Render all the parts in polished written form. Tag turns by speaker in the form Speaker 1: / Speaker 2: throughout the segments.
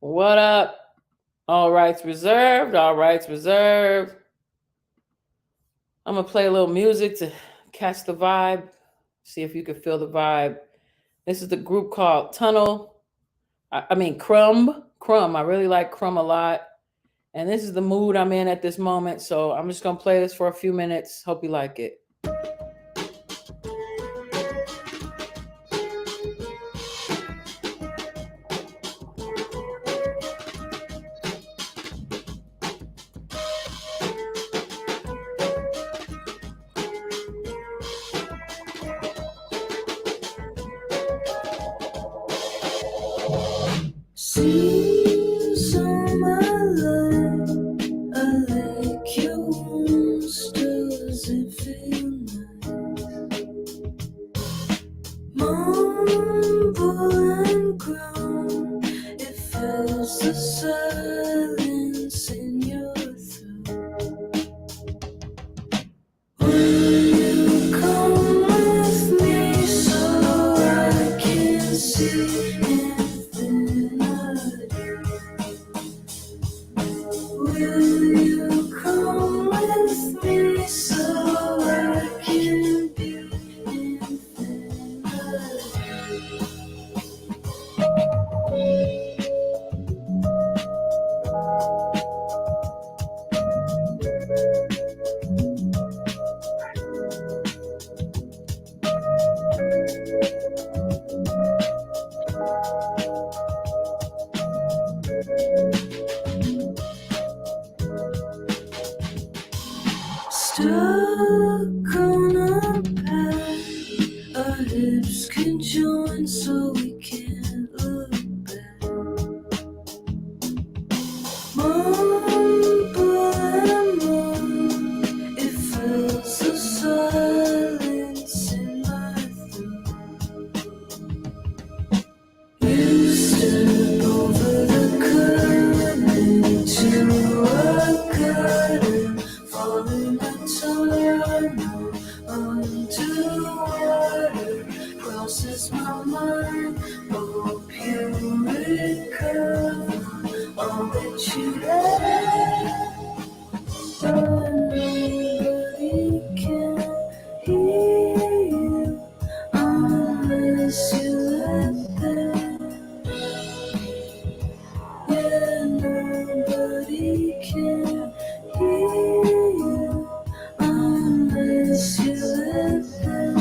Speaker 1: What up? All rights reserved. All rights reserved. I'm going to play a little music to catch the vibe. See if you can feel the vibe. This is the group called Tunnel. I mean, Crumb. Crumb. I really like Crumb a lot. And this is the mood I'm in at this moment. So I'm just going to play this for a few minutes. Hope you like it. Seems all my life I like your wounds, does it feel nice? Mumble and groan, it fills the silence in your throat. Will you come with me so I can see anything I do? Will you come with me so I can be anything I do? Stuck on a path, our hips conjoin so we can't look back. Mumble and moan, it fills the silence in my throat. You step over the curtain into a garden, falling a tunnel underwater. Crosses my mind, hope you recover all that you had. But nobody can hear you unless you let them. Yeah, nobody can hear you unless you let them.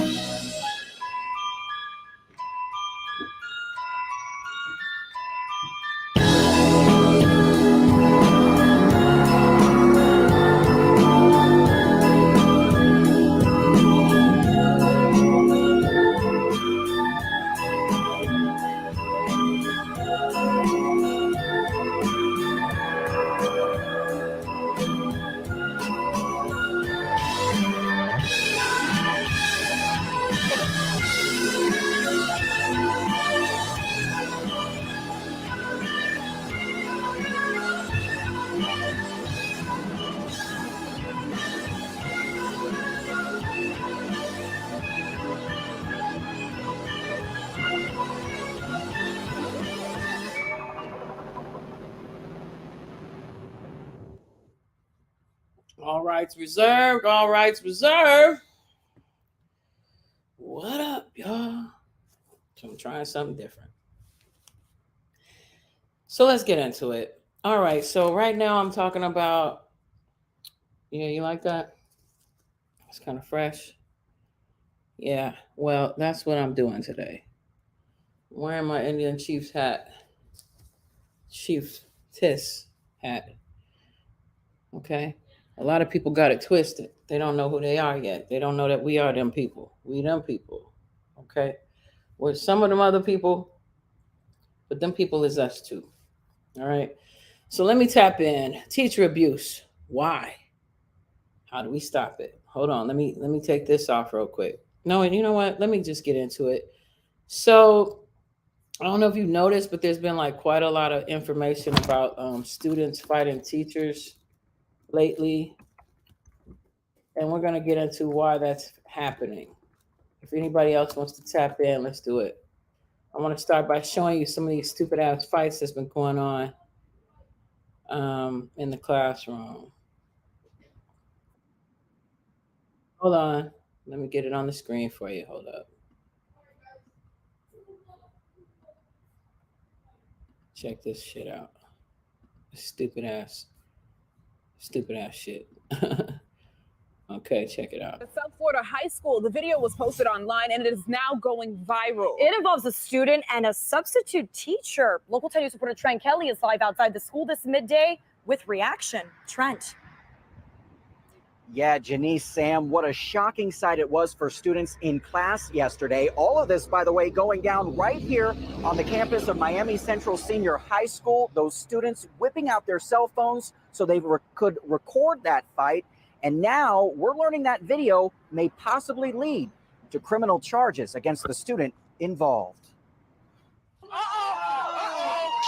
Speaker 1: All rights reserved. All rights reserved. What up, y'all? I'm trying something different. So let's get into it. All right. So right now I'm talking about. Yeah, you like that? It's kind of fresh. Yeah. Well, that's what I'm doing today. I'm wearing my Indian Chief's hat. Chief Tis hat. Okay. A lot of people got it twisted. They don't know who they are yet. They don't know that we are them people. We them people. Okay. We're some of them other people, but them people is us too. All right. So let me tap in. Teacher abuse. Why? How do we stop it? Hold on. Let me take this off real quick. No, and you know what? Let me just get into it. So I don't know if you noticed, but there's been like quite a lot of information about students fighting teachers lately, and we're gonna get into why that's happening. If anybody else wants to tap in, let's do it. I want to start by showing you some of these stupid ass fights that's been going on in the classroom. Hold on. Let me get it on the screen for you. Hold up. Check this shit out. Stupid ass shit. Okay, check it out.
Speaker 2: At South Florida High School, the video was posted online and it is now going viral.
Speaker 3: It involves a student and a substitute teacher. Local 10 News reporter Trent Kelly is live outside the school this midday with reaction. Trent.
Speaker 4: Yeah, Janice, Sam, what a shocking sight it was for students in class yesterday. All of this, by the way, going down right here on the campus of Miami Central Senior High School. Those students whipping out their cell phones so they could record that fight. And now we're learning that video may possibly lead to criminal charges against the student involved.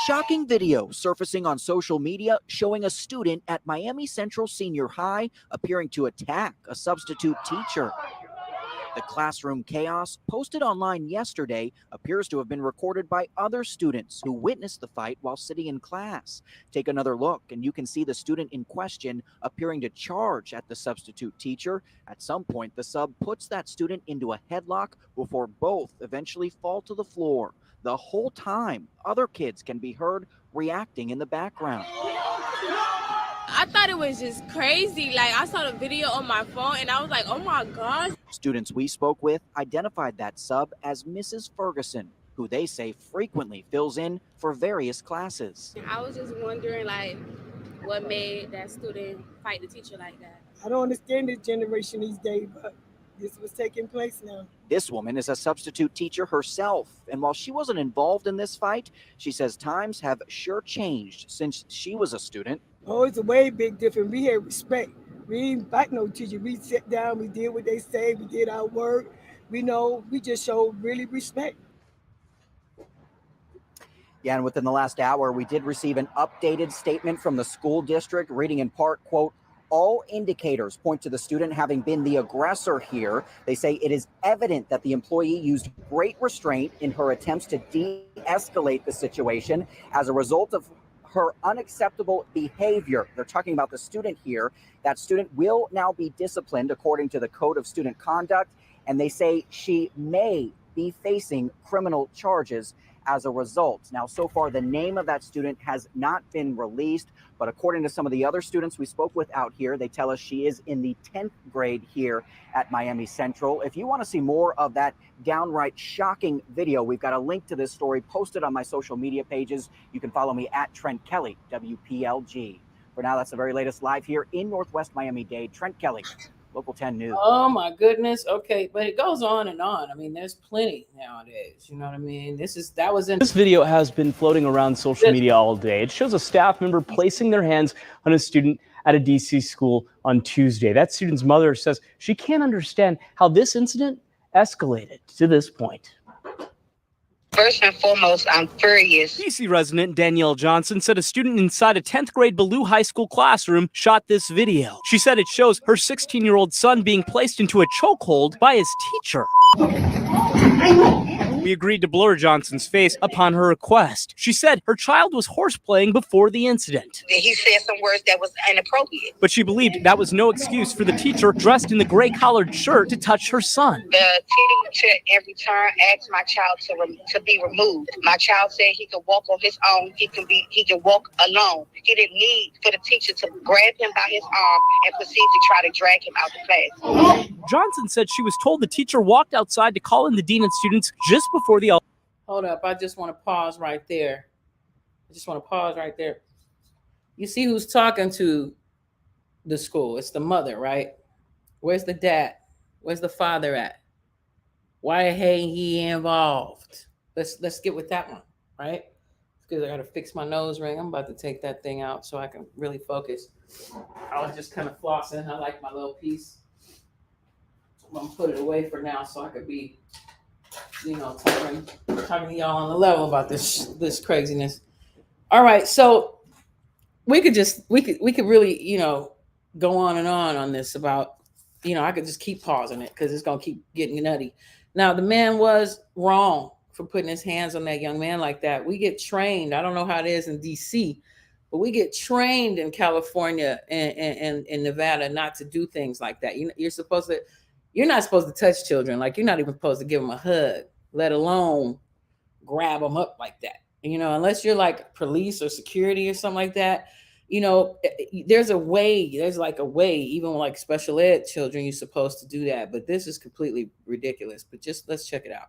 Speaker 4: Shocking video surfacing on social media showing a student at Miami Central Senior High appearing to attack a substitute teacher. The classroom chaos posted online yesterday appears to have been recorded by other students who witnessed the fight while sitting in class. Take another look and you can see the student in question appearing to charge at the substitute teacher. At some point, the sub puts that student into a headlock before both eventually fall to the floor. The whole time, other kids can be heard reacting in the background.
Speaker 5: I thought it was just crazy. Like, I saw the video on my phone and I was like, oh my gosh.
Speaker 4: Students we spoke with identified that sub as Mrs. Ferguson, who they say frequently fills in for various classes.
Speaker 5: I was just wondering, like, what made that student fight the teacher like that.
Speaker 6: I don't understand this generation these days, but this was taking place now.
Speaker 4: This woman is a substitute teacher herself, and while she wasn't involved in this fight, she says times have sure changed since she was a student.
Speaker 6: Oh, it's a way big difference. We had respect. We didn't fight no teacher. We sat down, we did what they say, we did our work. We just showed really respect.
Speaker 4: Yeah, and within the last hour, we did receive an updated statement from the school district reading in part, quote, all indicators point to the student having been the aggressor here. They say it is evident that the employee used great restraint in her attempts to de-escalate the situation as a result of her unacceptable behavior. They're talking about the student here. That student will now be disciplined according to the Code of Student Conduct, and they say she may be facing criminal charges as a result. Now, so far, the name of that student has not been released, but according to some of the other students we spoke with out here, they tell us she is in the 10th grade here at Miami Central. If you want to see more of that downright shocking video, we've got a link to this story posted on my social media pages. You can follow me at Trent Kelly, WPLG. For now, that's the very latest live here in Northwest Miami-Dade. Trent Kelly, Local 10 News.
Speaker 1: Oh my goodness. Okay, but it goes on and on. I mean, there's plenty nowadays. You know what I mean? This
Speaker 7: video has been floating around social media all day. It shows a staff member placing their hands on a student at a DC school on Tuesday. That student's mother says she can't understand how this incident escalated to this point.
Speaker 8: First and foremost, I'm furious.
Speaker 7: DC resident Danielle Johnson said a student inside a 10th grade Ballou High School classroom shot this video. She said it shows her 16-year-old son being placed into a chokehold by his teacher. We agreed to blur Johnson's face upon her request. She said her child was horseplaying before the incident.
Speaker 8: He said some words that was inappropriate.
Speaker 7: But she believed that was no excuse for the teacher dressed in the gray collared shirt to touch her son.
Speaker 8: The teacher in return asked my child to be removed. My child said he could walk on his own. He can walk alone. He didn't need for the teacher to grab him by his arm and proceed to try to drag him out the class.
Speaker 7: Johnson said she was told the teacher walked outside to call in the dean and students just before the...
Speaker 1: Hold up. I just want to pause right there. You see who's talking to the school? It's the mother, right? Where's the dad? Where's the father at? Why ain't he involved? Let's get with that one, right? Because I got to fix my nose ring. I'm about to take that thing out so I can really focus. I was just kind of flossing. I like my little piece. I'm gonna put it away for now so I could be, talking to y'all on the level about this craziness. All right, so we could really, go on and on this about, I could just keep pausing it because it's gonna keep getting nutty. Now the man was wrong for putting his hands on that young man like that. We get trained. I don't know how it is in DC, but we get trained in California and in Nevada not to do things like that. You're not supposed to touch children. Like, you're not even supposed to give them a hug, let alone grab them up like that. Unless you're like police or security or something like that. There's a way, even like special ed children, you're supposed to do that. But this is completely ridiculous. But just let's check it out.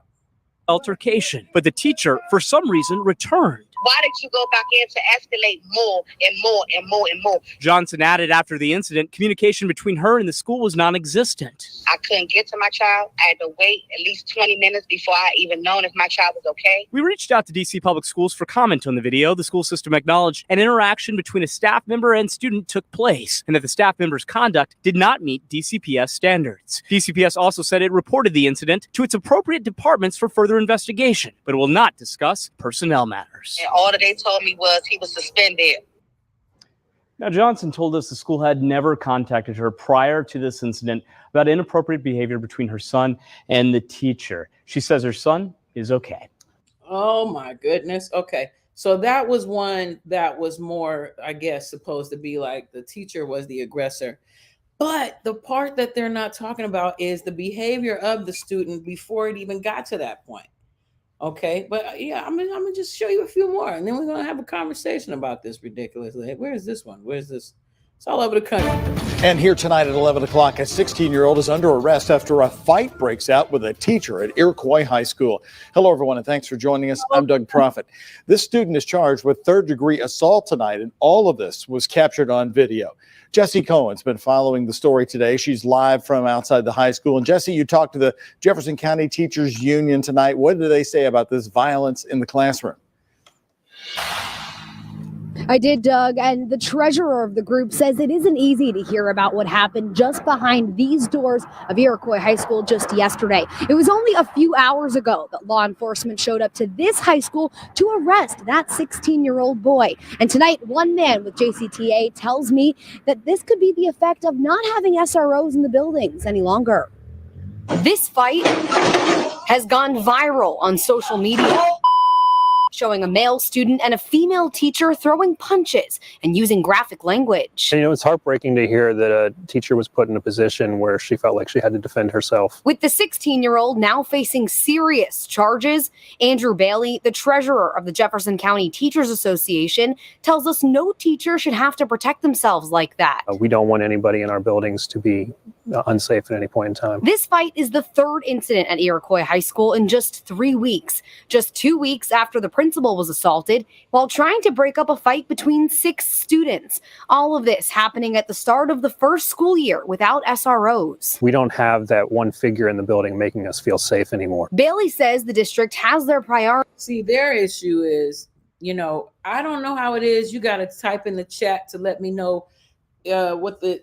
Speaker 7: Altercation, but the teacher, for some reason, returned.
Speaker 8: Why did you go back in to escalate more and more and more and more?
Speaker 7: Johnson added after the incident, communication between her and the school was non-existent.
Speaker 8: I couldn't get to my child. I had to wait at least 20 minutes before I even known if my child was okay.
Speaker 7: We reached out to DC Public Schools for comment on the video. The school system acknowledged an interaction between a staff member and student took place, and that the staff member's conduct did not meet DCPS standards. DCPS also said it reported the incident to its appropriate departments for further investigation, but it will not discuss personnel matters.
Speaker 8: And all that they told me was he was suspended.
Speaker 7: Now, Johnson told us the school had never contacted her prior to this incident about inappropriate behavior between her son and the teacher. She says her son is okay.
Speaker 1: Oh my goodness. Okay. So that was one that was more, I guess, supposed to be like the teacher was the aggressor. But the part that they're not talking about is the behavior of the student before it even got to that point. Okay, but yeah, I'm gonna just show you a few more, and then we're gonna have a conversation about this ridiculously. Where is this one? Where's this? It's all over the country.
Speaker 9: And here tonight at 11 o'clock, a 16-year-old is under arrest after a fight breaks out with a teacher at Iroquois High School. Hello, everyone, and thanks for joining us. I'm Doug Proffitt. This student is charged with third-degree assault tonight, and all of this was captured on video. Jessie Cohen's been following the story today. She's live from outside the high school. And Jessie, you talked to the Jefferson County Teachers Union tonight. What do they say about this violence in the classroom?
Speaker 10: I did, Doug, and the treasurer of the group says it isn't easy to hear about what happened just behind these doors of Iroquois High School just yesterday. It was only a few hours ago that law enforcement showed up to this high school to arrest that 16-year-old boy. And tonight, one man with JCTA tells me that this could be the effect of not having SROs in the buildings any longer. This fight has gone viral on social media, showing a male student and a female teacher throwing punches and using graphic language.
Speaker 11: And, it's heartbreaking to hear that a teacher was put in a position where she felt like she had to defend herself.
Speaker 10: With the 16-year-old now facing serious charges, Andrew Bailey, the treasurer of the Jefferson County Teachers Association, tells us no teacher should have to protect themselves like that.
Speaker 11: We don't want anybody in our buildings to be unsafe at any point in time.
Speaker 10: This fight is the third incident at Iroquois High School in just 3 weeks. Just 2 weeks after the principal was assaulted while trying to break up a fight between 6 students. All of this happening at the start of the first school year without SROs.
Speaker 11: We don't have that one figure in the building making us feel safe anymore.
Speaker 10: Bailey says the district has their priority.
Speaker 1: See, their issue is, I don't know how it is. You got to type in the chat to let me know what the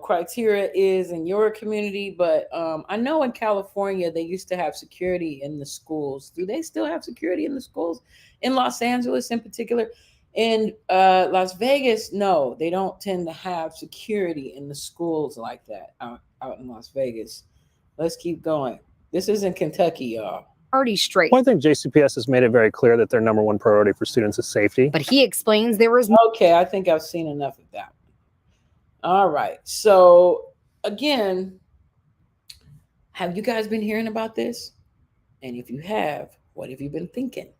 Speaker 1: criteria is in your community. But I know in California, they used to have security in the schools. Do they still have security in the schools? In Los Angeles in particular? In Las Vegas, no, they don't tend to have security in the schools like that out in Las Vegas. Let's keep going. This isn't Kentucky, y'all.
Speaker 10: Straight.
Speaker 11: One thing, JCPS has made it very clear that their number one priority for students is safety.
Speaker 10: But he explains there is
Speaker 1: okay, I think I've seen enough of that. All right. So again, have you guys been hearing about this? And if you have, what have you been thinking?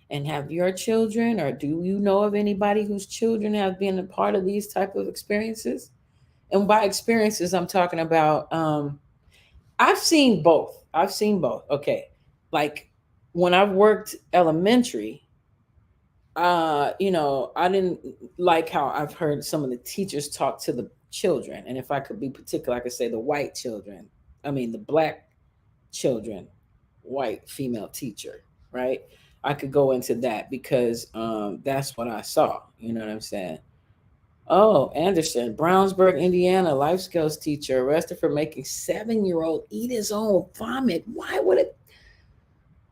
Speaker 1: And have your children, or do you know of anybody whose children have been a part of these type of experiences? And by experiences, I'm talking about, I've seen both. Okay. Like when I worked elementary, I didn't like how I've heard some of the teachers talk to the children. And if I could be particular, I could say the black children, white female teacher, right? I could go into that because that's what I saw. You know what I'm saying? Oh, Anderson, Brownsburg, Indiana, life skills teacher arrested for making 7-year-old eat his own vomit. Why would it?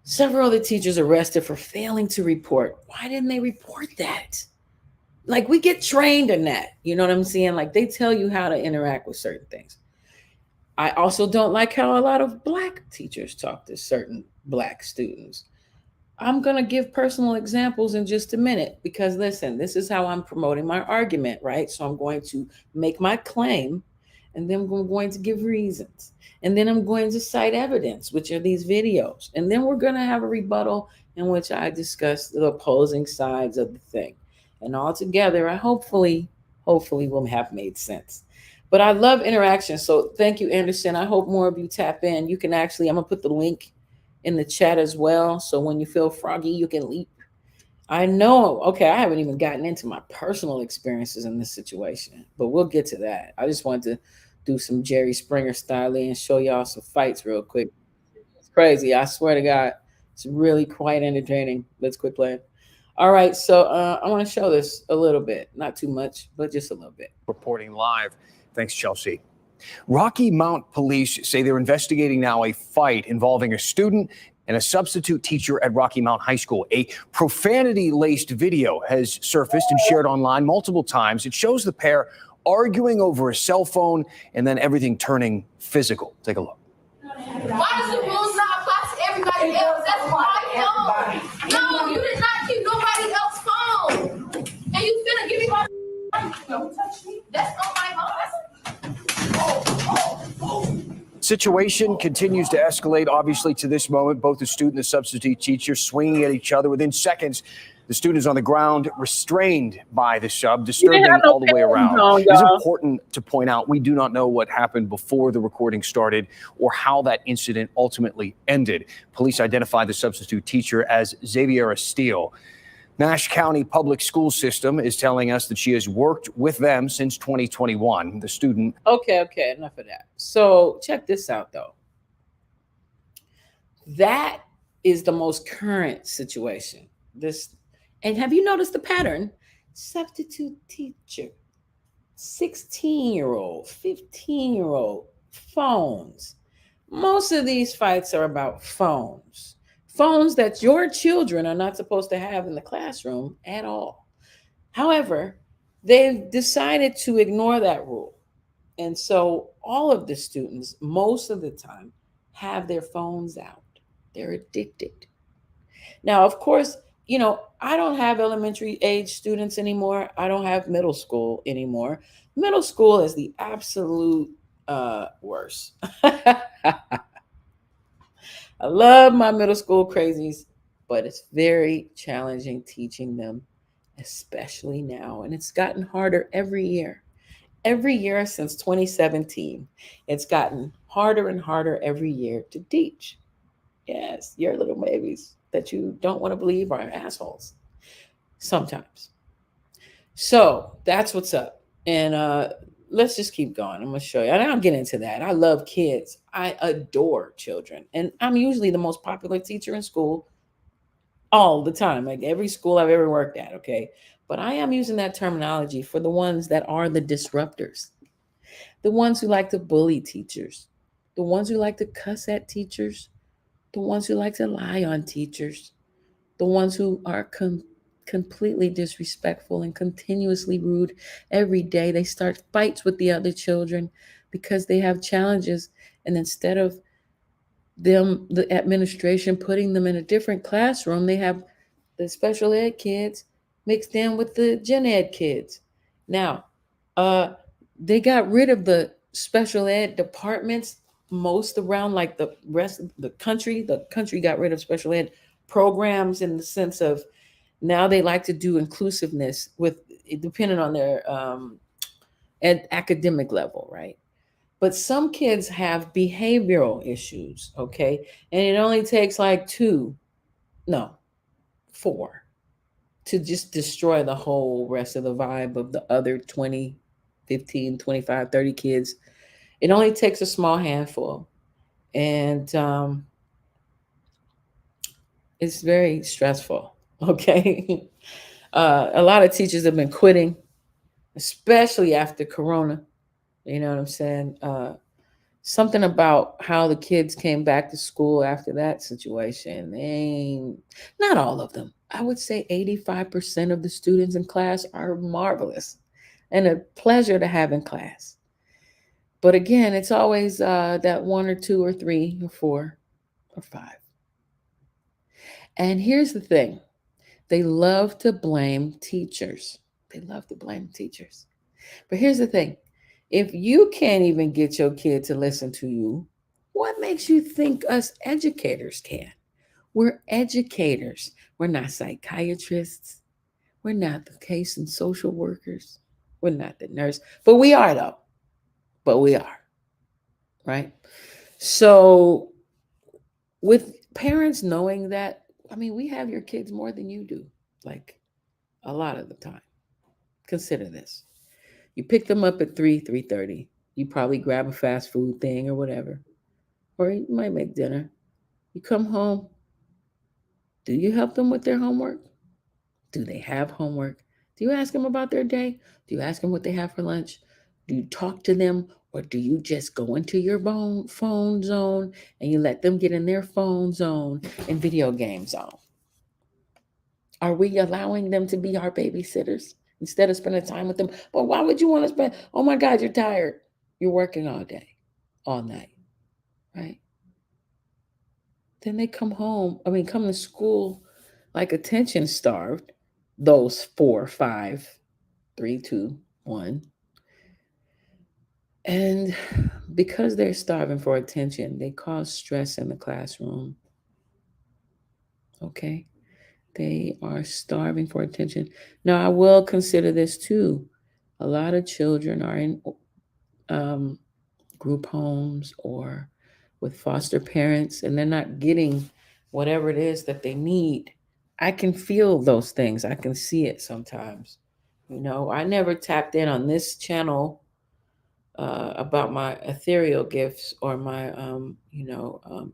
Speaker 1: Several other teachers arrested for failing to report. Why didn't they report that? Like, we get trained in that. You know what I'm saying? Like, they tell you how to interact with certain things. I also don't like how a lot of black teachers talk to certain Black students. I'm going to give personal examples in just a minute because listen, this is how I'm promoting my argument, right? So I'm going to make my claim and then I'm going to give reasons. And then I'm going to cite evidence, which are these videos. And then we're going to have a rebuttal in which I discuss the opposing sides of the thing. And all together, I hopefully will have made sense. But I love interaction. So thank you, Anderson. I hope more of you tap in. You can actually, I'm going to put the link in the chat as well. So when you feel froggy, you can leap. I know, okay, I haven't even gotten into my personal experiences in this situation, but we'll get to that. I just wanted to do some Jerry Springer style and show y'all some fights real quick. It's crazy. I swear to God, it's really quite entertaining. Let's quit playing. All right, so I want to show this a little bit, not too much, but just a little bit.
Speaker 12: Reporting live. Thanks, Chelsea. Rocky Mount police say they're investigating now a fight involving a student and a substitute teacher at Rocky Mount High School. A profanity-laced video has surfaced and shared online multiple times. It shows the pair arguing over a cell phone and then everything turning physical. Take a look.
Speaker 5: Why does the rules not apply to everybody else? That's my phone. No, you did not keep nobody else's phone. And you finna give me my don't touch me. That's not my phone.
Speaker 12: Situation continues to escalate, obviously, to this moment. Both the student and the substitute teacher swinging at each other. Within seconds, the student is on the ground, restrained by the sub, disturbing all the way around. It is important to point out we do not know what happened before the recording started or how that incident ultimately ended. Police identified the substitute teacher as Xavier Steele. Nash County Public School System is telling us that she has worked with them since 2021. The student.
Speaker 1: Okay, enough of that. So check this out, though. That is the most current situation. And have you noticed the pattern? Substitute teacher, 16-year-old, 15-year-old, phones. Most of these fights are about phones. Phones that your children are not supposed to have in the classroom at all. However, they've decided to ignore that rule. And so all of the students, most of the time, have their phones out. They're addicted. Now, of course, I don't have elementary age students anymore. I don't have middle school anymore. Middle school is the absolute worst. I love my middle school crazies, but it's very challenging teaching them, especially now. And it's gotten harder every year. Every year since 2017, it's gotten harder and harder every year to teach. Yes, your little babies that you don't want to believe are assholes sometimes. So that's what's up. And let's just keep going. I'm going to show you. And I'll get into that. I love kids. I adore children. And I'm usually the most popular teacher in school all the time, like every school I've ever worked at, okay? But I am using that terminology for the ones that are the disruptors, the ones who like to bully teachers, the ones who like to cuss at teachers, the ones who like to lie on teachers, the ones who are completely disrespectful and continuously rude every day. They start fights with the other children because they have challenges. And instead of the administration putting them in a different classroom, they have the special ed kids mixed in with the gen ed kids. Now, they got rid of the special ed departments most around like the rest of the country. The country got rid of special ed programs in the sense of now they like to do inclusiveness with depending on their academic level, right? But some kids have behavioral issues, okay? And it only takes like 4 to just destroy the whole rest of the vibe of the other 20, 15, 25, 30 kids. It only takes a small handful. And it's very stressful, okay? A lot of teachers have been quitting, especially after Corona. You know what I'm saying? Something about how the kids came back to school after that situation. Not all of them. I would say 85% of the students in class are marvelous and a pleasure to have in class. But again, it's always that 1 or 2 or 3 or 4 or 5 And here's the thing. They love to blame teachers. They love to blame teachers. But here's the thing. If you can't even get your kid to listen to you, what makes you think us educators can? We're educators. We're not psychiatrists. We're not the case and social workers. We're not the nurse. But we are, though. But we are. Right? So, with parents knowing that, I mean, we have your kids more than you do, like a lot of the time. Consider this. You pick them up at 3:30. You probably grab a fast food thing or whatever. Or you might make dinner. You come home. Do you help them with their homework? Do they have homework? Do you ask them about their day? Do you ask them what they have for lunch? Do you talk to them? Or do you just go into your phone zone and you let them get in their phone zone and video game zone? Are we allowing them to be our babysitters instead of spending time with them? But why would you want to spend? Oh my God, you're tired. You're working all day, all night, right? Then they come to school like attention starved, those 4, 5, 3, 2, 1. And because they're starving for attention, they cause stress in the classroom. Okay? They are starving for attention. Now, I will consider this too. A lot of children are in group homes or with foster parents, and they're not getting whatever it is that they need. I can feel those things. I can see it sometimes. I never tapped in on this channel about my ethereal gifts or my,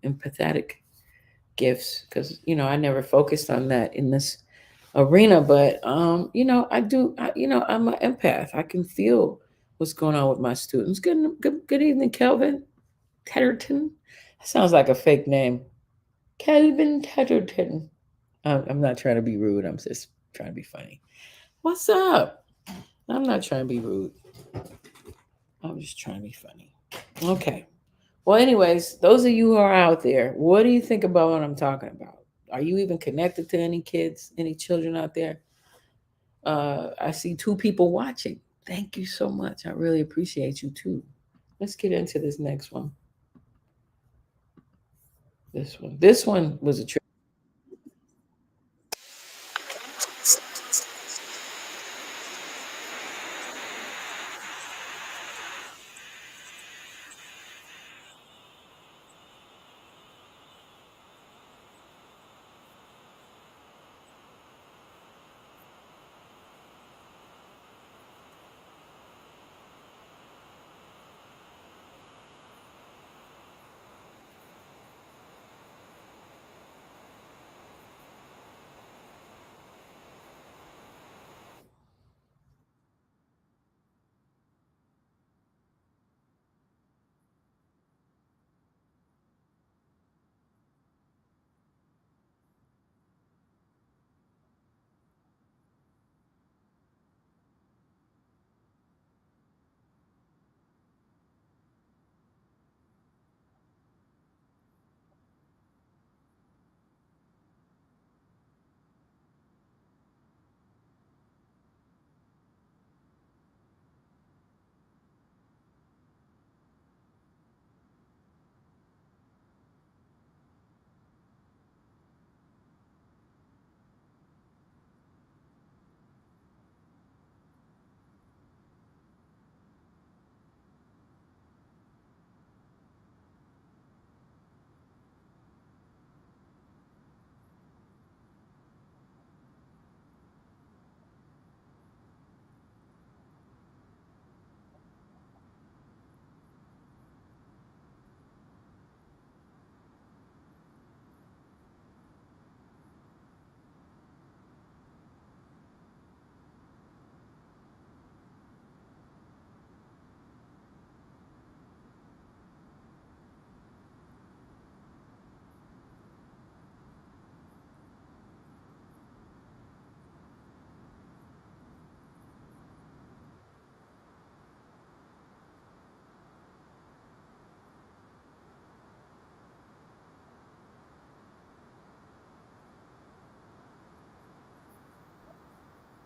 Speaker 1: empathetic gifts because, I never focused on that in this arena. But, I do, I'm an empath. I can feel what's going on with my students. Good evening, Kelvin Tetterton. That sounds like a fake name. Kelvin Tetterton. I'm not trying to be rude. I'm just trying to be funny. What's up? I'm not trying to be rude. I'm just trying to be funny. Okay. Well, anyways, those of you who are out there, what do you think about what I'm talking about? Are you even connected to any kids, any children out there? I see 2 people watching. Thank you so much. I really appreciate you too. Let's get into this next one. This one. This one was a trick.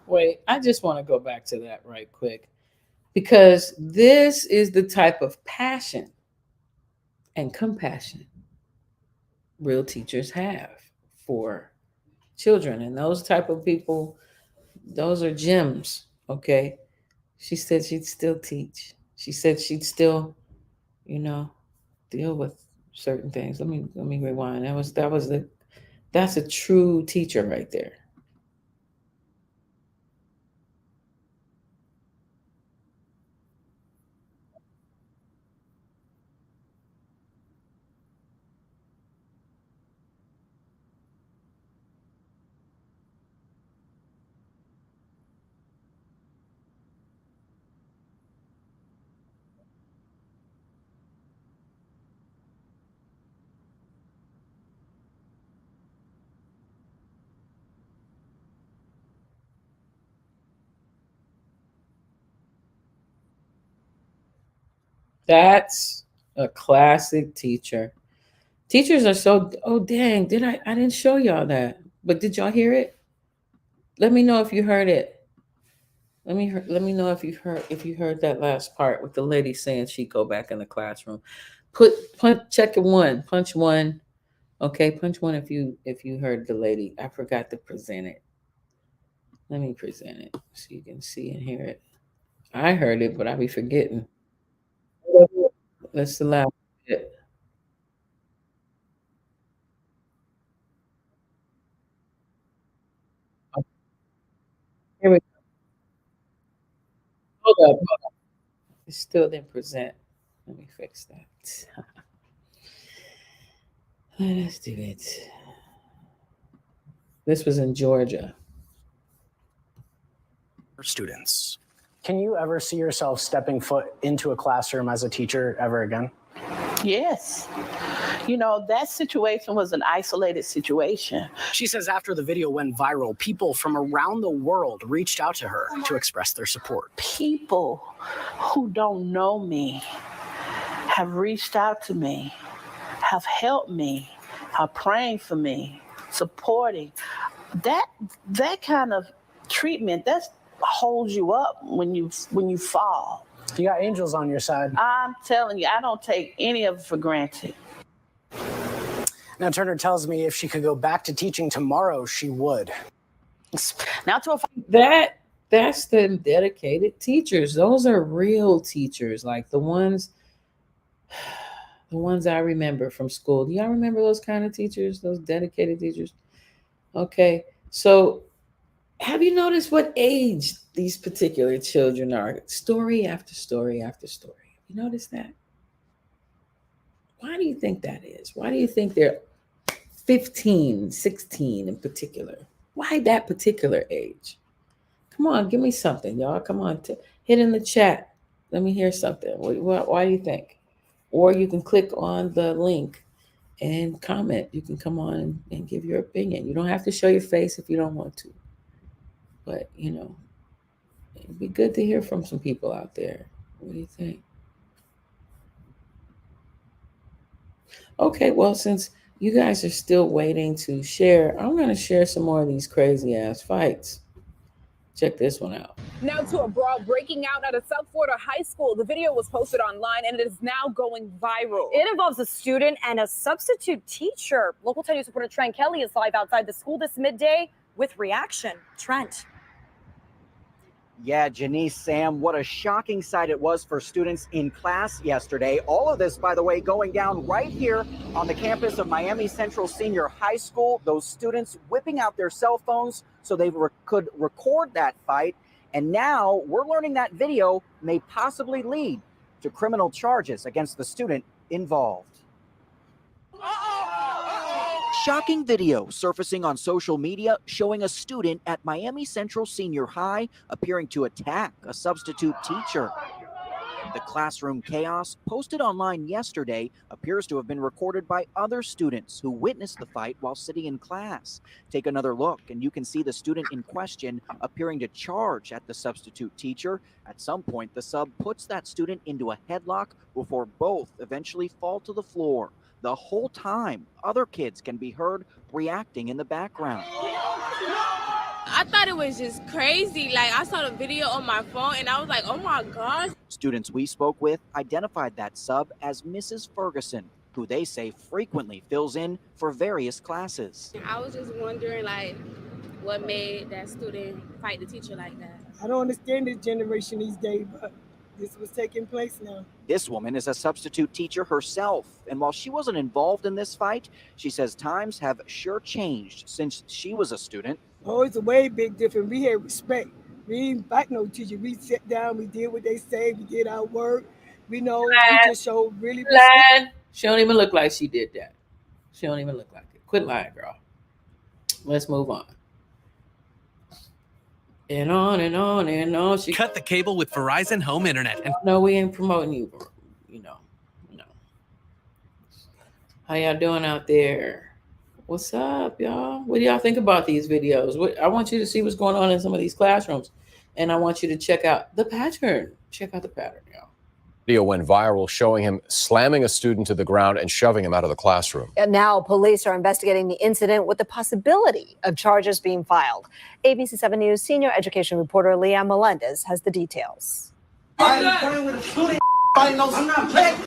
Speaker 1: Wait, I just want to go back to that right quick because this is the type of passion and compassion real teachers have for children, and those type of people, those are gems. Okay, she said she'd still teach. She said she'd still, you know, deal with certain things. Let me rewind. That's a true teacher right there. That's a classic teacher. Teachers are so, oh dang, I didn't show y'all that. But did y'all hear it? Let me know if you heard it. Let me know if you heard that last part with the lady saying she'd go back in the classroom. Check it one, punch one. Okay, punch one if you heard the lady. I forgot to present it. Let me present it so you can see and hear it. I heard it, but I be forgetting. Let's allow it. Here we go. Hold up. It still didn't present. Let me fix that. Let's do it. This was in Georgia.
Speaker 13: Students. Can you ever see yourself stepping foot into a classroom as a teacher ever again?
Speaker 14: Yes. You know, that situation was an isolated situation.
Speaker 13: She says after the video went viral, people from around the world reached out to her to express their support.
Speaker 14: People who don't know me have reached out to me, have helped me, are praying for me, supporting. That kind of treatment, that holds you up when you fall.
Speaker 13: You got angels on your side.
Speaker 14: I'm telling you, I don't take any of it for granted.
Speaker 13: Now, Turner tells me if she could go back to teaching tomorrow, she would.
Speaker 14: Now to
Speaker 1: that's the dedicated teachers. Those are real teachers, like the ones I remember from school. Do y'all remember those kind of teachers, those dedicated teachers? Okay, so have you noticed what age these particular children are? Story after story after story. You notice that? Why do you think that is? Why do you think they're 15, 16 in particular? Why that particular age? Come on, give me something, y'all. Come on, hit in the chat. Let me hear something. Why do you think? Or you can click on the link and comment. You can come on and give your opinion. You don't have to show your face if you don't want to. But, it'd be good to hear from some people out there. What do you think? Okay, well, since you guys are still waiting to share, I'm going to share some more of these crazy ass fights. Check this one out.
Speaker 2: Now to a brawl breaking out at a South Florida high school. The video was posted online and it is now going viral.
Speaker 3: It involves a student and a substitute teacher. Local 10 News reporter Trent Kelly is live outside the school this midday with reaction. Trent.
Speaker 4: Yeah, Janice, Sam, what a shocking sight it was for students in class yesterday. All of this, by the way, going down right here on the campus of Miami Central Senior High School. Those students whipping out their cell phones so they could record that fight. And now we're learning that video may possibly lead to criminal charges against the student involved. Shocking video surfacing on social media showing a student at Miami Central Senior High appearing to attack a substitute teacher. The classroom chaos posted online yesterday appears to have been recorded by other students who witnessed the fight while sitting in class. Take another look and you can see the student in question appearing to charge at the substitute teacher. At some point, the sub puts that student into a headlock before both eventually fall to the floor. The whole time, other kids can be heard reacting in the background.
Speaker 15: I thought it was just crazy. Like, I saw the video on my phone and I was like, oh my gosh.
Speaker 4: Students we spoke with identified that sub as Mrs. Ferguson, who they say frequently fills in for various classes.
Speaker 15: I was just wondering, like, what made that student fight the teacher like that.
Speaker 6: I don't understand this generation these days, but this was taking place now.
Speaker 4: This woman is a substitute teacher herself, and while she wasn't involved in this fight, she says times have sure changed since she was a student.
Speaker 6: Oh, it's a way big different. We had respect. We didn't fight no teacher. We sat down, we did what they say, we did our work. We we just showed really respect.
Speaker 1: She don't even look like she did that. She don't even look like it. Quit lying, girl. Let's move on. And on and on and on. She
Speaker 16: cut the cable with Verizon Home Internet. And
Speaker 1: no, we ain't promoting you. You know. How y'all doing out there? What's up, y'all? What do y'all think about these videos? I want you to see what's going on in some of these classrooms, and I want you to check out the pattern. Check out the pattern, y'all.
Speaker 17: Video went viral showing him slamming a student to the ground and shoving him out of the classroom.
Speaker 18: And now police are investigating the incident with the possibility of charges being filed. ABC 7 News senior education reporter Leanne Melendez has the details.
Speaker 19: I'm playing with a student. I'm not playing.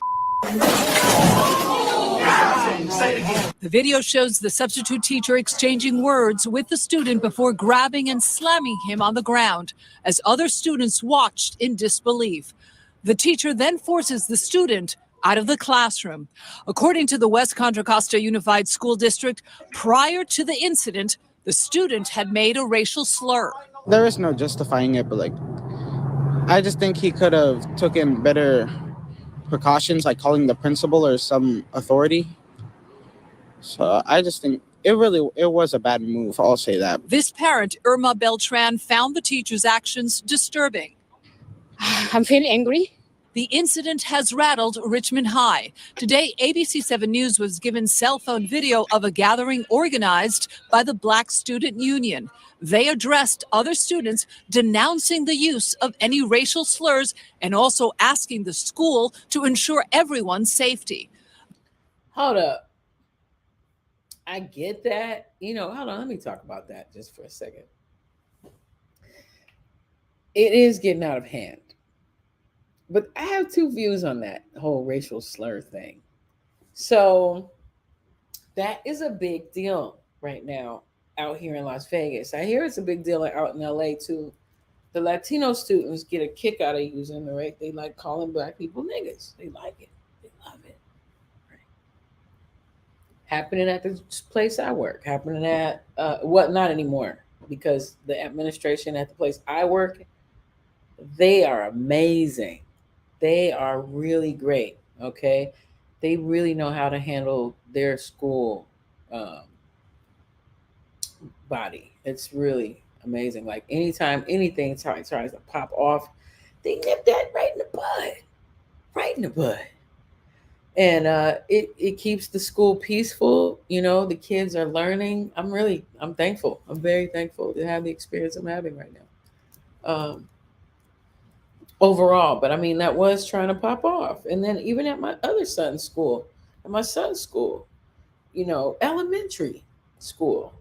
Speaker 20: The video shows the substitute teacher exchanging words with the student before grabbing and slamming him on the ground as other students watched in disbelief. The teacher then forces the student out of the classroom. According to the West Contra Costa Unified School District, prior to the incident, the student had made a racial slur.
Speaker 21: There is no justifying it, but I just think he could have taken better precautions, like calling the principal or some authority. So I just think it was a bad move. I'll say that.
Speaker 20: This parent, Irma Beltran, found the teacher's actions disturbing.
Speaker 22: I'm feeling angry.
Speaker 20: The incident has rattled Richmond High. Today, ABC 7 News was given cell phone video of a gathering organized by the Black Student Union. They addressed other students, denouncing the use of any racial slurs and also asking the school to ensure everyone's safety.
Speaker 1: Hold up. I get that. Hold on. Let me talk about that just for a second. It is getting out of hand. But I have two views on that whole racial slur thing. So that is a big deal right now out here in Las Vegas. I hear it's a big deal out in LA too. The Latino students get a kick out of using the right. They like calling Black people niggas. They like it. They love it. Right. Happening at the place I work. Happening at not anymore, because the administration at the place I work, they are amazing. They are really great, okay? They really know how to handle their school body. It's really amazing. Like anytime anything tries to pop off, they nip that right in the bud. Right in the bud. And it keeps the school peaceful. The kids are learning. I'm thankful. I'm very thankful to have the experience I'm having right now. Overall, but that was trying to pop off. And then even at my other son's school, elementary school,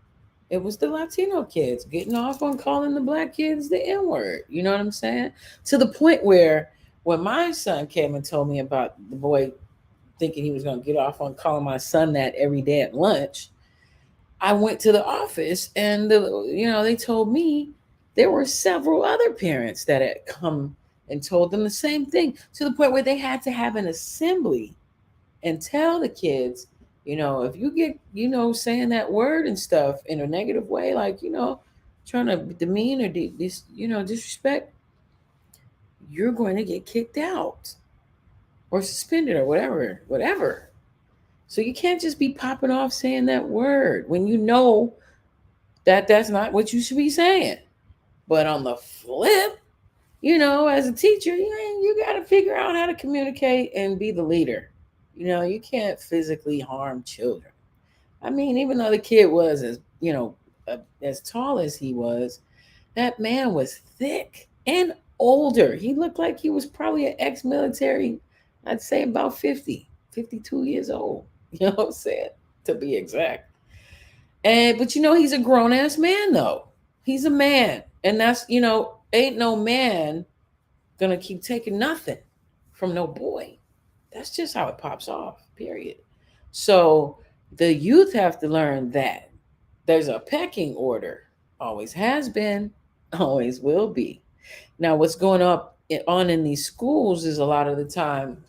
Speaker 1: it was the Latino kids getting off on calling the Black kids the N-word. You know what I'm saying? To the point where when my son came and told me about the boy thinking he was going to get off on calling my son that every day at lunch, I went to the office and they told me there were several other parents that had come and told them the same thing, to the point where they had to have an assembly and tell the kids, if you get, saying that word and stuff in a negative way, like, trying to demean or disrespect, you're going to get kicked out or suspended or whatever. So you can't just be popping off saying that word when you know that that's not what you should be saying. But on the flip, as a teacher, you got to figure out how to communicate and be the leader. You can't physically harm children. Even though the kid was as tall as he was, that man was thick and older. He looked like he was probably an ex-military, I'd say about 50, 52 years old. You know what I'm saying? To be exact. But he's a grown-ass man, though. He's a man. And that's, ain't no man gonna keep taking nothing from no boy. That's just how it pops off, period. So the youth have to learn that there's a pecking order, always has been, always will be. Now, what's going on in these schools is a lot of the time,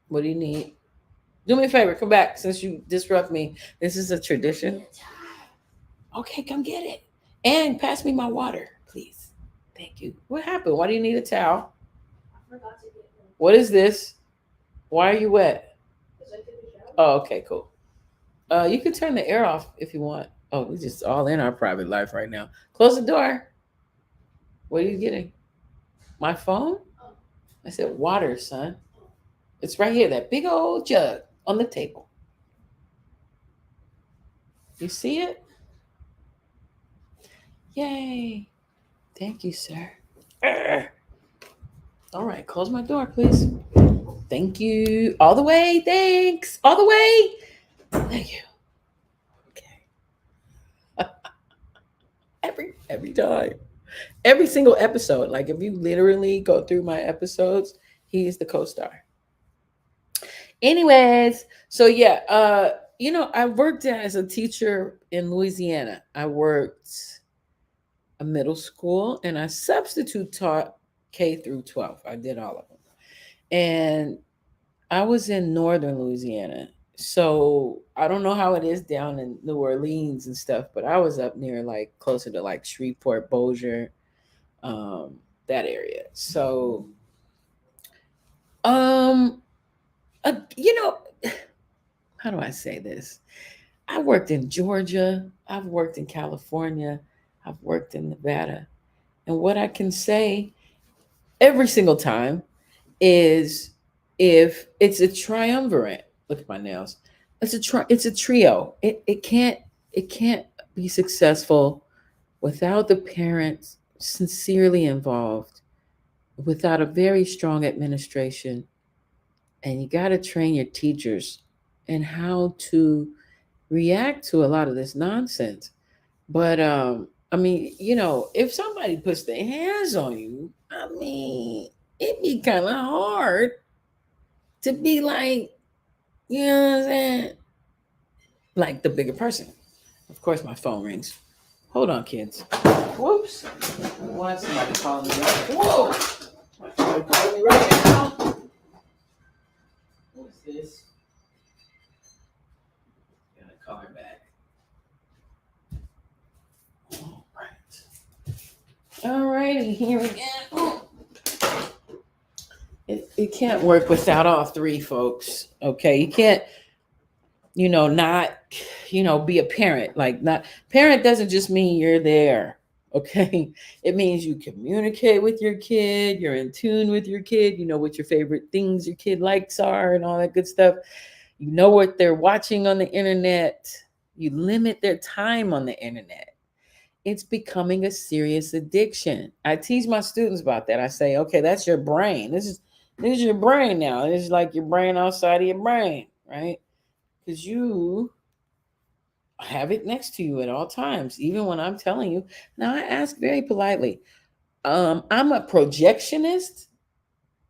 Speaker 1: what do you need? Do me a favor, come back since you disrupt me. This is a tradition. Okay, come get it. And pass me my water, please. Thank you. What happened? Why do you need a towel? What is this? Why are you wet? Oh, okay, cool. You can turn the air off if you want. Oh, we're just all in our private life right now. Close the door. What are you getting? My phone? I said water, son. It's right here, that big old jug on the table. You see it? Yay. Thank you, sir. All right, close my door, please. Thank you. All the way. Thanks. All the way. Thank you. Okay. Every time. Every single episode. Like if you literally go through my episodes, he's the co-star. Anyways, so yeah, I worked as a teacher in Louisiana. I worked a middle school and I substitute taught K through 12. I did all of them. And I was in northern Louisiana. So I don't know how it is down in New Orleans and stuff, but I was up near like closer to like Shreveport, Bossier, that area. So um how do I say this? I worked in Georgia, I've worked in California, I've worked in Nevada. And what I can say every single time is if it's a triumvirate, look at my nails. It's a trio. It can't be successful without the parents sincerely involved, without a very strong administration, and you got to train your teachers and how to react to a lot of this nonsense. But I mean, if somebody puts their hands on you, I mean, it'd be kind of hard to be like, you know what I'm saying? Like the bigger person. Of course, my phone rings. Hold on, kids. Whoops. Why is somebody calling me? Whoa! Somebody calling me right now. What's this? Gotta call her back. All righty, here we go. It can't work without all three, folks. Okay, you can't, not, be a parent. Like, not parent doesn't just mean you're there. Okay, it means you communicate with your kid. You're in tune with your kid. You know what your favorite things your kid likes are, and all that good stuff. You know what they're watching on the internet. You limit their time on the internet. It's becoming a serious addiction. I teach my students about that. I say, okay, that's your brain. This is your brain now. It's like your brain outside of your brain, right? Because you have it next to you at all times, even when I'm telling you. Now I ask very politely. I'm a projectionist,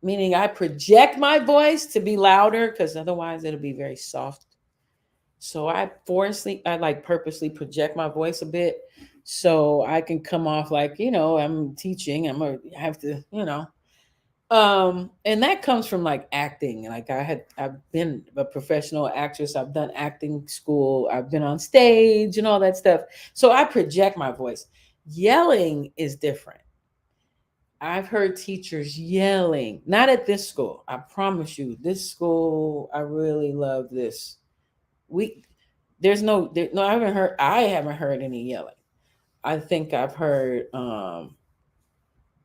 Speaker 1: meaning I project my voice to be louder because otherwise it'll be very soft. So I purposely project my voice a bit so I can come off like, I'm teaching. I have to, and that comes from like acting. Like I've been a professional actress. I've done acting school. I've been on stage and all that stuff. So I project my voice. Yelling is different. I've heard teachers yelling, not at this school. I promise you, this school, I really love this. I haven't heard any yelling. I think I've heard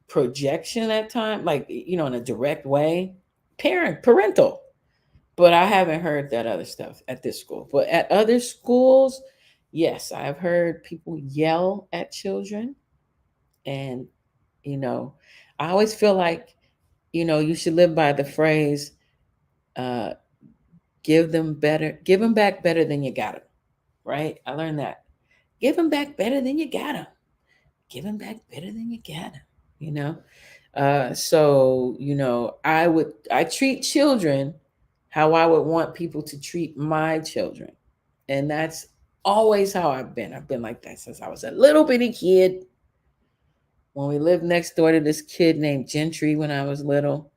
Speaker 1: projection at time, like in a direct way, parental. But I haven't heard that other stuff at this school. But at other schools, yes, I've heard people yell at children. And I always feel like you should live by the phrase, uh, give them back better than you got them. Right? I learned that. Give them back better than you got them. Give them back better than you got them, you know? So, you know, I treat children how I would want people to treat my children. And that's always how I've been. I've been like that since I was a little bitty kid. When we lived next door to this kid named Gentry when I was little.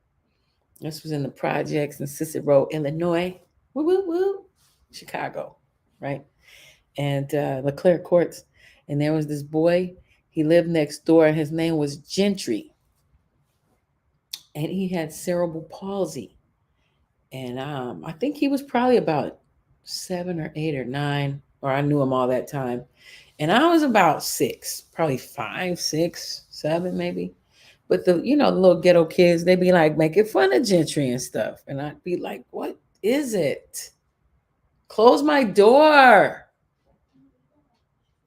Speaker 1: This was in the projects in Cicero, Illinois. Woo, woo, woo. Chicago, right? And LeClaire Courts. And there was this boy, he lived next door, and his name was Gentry. And he had cerebral palsy. And I think he was probably about 7 or 8 or 9, or I knew him all that time. And I was about 6, probably 5, 6, 7 maybe. But the little ghetto kids, they'd be like making fun of Gentry and stuff. And I'd be like, what is it? Close my door.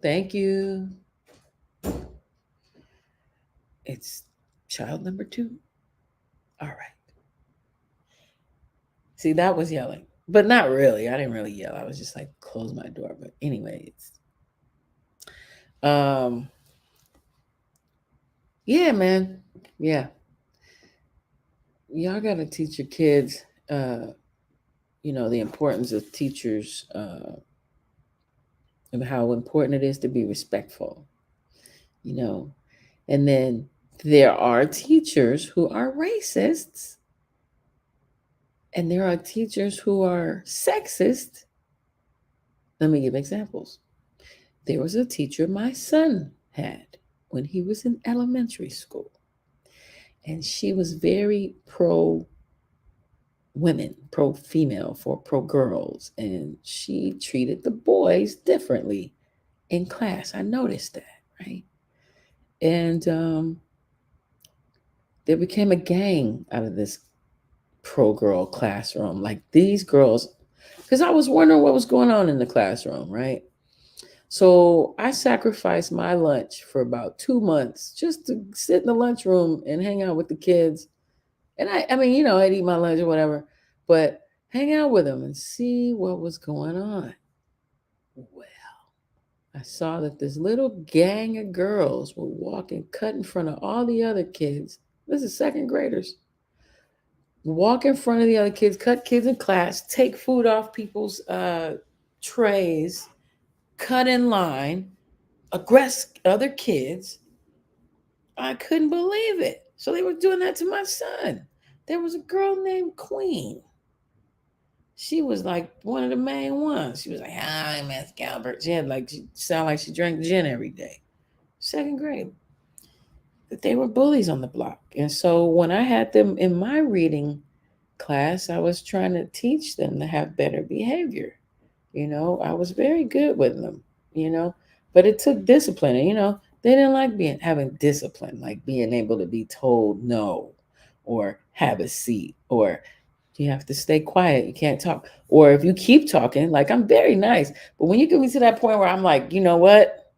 Speaker 1: Thank you. It's child number 2. All right. See, that was yelling. But not really. I didn't really yell. I was just like, close my door. But anyways. Yeah, man. Yeah. Y'all gotta teach your kids the importance of teachers, and how important it is to be respectful. And then there are teachers who are racists, and there are teachers who are sexist. Let me give examples. There was a teacher my son had when he was in elementary school, and she was very pro women, pro female, for pro girls, and she treated the boys differently in class. I noticed that, right? And there became a gang out of this pro girl classroom. Like these girls, because I was wondering what was going on in the classroom, right? So I sacrificed my lunch for about 2 months just to sit in the lunchroom and hang out with the kids. And I mean, I'd eat my lunch or whatever, but hang out with them and see what was going on. Well, I saw that this little gang of girls were walking, cut in front of all the other kids. This is second graders. Walk in front of the other kids, cut kids in class, take food off people's trays, cut in line, aggress other kids. I couldn't believe it. So they were doing that to my son. There was a girl named Queen. She was like one of the main ones. She was like, hi, Miss Galbert. She sounded like she drank gin every day. Second grade. But they were bullies on the block. And so when I had them in my reading class, I was trying to teach them to have better behavior. I was very good with them, but it took discipline. And, they didn't like having discipline, like being able to be told no, or have a seat, or you have to stay quiet. You can't talk. Or if you keep talking, like I'm very nice, but when you get me to that point where I'm like, you know what?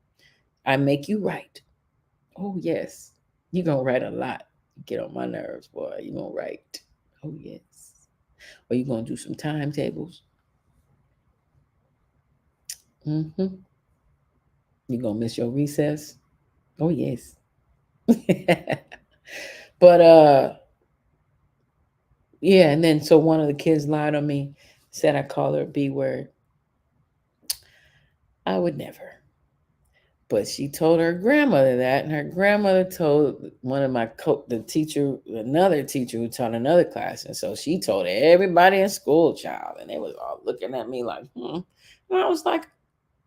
Speaker 1: I make you write. Oh, yes. You're going to write a lot. You get on my nerves, boy. You're going to write. Oh, yes. Or you're going to do some timetables. Mm-hmm. You're going to miss your recess. Oh, yes. But, yeah. And then, so one of the kids lied on me, said I called her a B word. I would never. But she told her grandmother that, and her grandmother told one of my another teacher who taught another class, and so she told everybody in school, child, and they was all looking at me like, And I was like,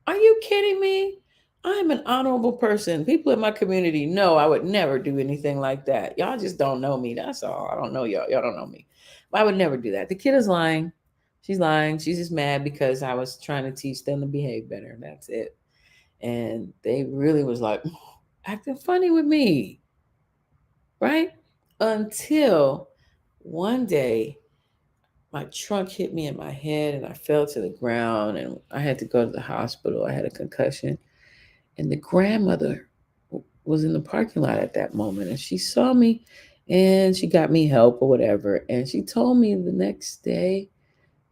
Speaker 1: are you kidding me? I'm an honorable person. People in my community know I would never do anything like that. Y'all just don't know me. That's all. I don't know y'all. Y'all don't know me. I would never do that. The kid is lying. She's lying. She's just mad because I was trying to teach them to behave better. That's it. And they really was like acting funny with me, right? Until one day my trunk hit me in my head and I fell to the ground and I had to go to the hospital. I had a concussion, and the grandmother was in the parking lot at that moment, and she saw me and she got me help or whatever. And she told me the next day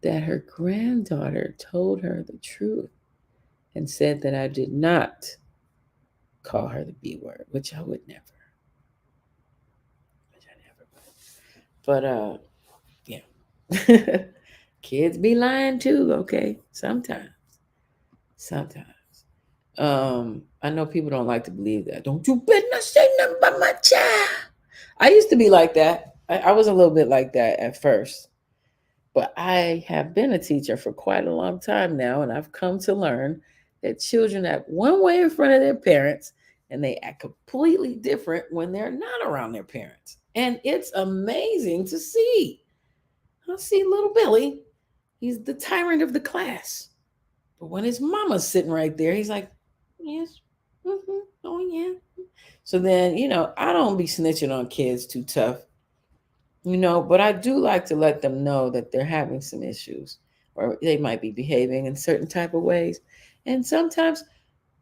Speaker 1: that her granddaughter told her the truth. and said that I did not call her the B word, which I would never. But yeah. Kids be lying too, okay? Sometimes. I know people don't like to believe that. Don't you better not say nothing about my child. I used to be like that. I was a little bit like that at first. But I have been a teacher for quite a long time now, and I've come to learn that children act one way in front of their parents, and they act completely different when they're not around their parents. And it's amazing to see. I see little Billy. He's the tyrant of the class. But when his mama's sitting right there, he's like, yes, oh yeah. So then, I don't be snitching on kids too tough, but I do like to let them know that they're having some issues or they might be behaving in certain type of ways. And sometimes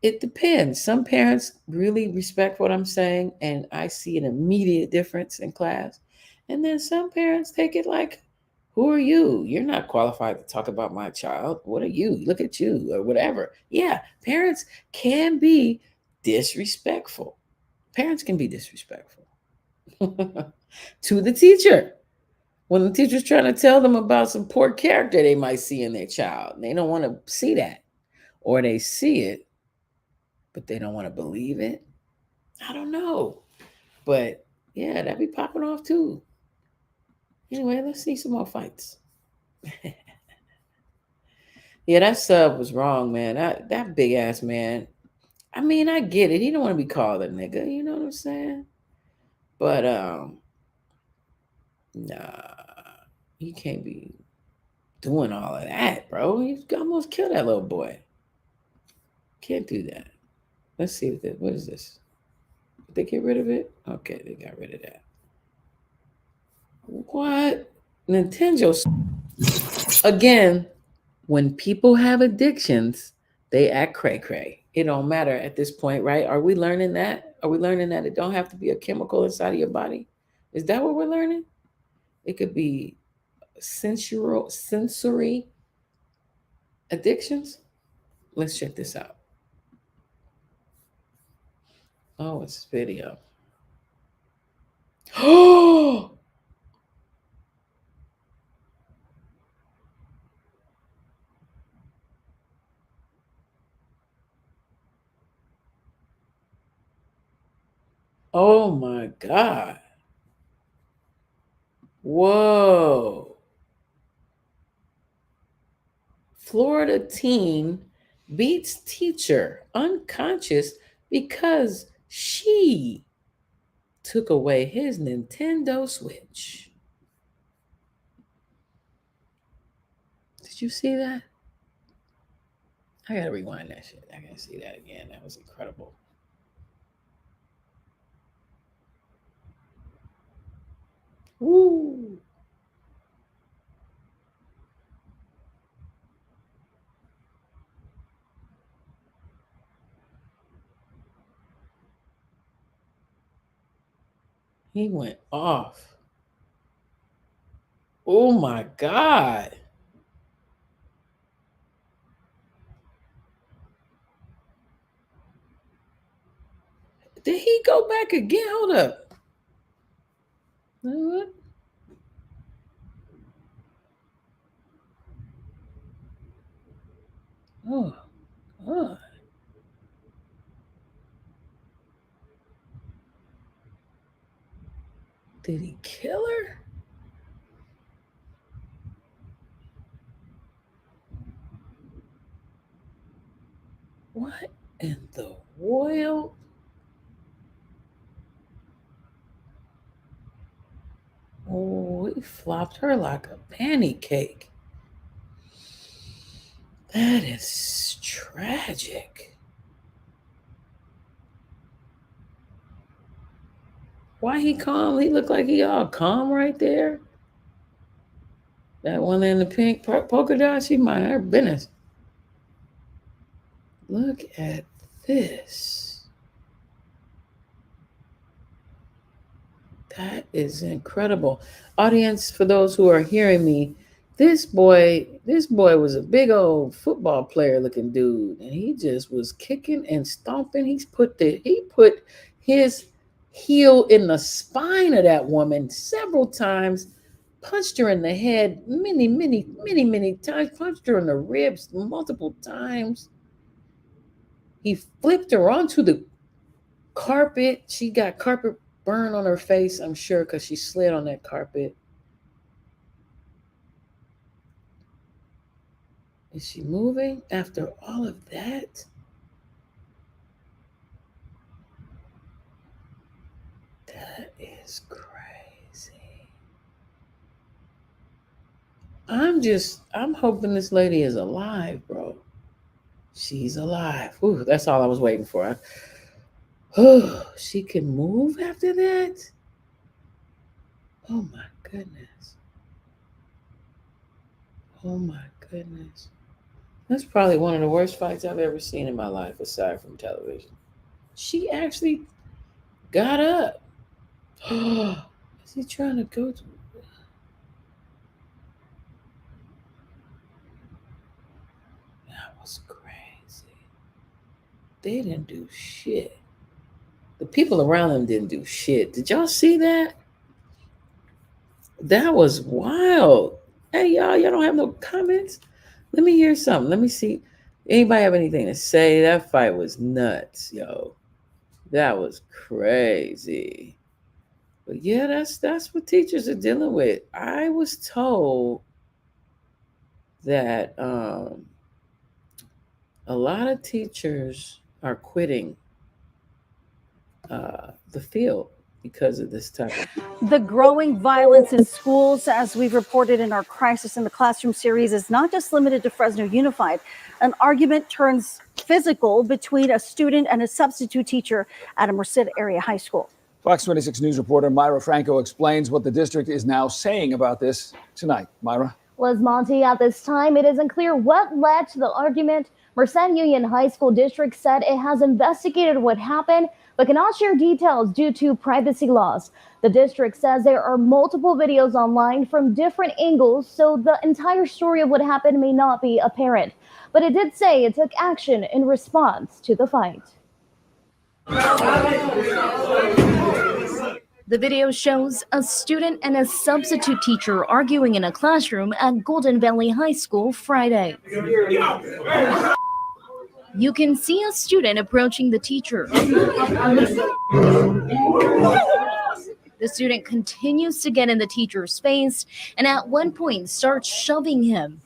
Speaker 1: it depends. Some parents really respect what I'm saying, and I see an immediate difference in class. And then some parents take it like, who are you? You're not qualified to talk about my child. What are you? Look at you, or whatever. Yeah, parents can be disrespectful. Parents can be disrespectful to the teacher. When the teacher's trying to tell them about some poor character they might see in their child, they don't want to see that. Or they see it, but they don't want to believe it. I don't know. But yeah, that be popping off too. Anyway, let's see some more fights. Yeah, that sub was wrong, man. That big ass man. I mean, I get it. He don't want to be called a nigga, you know what I'm saying? But nah, he can't be doing all of that, bro. You almost killed that little boy. Can't do that. Let's see what is this? Did they get rid of it? Okay, they got rid of that. What? Nintendo. Again, when people have addictions, they act cray-cray. It don't matter at this point, right? Are we learning that? Are we learning that it don't have to be a chemical inside of your body? Is that what we're learning? It could be sensory addictions. Let's check this out. Oh, it's video. Oh, oh my God. Whoa. Florida teen beats teacher unconscious because she took away his Nintendo Switch. Did you see that? I gotta rewind that shit. I gotta see that again. That was incredible. Woo. He went off. Oh my God. Did he go back again? Hold up. What? Oh, God. Did he kill her? What in the world? Oh, he flopped her like a pancake. That is tragic. Why he calm? He looked like he all calm right there. That one in the pink polka dot, she mind her business. Look at this. That is incredible. Audience, for those who are hearing me, This boy was a big old football player looking dude, and he just was kicking and stomping. He put his heel in the spine of that woman several times, punched her in the head many times, punched her in the ribs multiple times. He flipped her onto the carpet. She got carpet burn on her face, I'm sure, because she slid on that carpet. Is she moving after all of that? That is crazy. I'm hoping this lady is alive, bro. She's alive. Ooh, that's all I was waiting for. Oh, she can move after that? Oh my goodness. Oh my goodness. That's probably one of the worst fights I've ever seen in my life, aside from television. She actually got up. Is he trying to go to? That was crazy. They didn't do shit. The people around them didn't do shit. Did y'all see that? That was wild. Hey, y'all don't have no comments? Let me hear something. Let me see. Anybody have anything to say? That fight was nuts, yo. That was crazy. But yeah, that's what teachers are dealing with. I was told that a lot of teachers are quitting the field because of this type of.
Speaker 3: The growing violence in schools, as we've reported in our Crisis in the Classroom series, is not just limited to Fresno Unified. An argument turns physical between a student and a substitute teacher at a Merced area high school.
Speaker 7: Fox 26 News reporter Myra Franco explains what the district is now saying about this tonight. Myra?
Speaker 8: Liz Monty, at this time, it isn't clear what led to the argument. Merced Union High School District said it has investigated what happened, but cannot share details due to privacy laws. The district says there are multiple videos online from different angles, so the entire story of what happened may not be apparent. But it did say it took action in response to the fight.
Speaker 10: The video shows a student and a substitute teacher arguing in a classroom at Golden Valley High School Friday. You can see a student approaching the teacher. The student continues to get in the teacher's face and at one point starts shoving him.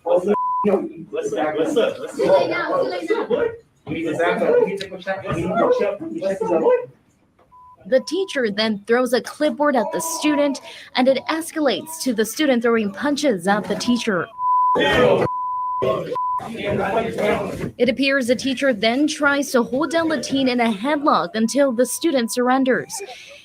Speaker 10: The teacher then throws a clipboard at the student, and it escalates to the student throwing punches at the teacher. It appears the teacher then tries to hold down the teen in a headlock until the student surrenders.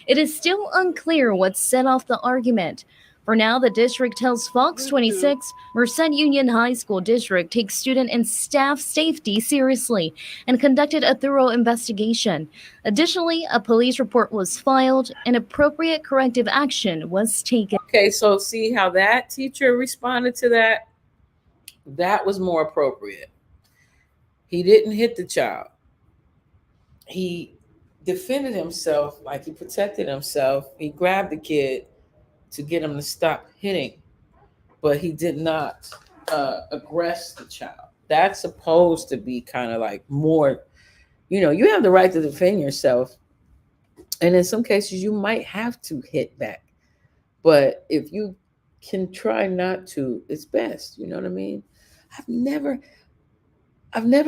Speaker 10: It is still unclear what set off the argument. For now, the district tells Fox 26 Merced Union High School District takes student and staff safety seriously and conducted a thorough investigation. Additionally, a police report was filed and appropriate corrective action was taken.
Speaker 1: Okay, so see how that teacher responded to that? That was more appropriate. He didn't hit the child. He defended himself, like he protected himself. He grabbed the kid to get him to stop hitting, but he did not aggress the child. That's supposed to be kind of like more, you have the right to defend yourself. And in some cases, you might have to hit back. But if you can try not to, it's best. You know what I mean? I've never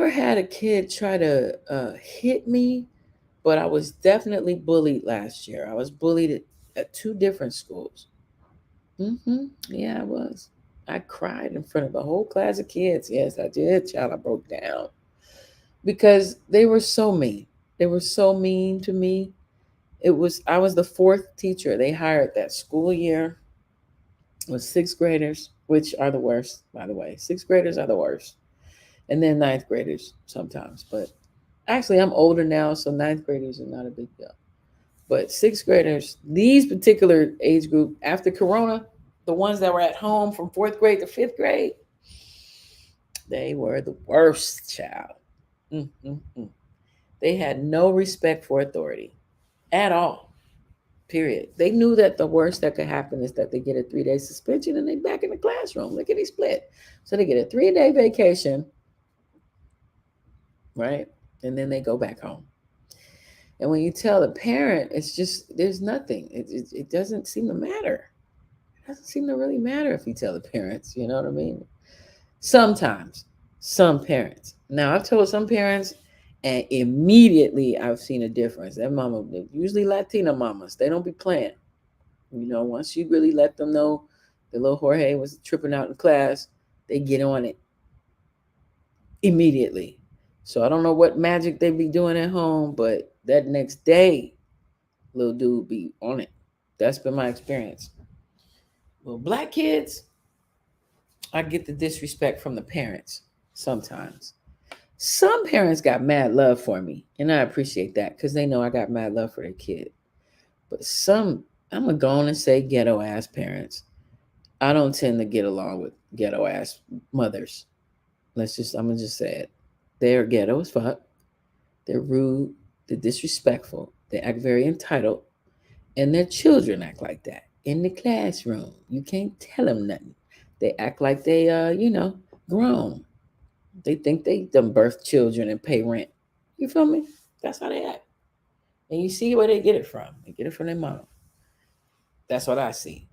Speaker 1: had a kid try to hit me, but I was definitely bullied last year. I was bullied at 2 different schools. Yeah, I was. I cried in front of a whole class of kids. Yes, I did, child. I broke down because they were so mean. They were so mean to me. I was the 4th teacher they hired that school year. It was 6th graders, which are the worst, by the way. 6th graders are the worst. And then 9th graders sometimes. But actually, I'm older now, so 9th graders are not a big deal. But 6th graders, these particular age group, after Corona, the ones that were at home from 4th grade to 5th grade, they were the worst, child. Mm-mm-mm. They had no respect for authority at all. Period. They knew that the worst that could happen is that they get a 3-day suspension and they back in the classroom. Look at they split. So they get a 3-day vacation, right? And then they go back home. And when you tell the parent, it's just there's nothing. It doesn't seem to matter. It doesn't seem to really matter if you tell the parents. You know what I mean? Sometimes, some parents. Now I've told some parents, and immediately I've seen a difference. That mama, usually Latina mamas, they don't be playing. You know, once you really let them know the little Jorge was tripping out in class, they get on it immediately. So I don't know what magic they be doing at home, but that next day, little dude be on it. That's been my experience. Well, black kids, I get the disrespect from the parents sometimes. Some parents got mad love for me, and I appreciate that because they know I got mad love for their kid. But some, I'm going to go on and say ghetto ass parents. I don't tend to get along with ghetto ass mothers. I'm going to just say it. They're ghetto as fuck. They're rude. They're disrespectful. They act very entitled. And their children act like that in the classroom. You can't tell them nothing. They act like they, grown. They think they done birth children and pay rent. You feel me? That's how they act. And you see where they get it from. They get it from their mom. That's what I see.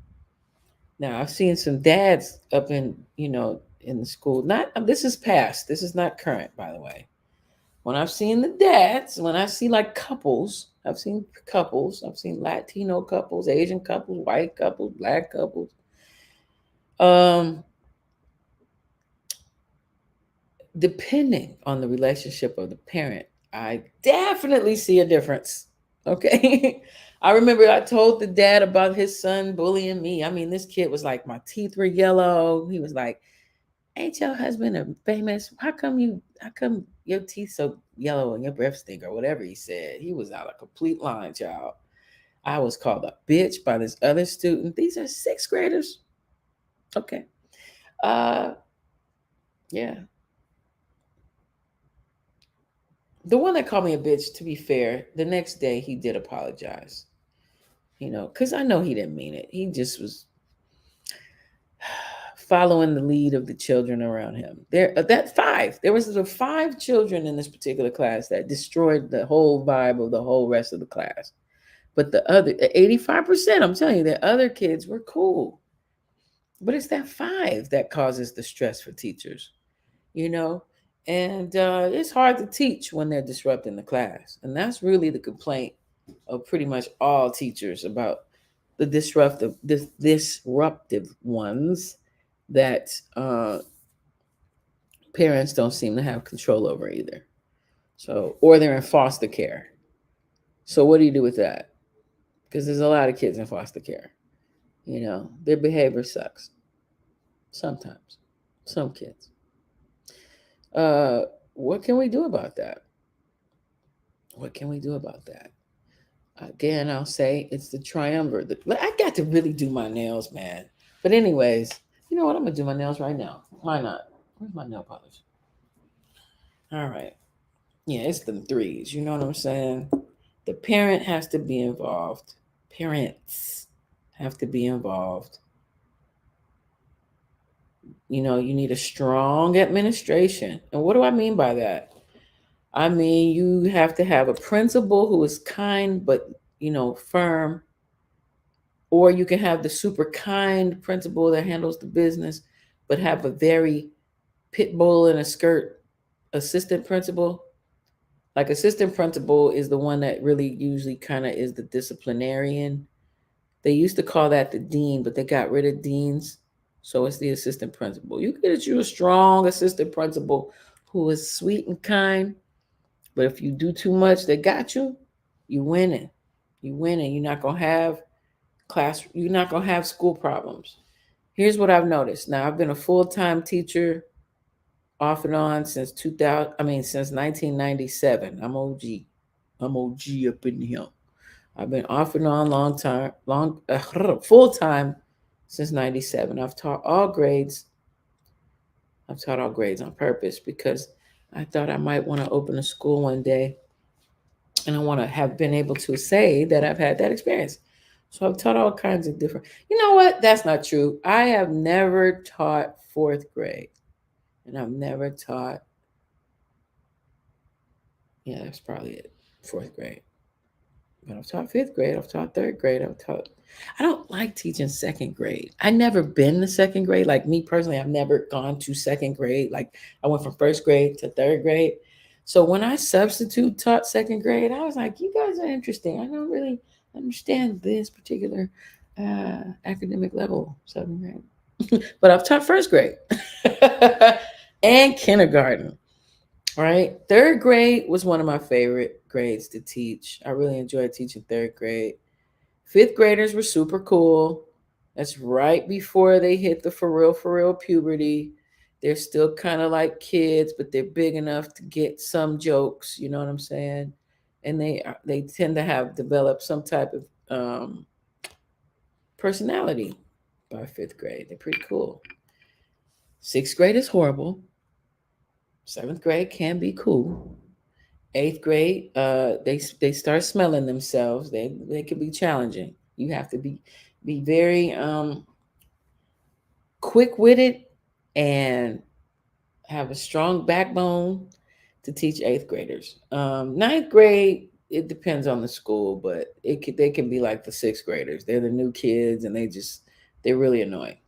Speaker 1: Now I've seen some dads up in the school. Not this is past. This is not current, by the way. When I've seen the dads, when I see like couples, I've seen Latino couples, Asian couples, white couples, black couples. Depending on the relationship of the parent, I definitely see a difference. Okay. I remember I told the dad about his son bullying me. I mean, this kid was like, my teeth were yellow. He was like, ain't your husband a famous? How come your teeth so yellow and your breath stink or whatever he said? He was out of complete line, child. I was called a bitch by this other student. These are 6th graders. Okay. Yeah. The one that called me a bitch, to be fair, the next day he did apologize. Because I know he didn't mean it. He just was following the lead of the children around him. There was the 5 children in this particular class that destroyed the whole vibe of the whole rest of the class. But the other 85%, I'm telling you, the other kids were cool. But it's that 5 that causes the stress for teachers, and it's hard to teach when they're disrupting the class. And that's really the complaint of pretty much all teachers about the disruptive ones that parents don't seem to have control over either. So, or they're in foster care. So what do you do with that? Because there's a lot of kids in foster care. Their behavior sucks. Sometimes. Some kids. What can we do about that? What can we do about that? Again, I'll say it's the triumvirate. I got to really do my nails, man. But anyways, you know what? I'm going to do my nails right now. Why not? Where's my nail polish? All right. Yeah, it's them 3s. You know what I'm saying? The parent has to be involved. Parents have to be involved. You need a strong administration. And what do I mean by that? I mean, you have to have a principal who is kind, but, firm. Or you can have the super kind principal that handles the business, but have a very pit bull in a skirt assistant principal. Like assistant principal is the one that really usually kind of is the disciplinarian. They used to call that the dean, but they got rid of deans. So it's the assistant principal. You get you a strong assistant principal who is sweet and kind. But if you do too much, they got you. You winning. You winning. You're not gonna have You're not gonna have school problems. Here's what I've noticed. Now I've been a full-time teacher off and on since 1997. I'm OG. I'm OG up in here. I've been off and on full-time since 97. I've taught all grades. I've taught all grades on purpose because I thought I might want to open a school one day. And I want to have been able to say that I've had that experience. So I've taught all kinds of different. You know what? That's not true. I have never taught fourth grade. And I've never taught, yeah, that's probably it, fourth grade. But I've taught fifth grade, I've taught third grade, I don't like teaching second grade. I never been to second grade. Like me personally, I've never gone to second grade. Like I went from first grade to third grade. So when I substitute taught second grade, I was like, you guys are interesting. I don't really understand this particular academic level, seventh grade. But I've taught first grade and kindergarten. Right. Third grade was one of my favorite grades to teach. I really enjoyed teaching third grade. Fifth graders were super cool. That's right before they hit the for real puberty. They're still kind of like kids, but they're big enough to get some jokes. You know what I'm saying? And they tend to have developed some type of personality by fifth grade. They're pretty cool. Sixth grade is horrible. Seventh grade can be cool. Eighth grade, they start smelling themselves. They can be challenging. You have to be very quick witted and have a strong backbone to teach eighth graders. Ninth grade, it depends on the school, but they can be like the sixth graders. They're the new kids, and they're really annoying.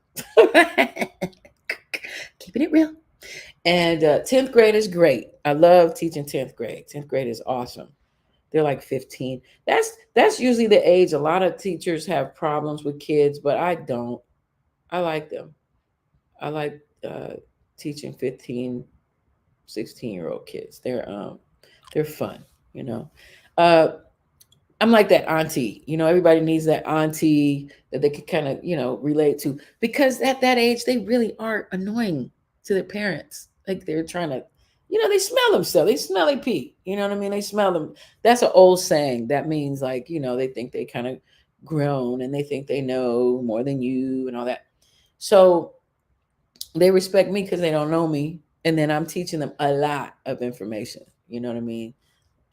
Speaker 1: Keeping it real. And 10th grade is great. I love teaching 10th grade. 10th grade is awesome. They're like 15. That's usually the age a lot of teachers have problems with kids, but I don't. I like them. I like teaching 15, 16-year-old kids. They're fun, you know. I'm like that auntie. Everybody needs that auntie that they can kind of, relate to, because at that age they really are annoying to their parents. Like they're trying to, they smell themselves. They smell they pee. You know what I mean? They smell them. That's an old saying. That means like, they think they kind of grown and they think they know more than you and all that. So they respect me because they don't know me. And then I'm teaching them a lot of information. You know what I mean?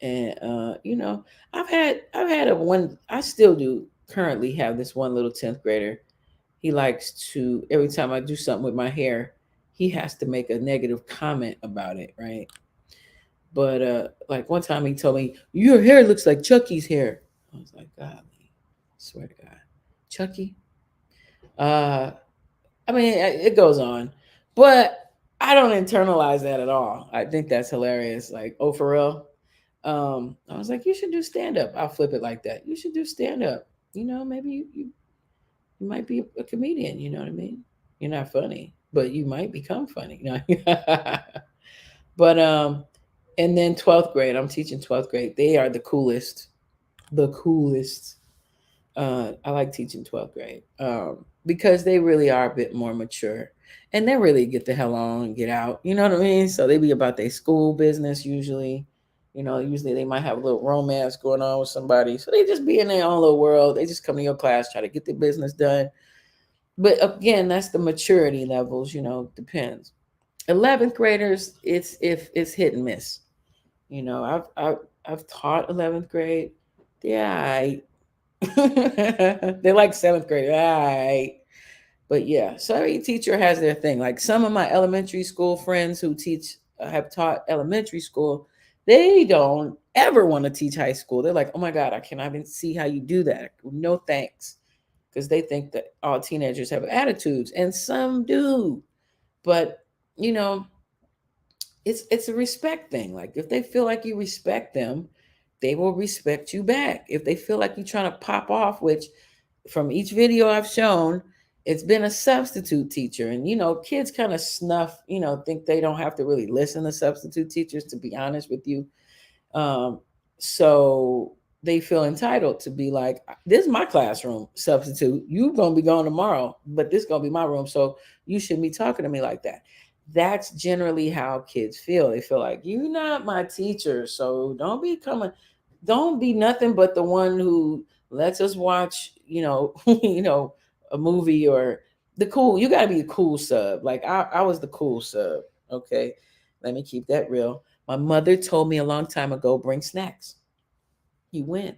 Speaker 1: And I've had I still do currently have this one little 10th grader. He likes to, every time I do something with my hair, he has to make a negative comment about it, right? But like one time he told me, your hair looks like Chucky's hair. I was like, God, I swear to God. Chucky? I mean, it goes on. But I don't internalize that at all. I think that's hilarious. Like, oh, for real? I was like, you should do stand up. I'll flip it like that. You should do stand up. Maybe you might be a comedian. You know what I mean? You're not funny, but you might become funny. But and then 12th grade, I'm teaching 12th grade. They are the coolest. The coolest. I like teaching 12th grade because they really are a bit more mature, and they really get the hell on and get out. You know what I mean? So they be about their school business usually. Usually they might have a little romance going on with somebody. So they just be in their own little world. They just come to your class, try to get their business done. But again, that's the maturity levels, depends. 11th graders, it's hit and miss. I've taught 11th grade. Yeah, they're like 7th grade. Right. But yeah, so every teacher has their thing. Like some of my elementary school friends who have taught elementary school, they don't ever want to teach high school. They're like, oh my God, I cannot even see how you do that. No thanks. Because they think that all teenagers have attitudes, and some do. But, it's a respect thing. Like if they feel like you respect them, they will respect you back. If they feel like you're trying to pop off, which from each video I've shown, it's been a substitute teacher. And, kids kind of snuff, think they don't have to really listen to substitute teachers, to be honest with you. So they feel entitled to be like, this is my classroom, substitute. You're going to be gone tomorrow, but this is going to be my room. So you shouldn't be talking to me like that. That's generally how kids feel. They feel like, you're not my teacher. So don't be nothing but the one who lets us watch, a movie or the cool. You got to be the cool sub. Like I was the cool sub. Okay, let me keep that real. My mother told me a long time ago, bring snacks. You win.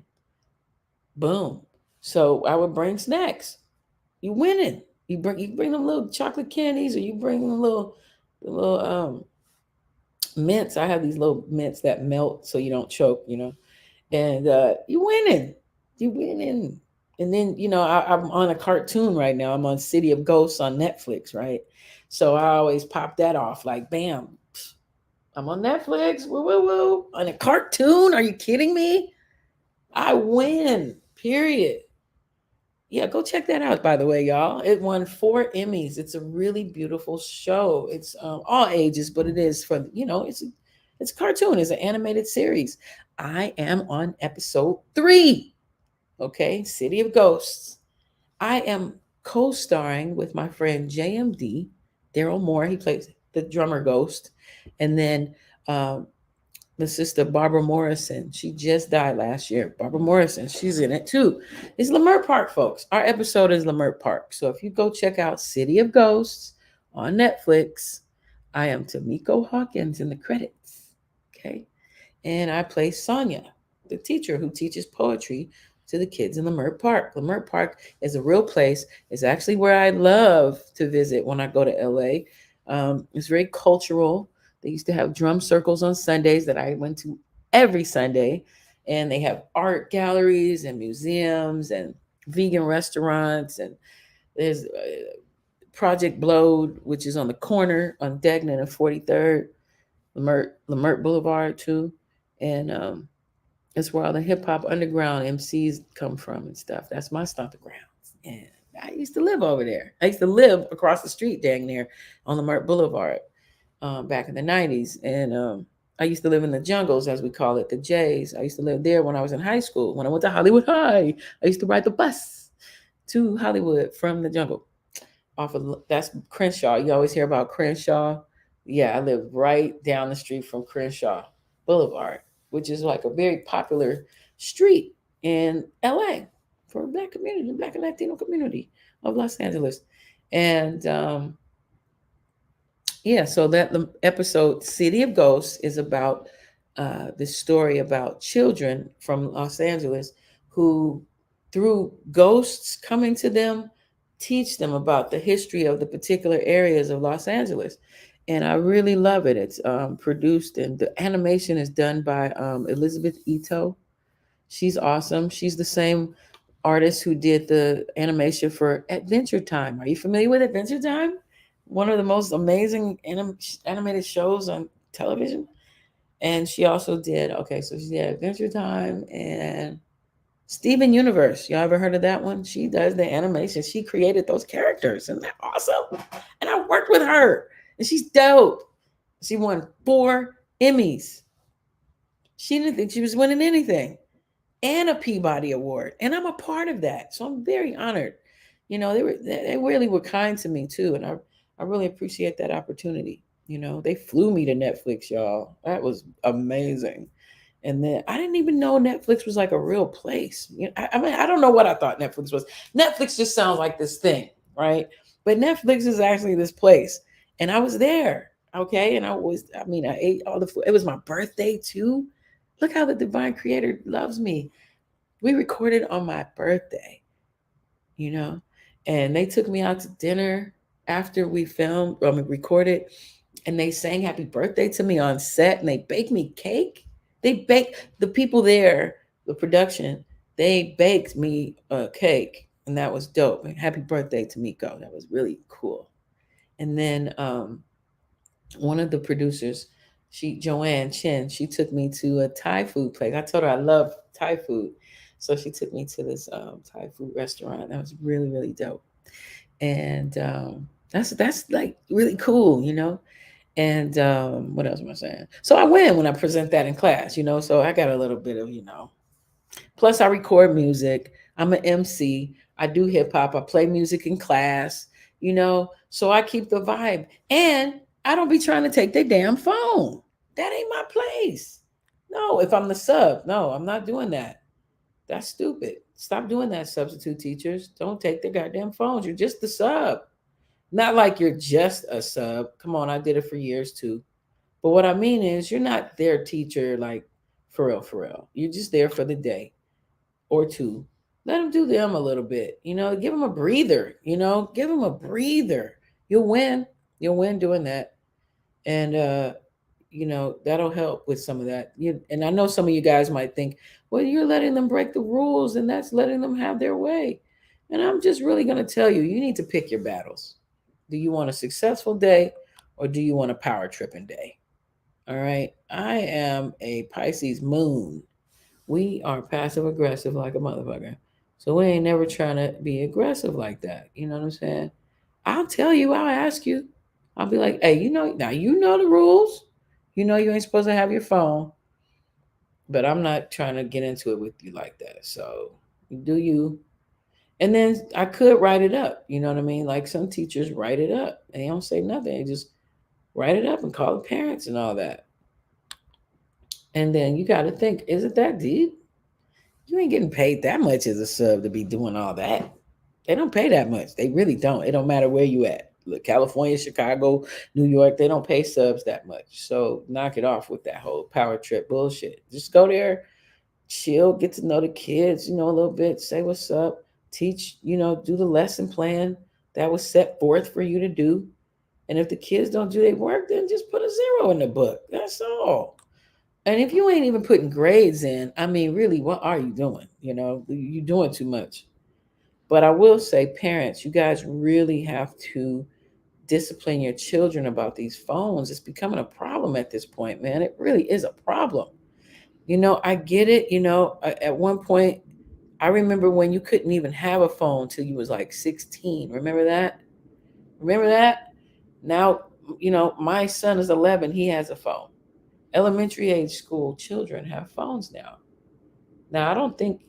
Speaker 1: Boom. So I would bring snacks. You winning. You bring them little chocolate candies, or you bring them little mints. I have these little mints that melt so you don't choke, and you winning. You winning. And then, I'm on a cartoon right now. I'm on City of Ghosts on Netflix, right? So I always pop that off like, bam, I'm on Netflix. Woo, woo, woo. On a cartoon? Are you kidding me? I win, period. Yeah, go check that out, by the way, y'all. It won 4 Emmys. It's a really beautiful show. It's all ages, but it is it's a cartoon. It's an animated series. I am on episode 3. Okay, City of Ghosts. I am co-starring with my friend JMD, Daryl Moore. He plays the drummer Ghost. And then the sister Barbara Morrison. She just died last year. Barbara Morrison, she's in it too. It's Leimert Park, folks. Our episode is Leimert Park. So if you go check out City of Ghosts on Netflix, I am Tamiko Hawkins in the credits. Okay. And I play Sonia, the teacher who teaches poetry to the kids in Leimert Park. Leimert Park is a real place. It's actually where I love to visit when I go to LA. It's very cultural. They used to have drum circles on Sundays that I went to every Sunday. And they have art galleries and museums and vegan restaurants. And there's Project Blowed, which is on the corner on Degnan and 43rd, Leimert Boulevard too. And that's where all the hip hop underground MCs come from and stuff. That's my stomping grounds. And I used to live over there. I used to live across the street dang near on Leimert Boulevard back in the 90s. And I used to live in the jungles, as we call it, the J's. I used to live there when I was in high school. When I went to Hollywood High, I used to ride the bus to Hollywood from the jungle. That's Crenshaw. You always hear about Crenshaw. Yeah, I live right down the street from Crenshaw Boulevard, which is like a very popular street in LA for a Black community, Black and Latino community of Los Angeles. And so that the episode City of Ghosts is about this story about children from Los Angeles who, through ghosts coming to them, teach them about the history of the particular areas of Los Angeles. And I really love it. It's produced, and the animation is done by Elizabeth Ito. She's awesome. She's the same artist who did the animation for Adventure Time. Are you familiar with Adventure Time? One of the most amazing animated shows on television. And she also did, she did Adventure Time and Steven Universe. Y'all ever heard of that one? She does the animation. She created those characters. Isn't that awesome? And I worked with her. And she's dope. She won 4 Emmys. She didn't think she was winning anything. And a Peabody Award. And I'm a part of that. So I'm very honored. They really were kind to me too. And I really appreciate that opportunity. They flew me to Netflix, y'all. That was amazing. And then I didn't even know Netflix was like a real place. I mean, I don't know what I thought Netflix was. Netflix just sounds like this thing, right? But Netflix is actually this place. And I was there, okay? And I ate all the food. It was my birthday too. Look how the divine creator loves me. We recorded on my birthday, and they took me out to dinner after we recorded, and they sang happy birthday to me on set, and they baked me cake. The people there, the production, they baked me a cake, and that was dope. And happy birthday to Miko. That was really cool. And then one of the producers, Joanne Chin, she took me to a Thai food place. I told her I love Thai food. So she took me to this Thai food restaurant. That was really, really dope. And that's like really cool, And what else am I saying? So I win when I present that in class, so I got a little bit of, Plus I record music. I'm an MC. I do hip hop. I play music in class, so I keep the vibe. And I don't be trying to take their damn phone. That ain't my place. No, if I'm the sub, no, I'm not doing that. That's stupid. Stop doing that, substitute teachers. Don't take the goddamn phones. You're just the sub. Not like you're just a sub. Come on, I did it for years too. But what I mean is, you're not their teacher, like for real, for real. You're just there for the day or two. Let them do them a little bit. Give them a breather. Give them a breather. You'll win. You'll win doing that. And that'll help with some of that. And I know some of you guys might think, well, you're letting them break the rules, and that's letting them have their way. And I'm just really going to tell you, you need to pick your battles. Do you want a successful day, or do you want a power tripping day? All right. I am a Pisces moon. We are passive aggressive like a motherfucker. So we ain't never trying to be aggressive like that. You know what I'm saying? I'll tell you, I'll ask you. I'll be like, hey, now you know the rules. You ain't supposed to have your phone. But I'm not trying to get into it with you like that. So do you. And then I could write it up. You know what I mean? Like some teachers write it up. And they don't say nothing. They just write it up and call the parents and all that. And then you got to think, is it that deep? You ain't getting paid that much as a sub to be doing all that. They don't pay that much. They really don't. It don't matter where you at. Look, California, Chicago, New York, they don't pay subs that much. So knock it off with that whole power trip bullshit. Just go there, chill, get to know the kids, a little bit, say what's up, teach, do the lesson plan that was set forth for you to do. And if the kids don't do their work, then just put a 0 in the book. That's all. And if you ain't even putting grades in, I mean, really, what are you doing? You're doing too much. But I will say, parents, you guys really have to discipline your children about these phones. It's becoming a problem at this point, man. It really is a problem. I get it. At one point, I remember when you couldn't even have a phone till you was like 16. Remember that? Remember that? Now, my son is 11. He has a phone. Elementary age school children have phones now. Now, I don't think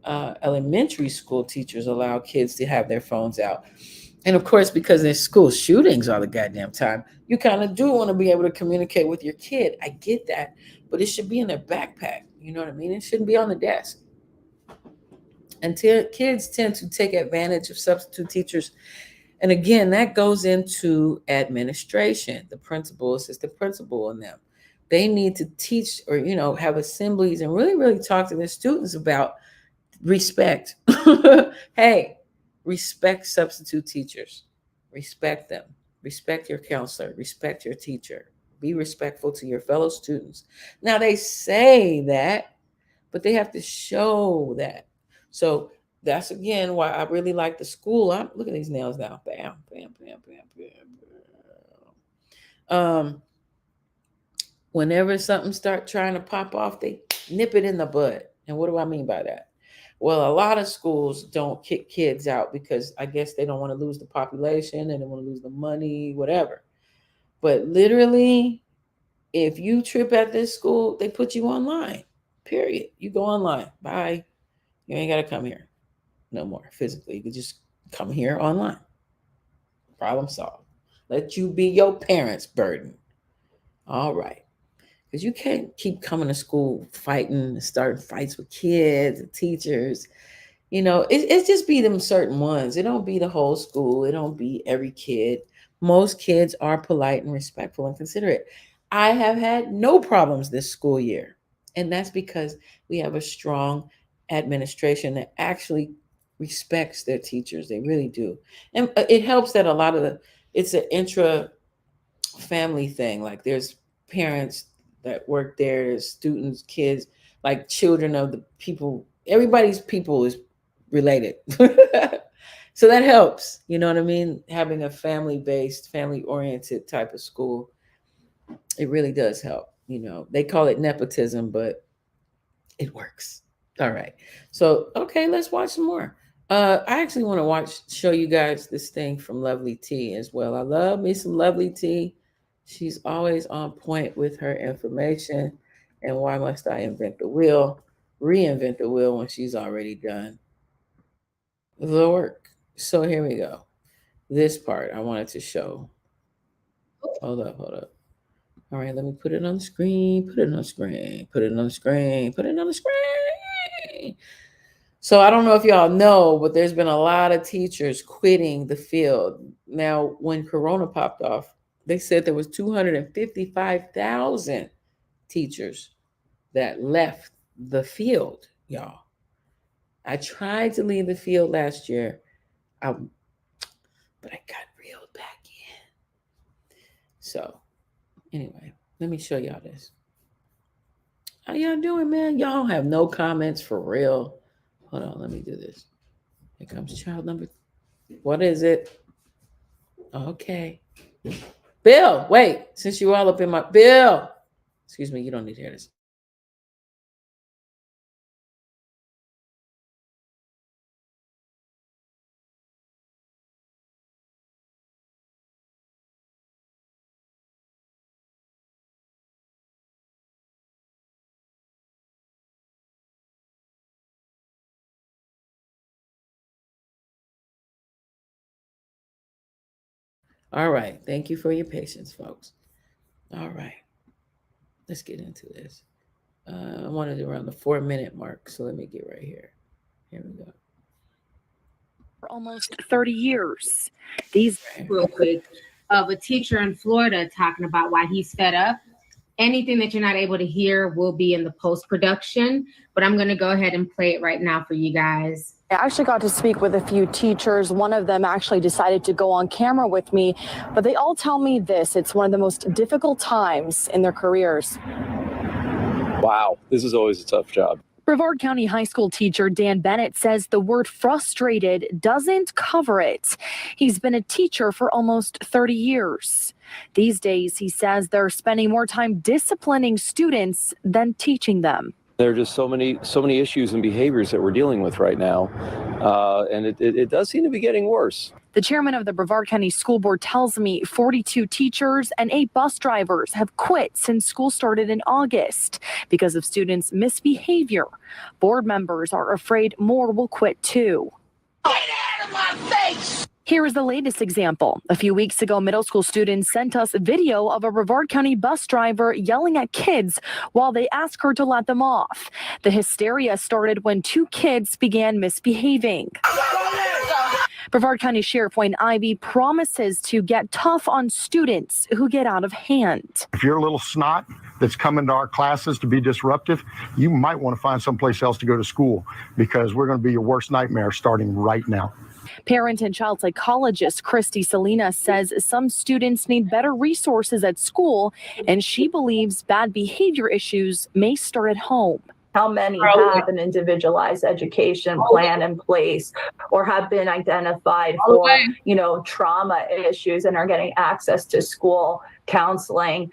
Speaker 1: elementary school teachers allow kids to have their phones out. And of course, because there's school shootings all the goddamn time, you kind of do want to be able to communicate with your kid. I get that. But it should be in their backpack. You know what I mean? It shouldn't be on the desk. And kids tend to take advantage of substitute teachers. And again, that goes into administration, the principal, assistant principal, and them. They need to teach or, have assemblies and really, really talk to their students about respect. Hey, respect substitute teachers. Respect them. Respect your counselor. Respect your teacher. Be respectful to your fellow students. Now, they say that, but they have to show that. So that's again why I really like the school. Look at these nails now. Bam, bam, bam, bam, bam. Whenever something start trying to pop off, they nip it in the bud. And what do I mean by that? Well, a lot of schools don't kick kids out because I guess they don't want to lose the population and they want to lose the money, whatever. But literally, if you trip at this school, they put you online. Period. You go online. Bye. You ain't got to come here no more physically. You can just come here online. Problem solved. Let you be your parents' burden. All right. Because you can't keep coming to school fighting and starting fights with kids and teachers. It just be them certain ones. It don't be the whole school. It don't be every kid. Most kids are polite and respectful and considerate. I have had no problems this school year. And that's because we have a strong administration that actually respects their teachers. They really do. And it helps that it's an intra family thing. Like there's parents that work there, there's students, kids, like children of the people. Everybody's people is related. So that helps. You know what I mean? Having a family-based, family-oriented type of school, it really does help. They call it nepotism, but it works. All right. So, okay, let's watch some more. I actually want to show you guys this thing from Lovely T as well. I love me some Lovely T. She's always on point with her information. And why must I reinvent the wheel when she's already done the work? So here we go. This part I wanted to show. Hold up. All right, let me put it on the screen. So I don't know if y'all know, but there's been a lot of teachers quitting the field. Now, when Corona popped off, they said there was 255,000 teachers that left the field, y'all. I tried to leave the field last year, but I got reeled back in. So anyway, let me show y'all this. How y'all doing, man? Y'all don't have no comments for real. Hold on, let me do this. Here comes child number. What is it? Okay. Bill, wait. Since you all up in my Bill. Excuse me, you don't need to hear this. All right. Thank you for your patience, folks. All right. Let's get into this. I wanted to around the 4-minute mark, so let me get right here. Here we go.
Speaker 9: For almost 30 years. These
Speaker 11: real quick of a teacher in Florida talking about why he's fed up. Anything that you're not able to hear will be in the post-production, but I'm going to go ahead and play it right now for you guys.
Speaker 23: I actually got to speak with a few teachers. One of them actually decided to go on camera with me, but they all tell me this: it's one of the most difficult times in their careers.
Speaker 24: Wow, this is always a tough job.
Speaker 23: Brevard County High School teacher Dan Bennett says the word frustrated doesn't cover it. He's been a teacher for almost 30 years. These days, he says they're spending more time disciplining students than teaching them.
Speaker 24: There are just so many issues and behaviors that we're dealing with right now, and it does seem to be getting worse.
Speaker 23: The chairman of the Brevard County School Board tells me 42 teachers and 8 bus drivers have quit since school started in August because of students' misbehavior. Board members are afraid more will quit too. Get out of my face! Here is the latest example. A few weeks ago, middle school students sent us a video of a Brevard County bus driver yelling at kids while they asked her to let them off. The hysteria started when 2 kids began misbehaving. Brevard County Sheriff Wayne Ivey promises to get tough on students who get out of hand.
Speaker 25: If you're a little snot that's coming to our classes to be disruptive, you might want to find someplace else to go to school, because we're going to be your worst nightmare starting right now.
Speaker 23: Parent and child psychologist Christy Salinas says some students need better resources at school, and she believes bad behavior issues may start at home.
Speaker 26: How many have an individualized education plan in place or have been identified for, trauma issues and are getting access to school counseling?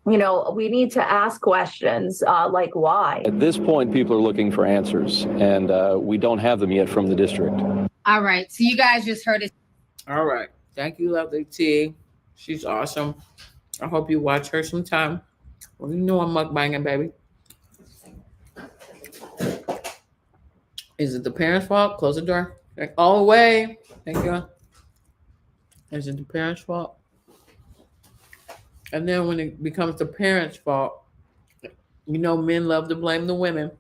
Speaker 26: We need to ask questions like why.
Speaker 24: At this point, people are looking for answers, and we don't have them yet from the district.
Speaker 11: All right, so you guys just heard it.
Speaker 1: All right. Thank you, Lovely T. She's awesome. I hope you watch her sometime. Well, you know I'm mukbanging, baby. Is it the parents' fault? Close the door. All the way. Thank you. Is it the parents' fault? And then when it becomes the parents' fault, men love to blame the women.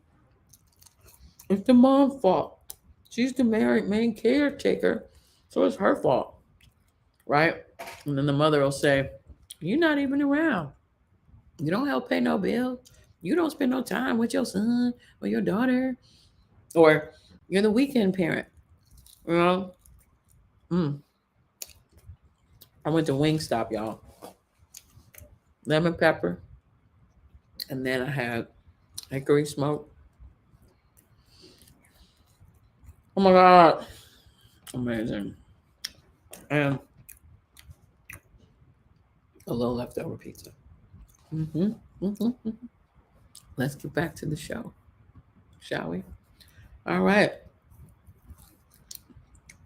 Speaker 1: It's the mom's fault. She's the main caretaker, so it's her fault, right? And then the mother will say, "You're not even around. You don't help pay no bills. You don't spend no time with your son or your daughter, or you're the weekend parent." I went to Wingstop, y'all. Lemon pepper, and then I had hickory smoke. Oh my God, amazing. And a little leftover pizza. Let's get back to the show, shall we? All right.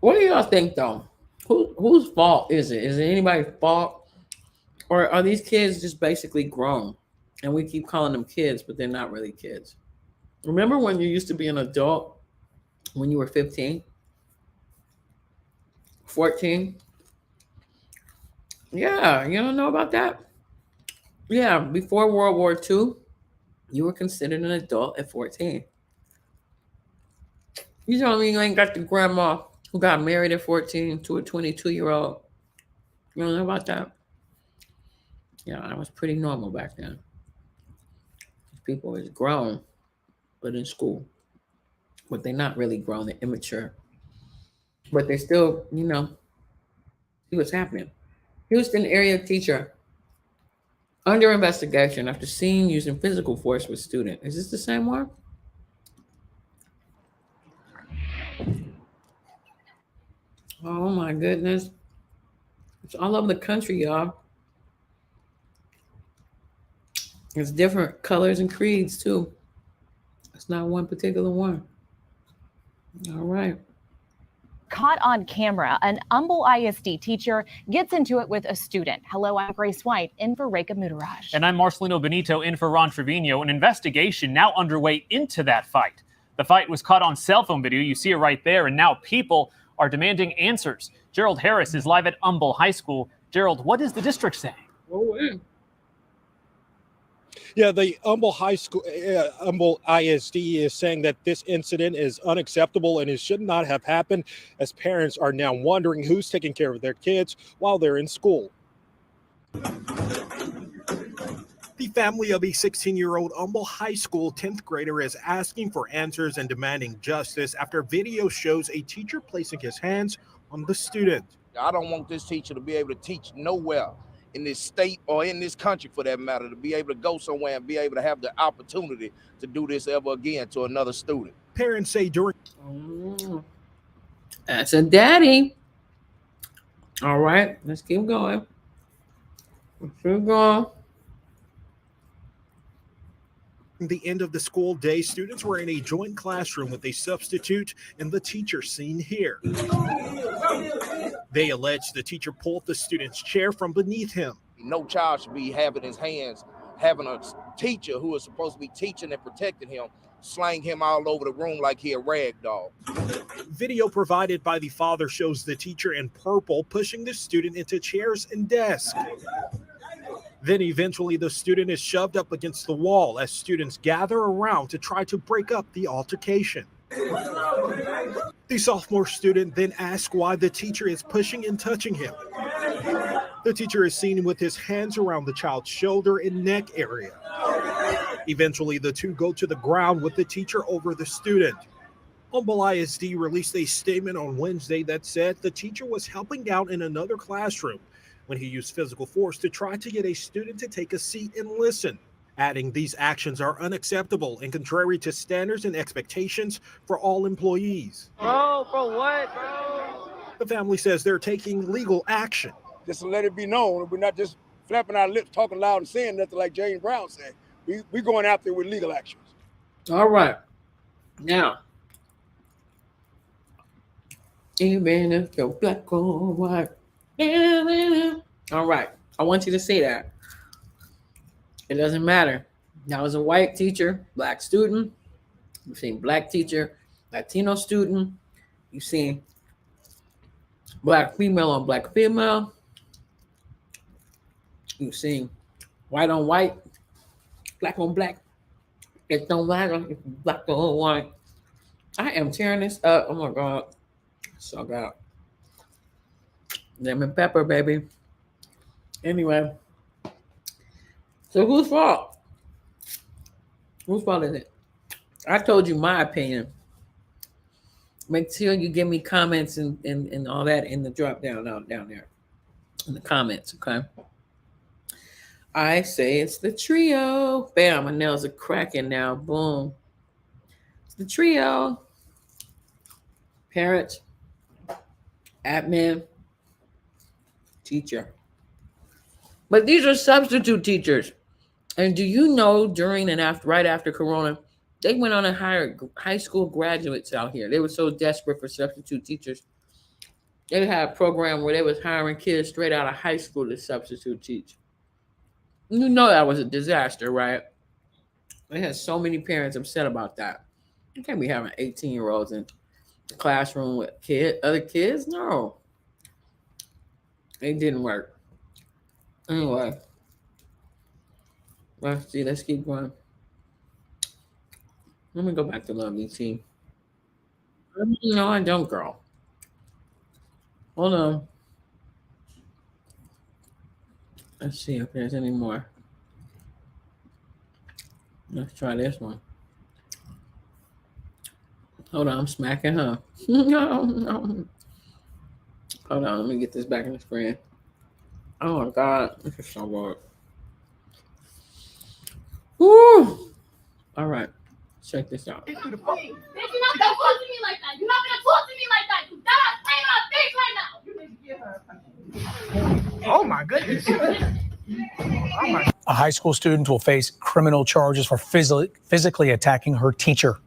Speaker 1: What do y'all think, though? Whose fault is it? Is it anybody's fault? Or are these kids just basically grown? And we keep calling them kids, but they're not really kids. Remember when you used to be an adult when you were 15? 14? Yeah, you don't know about that? Yeah, before World War II, you were considered an adult at 14. You tell me you ain't got the grandma who got married at 14 to a 22-year-old. You don't know about that? Yeah, I was pretty normal back then. People was grown, but in school. But they're not really grown, they're immature. But they still, see what's happening. Houston area teacher under investigation after seen using physical force with student. Is this the same one? Oh my goodness. It's all over the country, y'all. It's different colors and creeds too. It's not one particular one. All right.
Speaker 2: Caught on camera, an Humble ISD teacher gets into it with a student. Hello, I'm Grace White, in for Reka Mudaraj.
Speaker 5: And I'm Marcelino Benito, in for Ron Trevino. An investigation now underway into that fight. The fight was caught on cell phone video. You see it right there. And now people are demanding answers. Gerald Harris is live at Humble High School. Gerald, what is the district saying?
Speaker 12: Yeah, the Humble High School, Humble ISD is saying that this incident is unacceptable and it should not have happened, as parents are now wondering who's taking care of their kids while they're in school. The family of a 16-year-old Humble High School 10th grader is asking for answers and demanding justice after video shows a teacher placing his hands on the student.
Speaker 13: I don't want this teacher to be able to teach nowhere in this state or in this country, for that matter, to be able to go somewhere and be able to have the opportunity to do this ever again to another student.
Speaker 12: Parents say during...
Speaker 1: That's a daddy. All right, let's keep going. Let's keep going.
Speaker 12: The end of the school day, students were in a joint classroom with a substitute and the teacher seen here. They allege the teacher pulled the student's chair from beneath him.
Speaker 13: No child should be having his hands, having a teacher who is supposed to be teaching and protecting him, slang him all over the room like he a rag doll.
Speaker 12: Video provided by the father shows the teacher in purple pushing the student into chairs and desks. Then eventually the student is shoved up against the wall as students gather around to try to break up the altercation. The sophomore student then asks why the teacher is pushing and touching him. The teacher is seen with his hands around the child's shoulder and neck area. Eventually, the two go to the ground with the teacher over the student. Humble ISD released a statement on Wednesday that said the teacher was helping out in another classroom when he used physical force to try to get a student to take a seat and listen, adding these actions are unacceptable and contrary to standards and expectations for all employees.
Speaker 14: Bro, what, bro?
Speaker 12: The family says they're taking legal action.
Speaker 14: Just to let it be known, we're not just flapping our lips, talking loud and saying nothing like James Brown said. We're going after with legal actions.
Speaker 1: All right. Now, even if you're black or white. All right. I want you to say that. It doesn't matter. That was a white teacher, black student. You've seen black teacher, Latino student. You've seen black female on black female. You've seen white on white, black on black. It don't matter if it's black or white. I am tearing this up. Oh my God. So God. Lemon pepper, baby. Anyway. So whose fault? Whose fault is it? I told you my opinion. Make sure you give me comments and all that in the drop down there. In the comments, okay? I say it's the trio. Bam, my nails are cracking now. Boom. It's the trio. Parent, admin, teacher. But these are substitute teachers. And do you know during and after, right after Corona, they went on and hired high school graduates out here. They were so desperate for substitute teachers. They had a program where they was hiring kids straight out of high school to substitute teach. You know that was a disaster, right? They had so many parents upset about that. You can't be having 18-year-olds in the classroom with other kids. No. It didn't work. Anyway. Let's see. Let's keep going. Let me go back to Lovely T. No, I don't, girl. Hold on. Let's see if there's any more. Let's try this one. Hold on, I'm smacking her. No. Hold on, let me get this back in the screen. Oh my God, this is so good. Woo! All right, check this out.
Speaker 4: Bitch, you're not gonna talk to me like that. You're not gonna talk to me like that. You got to play my face right now.
Speaker 19: Oh my goodness.
Speaker 6: A high school student will face criminal charges for physically attacking her teacher.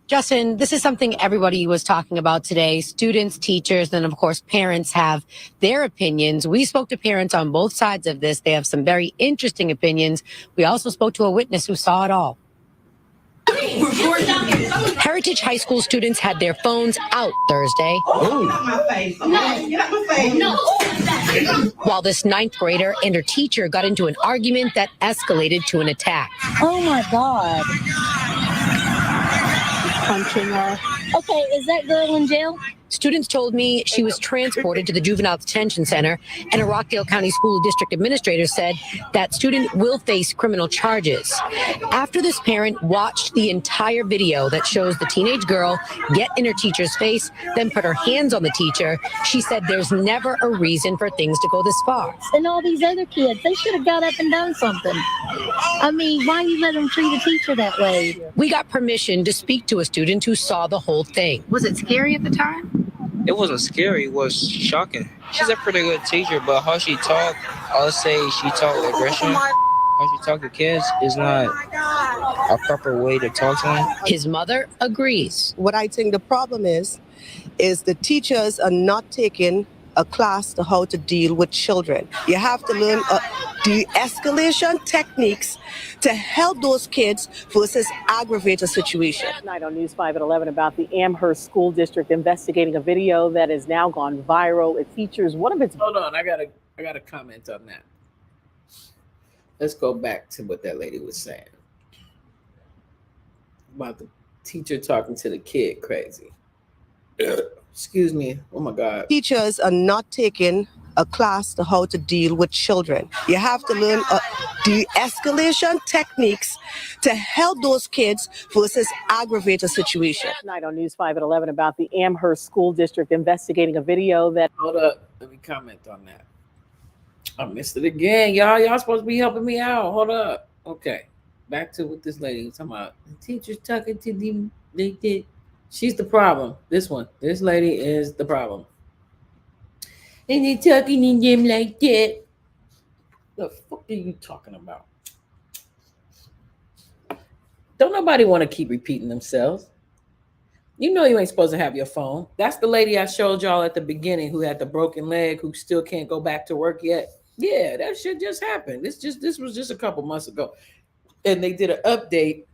Speaker 15: Justin, this is something everybody was talking about today. Students, teachers, and of course, parents have their opinions. We spoke to parents on both sides of this. They have some very interesting opinions. We also spoke to a witness who saw it all. Heritage High School students had their phones out Thursday. While this 9th grader and her teacher got into an argument that escalated to an attack.
Speaker 16: Oh my God. Punching her. Okay, is that girl in jail?
Speaker 15: Students told me she was transported to the Juvenile Detention Center, and a Rockdale County School District administrator said that student will face criminal charges. After this parent watched the entire video that shows the teenage girl get in her teacher's face, then put her hands on the teacher, she said there's never a reason for things to go this far.
Speaker 16: And all these other kids, they should have got up and done something. I mean, why you let them treat a teacher that way?
Speaker 15: We got permission to speak to a student who saw the whole thing.
Speaker 16: Was it scary at the time?
Speaker 17: It wasn't scary, it was shocking. She's a pretty good teacher, but how she talked, I'll say she talked aggression. How she talked to kids is not a proper way to talk to them.
Speaker 15: His mother agrees.
Speaker 18: What I think the problem is the teachers are not taking a class to how to deal with children. You have to learn de-escalation techniques to help those kids versus aggravate a situation.
Speaker 27: Tonight on News 5 at 11 about the Amherst School District investigating a video that has now gone viral. It features one of its...
Speaker 1: Hold on, I gotta comment on that. Let's go back to what that lady was saying about the teacher talking to the kid crazy. Excuse me. Oh my God.
Speaker 18: Teachers are not taking a class to how to deal with children. You have to learn de-escalation techniques to help those kids versus aggravate a situation.
Speaker 27: Tonight on News 5 at 11 about the Amherst School District investigating a video that...
Speaker 1: Hold up. Let me comment on that. I missed it again. Y'all supposed to be helping me out. Hold up. Okay. Back to what this lady was talking about. The teacher's talking to them. They did. She's the problem. This lady is the problem. And they talking in them like that. The fuck are you talking about? Don't nobody want to keep repeating themselves. You know you ain't supposed to have your phone. That's the lady I showed y'all at the beginning who had the broken leg, who still can't go back to work yet. Yeah, that shit just happened. This was just a couple months ago. And they did an update.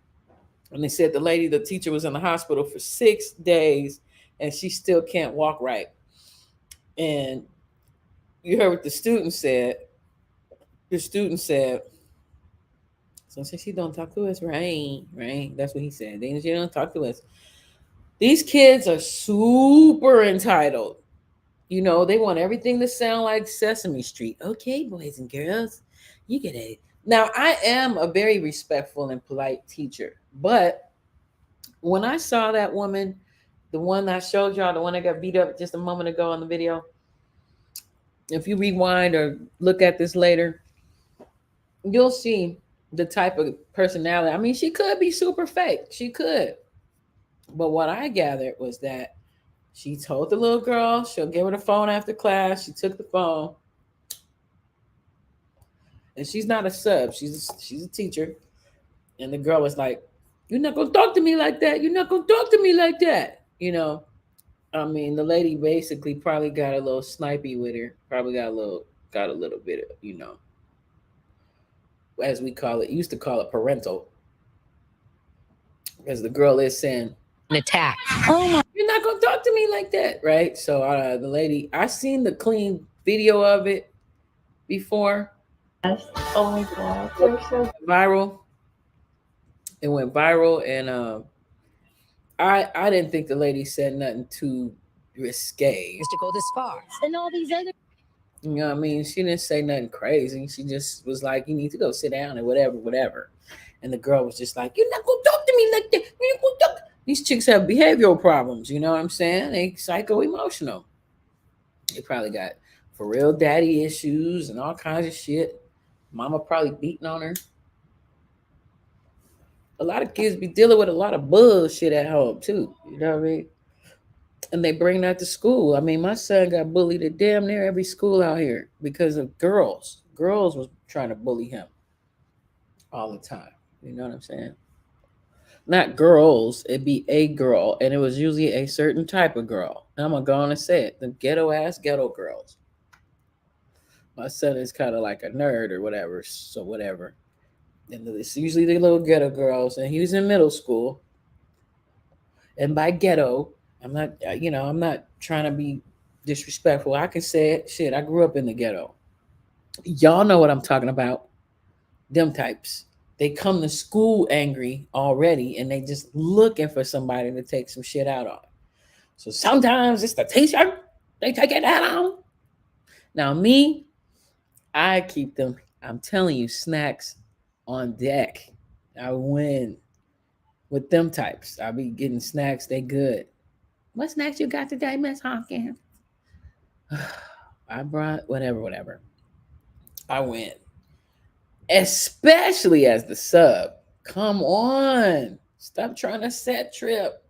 Speaker 1: And they said the teacher was in the hospital for 6 days and she still can't walk right. And you heard what the student said. The student said, so she don't talk to us, right? That's what he said. She don't talk to us. These kids are super entitled. You know, they want everything to sound like Sesame Street. Okay, boys and girls, you get it. Now, I am a very respectful and polite teacher, but when I saw that woman, the one I showed y'all, the one that got beat up just a moment ago on the video, if you rewind or look at this later, you'll see the type of personality. I mean, she could be super fake. She could. But what I gathered was that she told the little girl she'll give her the phone after class. She took the phone. And she's not a sub. She's a teacher. And the girl was like, "You're not going to talk to me like that. You're not going to talk to me like that." You know, I mean, the lady basically probably got a little snipey with her. Probably got a little bit of, you know, as we call it, used to call it parental. Because the girl is saying,
Speaker 15: an attack.
Speaker 1: "Oh my, you're not going to talk to me like that." Right? So the lady, I seen the clean video of it before.
Speaker 26: Oh my God.
Speaker 1: Viral. It went viral, and I didn't think the lady said nothing too risque.
Speaker 15: To go this far.
Speaker 16: And all these other.
Speaker 1: You know what I mean? She didn't say nothing crazy. She just was like, you need to go sit down and whatever. And the girl was just like, you're not going to talk to me like that. You're not gonna talk. These chicks have behavioral problems. You know what I'm saying? They psycho-emotional. They probably got for real daddy issues and all kinds of shit. Mama probably beating on her. A lot of kids be dealing with a lot of bullshit at home too. You know what I mean? And they bring that to school. I mean, my son got bullied at damn near every school out here because of girls. Girls was trying to bully him all the time. You know what I'm saying? Not girls, it'd be a girl, and it was usually a certain type of girl. And I'm gonna go on and say it: the ghetto ass ghetto girls. My son is kind of like a nerd or whatever, so whatever. And it's usually the little ghetto girls, and he was in middle school. And by ghetto, I'm not, I'm not trying to be disrespectful. I can say it. Shit, I grew up in the ghetto. Y'all know what I'm talking about. Them types. They come to school angry already, and they just looking for somebody to take some shit out on. So sometimes it's the t-shirt. They take it out on. Now me, I keep them, I'm telling you, snacks on deck. I win with them types. I'll be getting snacks. They good. What snacks you got today, Miss Hawkins? I brought whatever. I win. Especially as the sub. Come on. Stop trying to set trip.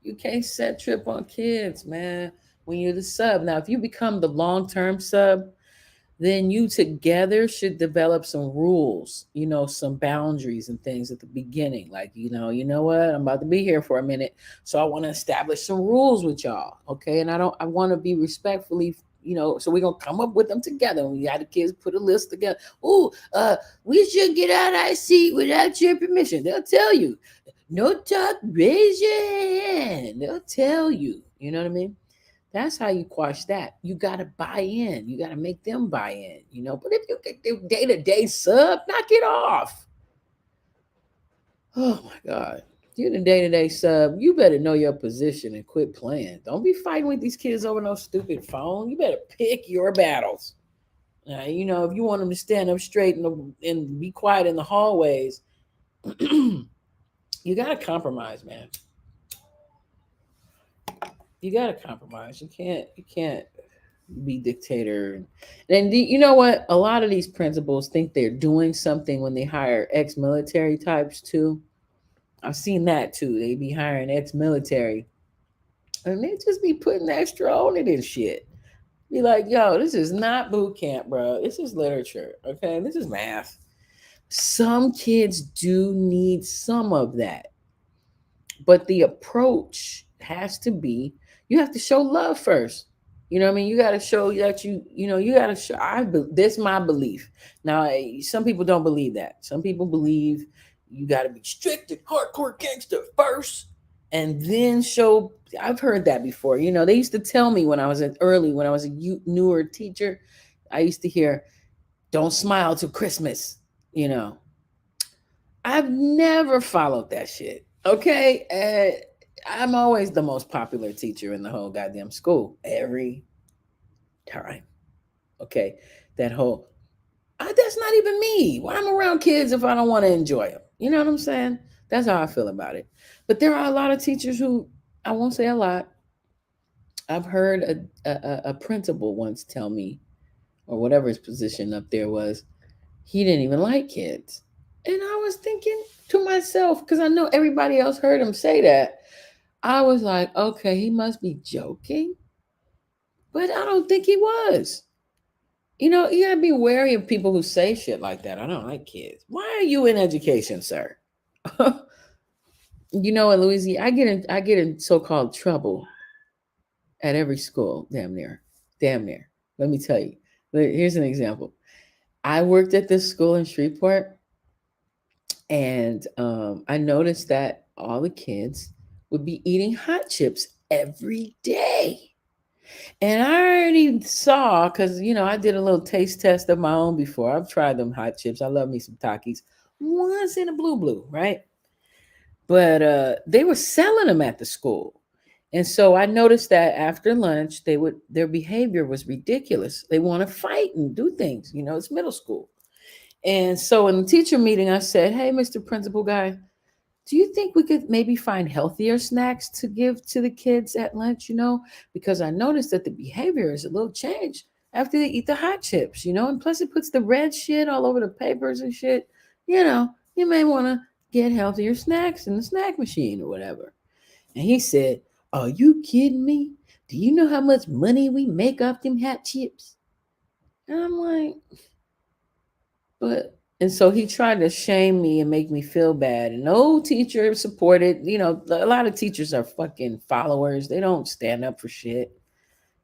Speaker 1: You can't set trip on kids, man, when you're the sub. Now, if you become the long-term sub, then you together should develop some rules, some boundaries and things at the beginning. Like, you know what? I'm about to be here for a minute. So I want to establish some rules with y'all. Okay. And I want to be respectfully, so we're going to come up with them together. We got the kids put a list together. We should get out of our seat without your permission. They'll tell you. No talk, raise your hand. They'll tell you. You know what I mean? That's how you quash that. You got to buy in. You got to make them buy in, But if you get the day-to-day sub, knock it off. Oh, my God. You're the day-to-day sub. You better know your position and quit playing. Don't be fighting with these kids over no stupid phone. You better pick your battles. If you want them to stand up straight and be quiet in the hallways, you got to compromise, man. You got to compromise. You can't be dictator. And you know what? A lot of these principals think they're doing something when they hire ex-military types too. I've seen that too. They be hiring ex-military and they just be putting extra on it and shit. Be like, yo, this is not boot camp, bro. This is literature. Okay. This is math. Some kids do need some of that. But the approach has to be, you have to show love first. You know what I mean? You got to show that you got to show, this is my belief. Now, some people don't believe that. Some people believe you got to be strict and hardcore gangster first and then show. I've heard that before. They used to tell me when I was a newer teacher, I used to hear, don't smile till Christmas, I've never followed that shit. Okay. I'm always the most popular teacher in the whole goddamn school. Every time. Okay. That's not even me. Why I'm around kids if I don't want to enjoy them? You know what I'm saying? That's how I feel about it. But there are a lot of teachers who, I won't say a lot. I've heard a principal once tell me, or whatever his position up there was, he didn't even like kids. And I was thinking to myself, because I know everybody else heard him say that, I was like, okay, he must be joking. But I don't think he was. You gotta be wary of people who say shit like that. I don't like kids. Why are you in education, sir? In Louisiana, I get in so-called trouble at every school, damn near. Let me tell you. Here's an example. I worked at this school in Shreveport, and I noticed that all the kids would be eating hot chips every day. And I already saw, because, I did a little taste test of my own before. I've tried them hot chips. I love me some Takis. Once in a blue, right? but they were selling them at the school. And so I noticed that after lunch, their behavior was ridiculous. They want to fight and do things, it's middle school. And so in the teacher meeting, I said, "Hey, Mr. Principal guy, do you think we could maybe find healthier snacks to give to the kids at lunch, Because I noticed that the behavior is a little changed after they eat the hot chips, and plus it puts the red shit all over the papers and shit. You may want to get healthier snacks in the snack machine or whatever." And he said, "Are you kidding me? Do you know how much money we make off them hot chips?" And I'm like, and so he tried to shame me and make me feel bad. And no teacher supported, a lot of teachers are fucking followers. They don't stand up for shit.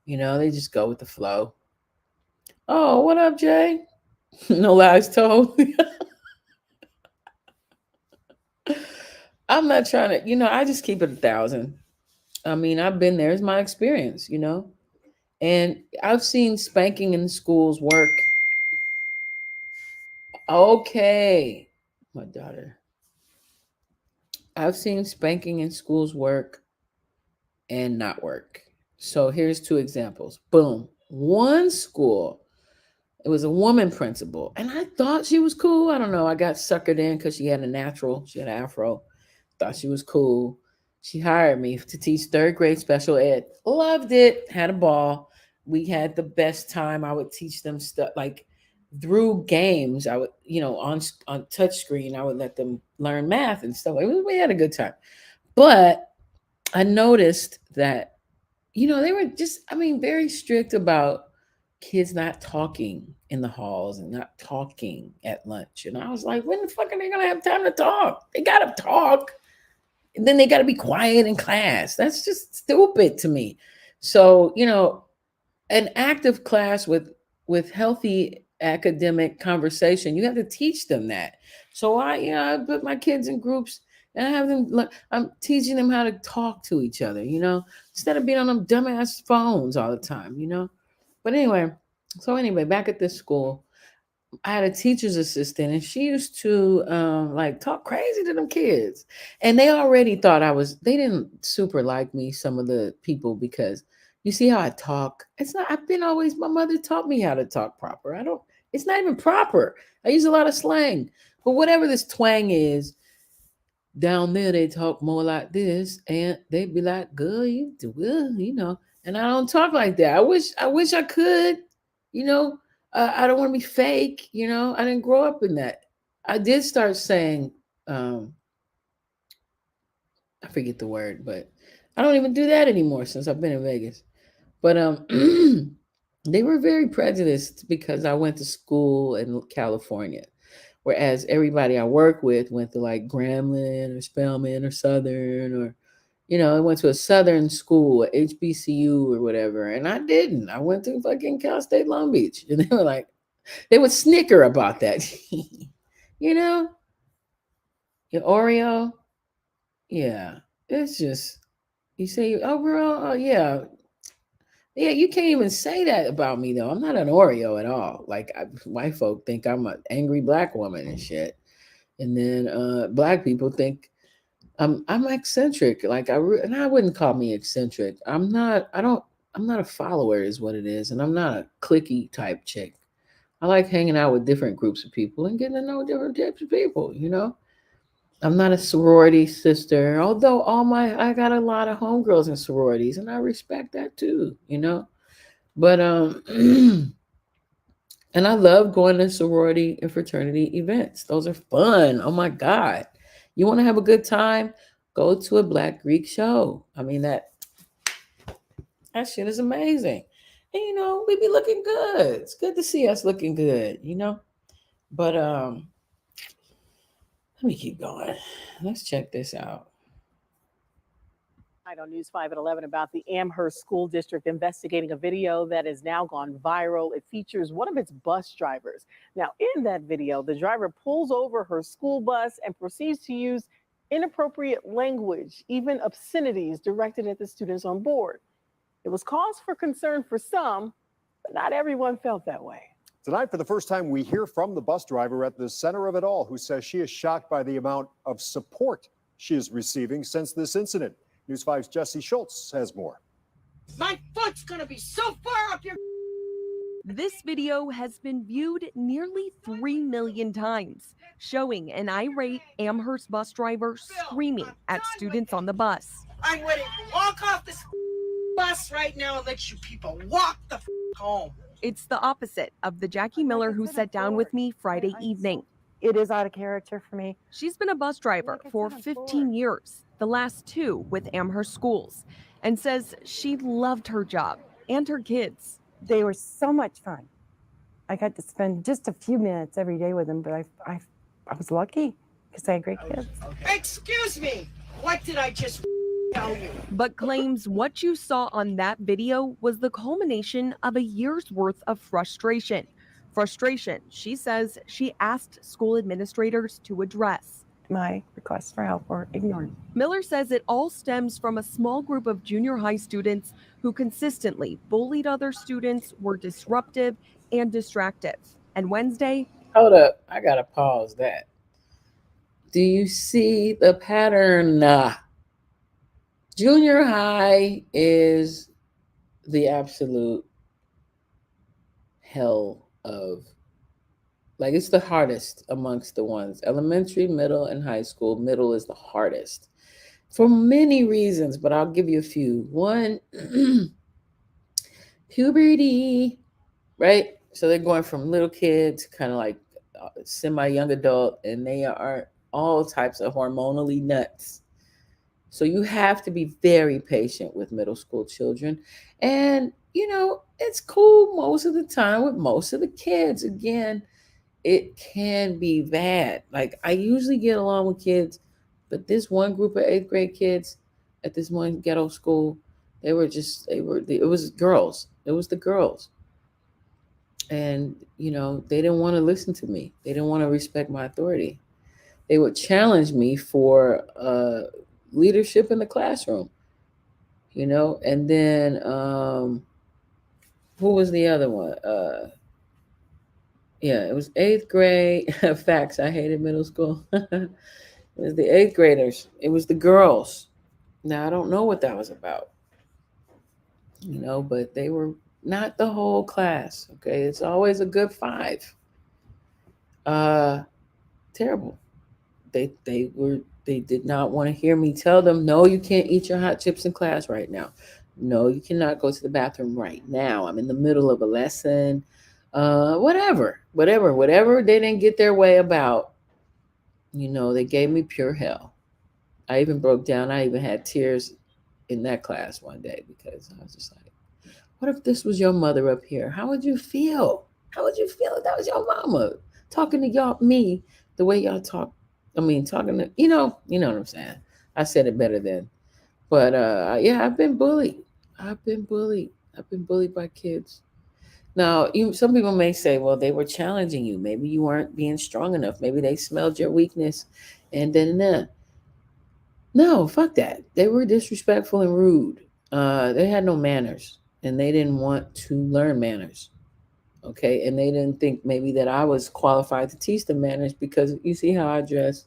Speaker 1: They just go with the flow. "Oh, what up, Jay?" No lies told. I'm not trying to, I just keep it 1,000. I mean, I've been there. It's my experience, And I've seen spanking in schools work. Okay. My daughter. I've seen spanking in schools work and not work. So here's 2 examples. Boom. One school, it was a woman principal, and I thought she was cool. I don't know. I got suckered in because she had an afro. Thought she was cool. She hired me to teach 3rd grade special ed. Loved it. Had a ball. We had the best time. I would teach them stuff like through games. I would, on touch screen, I would let them learn math and stuff. We had a good time. But I noticed that, they were just, very strict about kids not talking in the halls and not talking at lunch. And I was like, when the fuck are they going to have time to talk? They got to talk. And then they got to be quiet in class. That's just stupid to me. So, an active class with healthy academic conversation, you have to teach them that. So I put my kids in groups and I have them, I'm teaching them how to talk to each other, instead of being on them dumbass phones all the time, But anyway, back at this school, I had a teacher's assistant and she used to talk crazy to them kids. And they already thought they didn't super like me, some of the people, because you see how I talk. My mother taught me how to talk proper. It's not even proper. I use a lot of slang. But whatever this twang is, down there they talk more like this, and they'd be like, "Girl, you do well," And I don't talk like that. I wish I could, I don't want to be fake, I didn't grow up in that. I did start saying, I forget the word, but I don't even do that anymore since I've been in Vegas. But they were very prejudiced because I went to school in California. Whereas everybody I work with went to like Grambling or Spelman or Southern or, I went to a Southern school, HBCU or whatever. And I didn't. I went to fucking Cal State Long Beach. And they were like, they would snicker about that. Your Oreo. Yeah. It's just, you say, "Oh, girl, oh, yeah." Yeah, you can't even say that about me though. I'm not an Oreo at all. Like white folk think I'm an angry black woman and shit, and then black people think I'm eccentric. And I wouldn't call me eccentric. I'm not. I don't. I'm not a follower, is what it is, and I'm not a cliquey type chick. I like hanging out with different groups of people and getting to know different types of people. I'm not a sorority sister, although I got a lot of homegirls in sororities, and I respect that too, But and I love going to sorority and fraternity events. Those are fun. Oh my God. You want to have a good time? Go to a Black Greek show. That shit is amazing. And we be looking good. It's good to see us looking good, But let me keep going. Let's check this out.
Speaker 27: On News 5 at 11 about the Amherst School District investigating a video that has now gone viral. It features one of its bus drivers. Now, in that video, the driver pulls over her school bus and proceeds to use inappropriate language, even obscenities directed at the students on board. It was cause for concern for some, but not everyone felt that way.
Speaker 3: Tonight, for the first time, we hear from the bus driver at the center of it all, who says she is shocked by the amount of support she is receiving since this incident. News 5's Jesse Schultz has more.
Speaker 19: My foot's gonna be so far up your.
Speaker 7: This video has been viewed nearly 3 million times, showing an irate Amherst bus driver screaming at students on the bus.
Speaker 19: I'm ready to walk off this bus right now and let you people walk the home.
Speaker 7: It's the opposite of the Jackie Miller who sat down with me Friday evening.
Speaker 8: It is out of character for me.
Speaker 7: She's been a bus driver for 15 years, the last 2 with Amherst schools, and says she loved her job and her kids.
Speaker 8: They were so much fun. I got to spend just a few minutes every day with them, but I was lucky because I had great kids.
Speaker 19: Excuse me, what did I just tell you?
Speaker 7: But claims what you saw on that video was the culmination of a year's worth of frustration. Frustration, she says, she asked school administrators to address.
Speaker 8: My requests for help were ignored.
Speaker 7: Miller says it all stems from a small group of junior high students who consistently bullied other students, were disruptive and distractive. And Wednesday...
Speaker 1: Hold up, I gotta pause that. Do you see the pattern? Junior high is the absolute hell of, like, it's the hardest amongst the ones. Elementary, middle, and high school. Middle is the hardest for many reasons, but I'll give you a few. One, puberty, right? So they're going from little kids, kind of like semi-young adult, and they are all types of hormonally nuts. So you have to be very patient with middle school children. And, you know, it's cool most of the time with most of the kids. Again, it can be bad. Like, I usually get along with kids, but this one group of 8th grade kids at this one ghetto school, it was girls. It was the girls. And, you know, they didn't want to listen to me. They didn't want to respect my authority. They would challenge me for leadership in the classroom, you know. And then who was the other one? Yeah, it was 8th grade. Facts, I hated middle school. It was the 8th graders. It was the girls. Now, I don't know what that was about, you know, but they were not the whole class, okay? It's always a good 5. Terrible. They did not want to hear me tell them, no, you can't eat your hot chips in class right now. No, you cannot go to the bathroom right now. I'm in the middle of a lesson. Whatever they didn't get their way about, you know, they gave me pure hell. I even broke down. I even had tears in that class one day because I was just like, what if this was your mother up here? How would you feel? How would you feel if that was your mama talking to y'all, me, the way y'all talk? I mean, talking to, you know what I'm saying? I said it better then. But yeah, I've been bullied. I've been bullied by kids. Now, some people may say, well, they were challenging you. Maybe you weren't being strong enough. Maybe they smelled your weakness and then. No, fuck that. They were disrespectful and rude. They had no manners and they didn't want to learn manners. Okay. And they didn't think maybe that I was qualified to teach them manners because you see how I dress,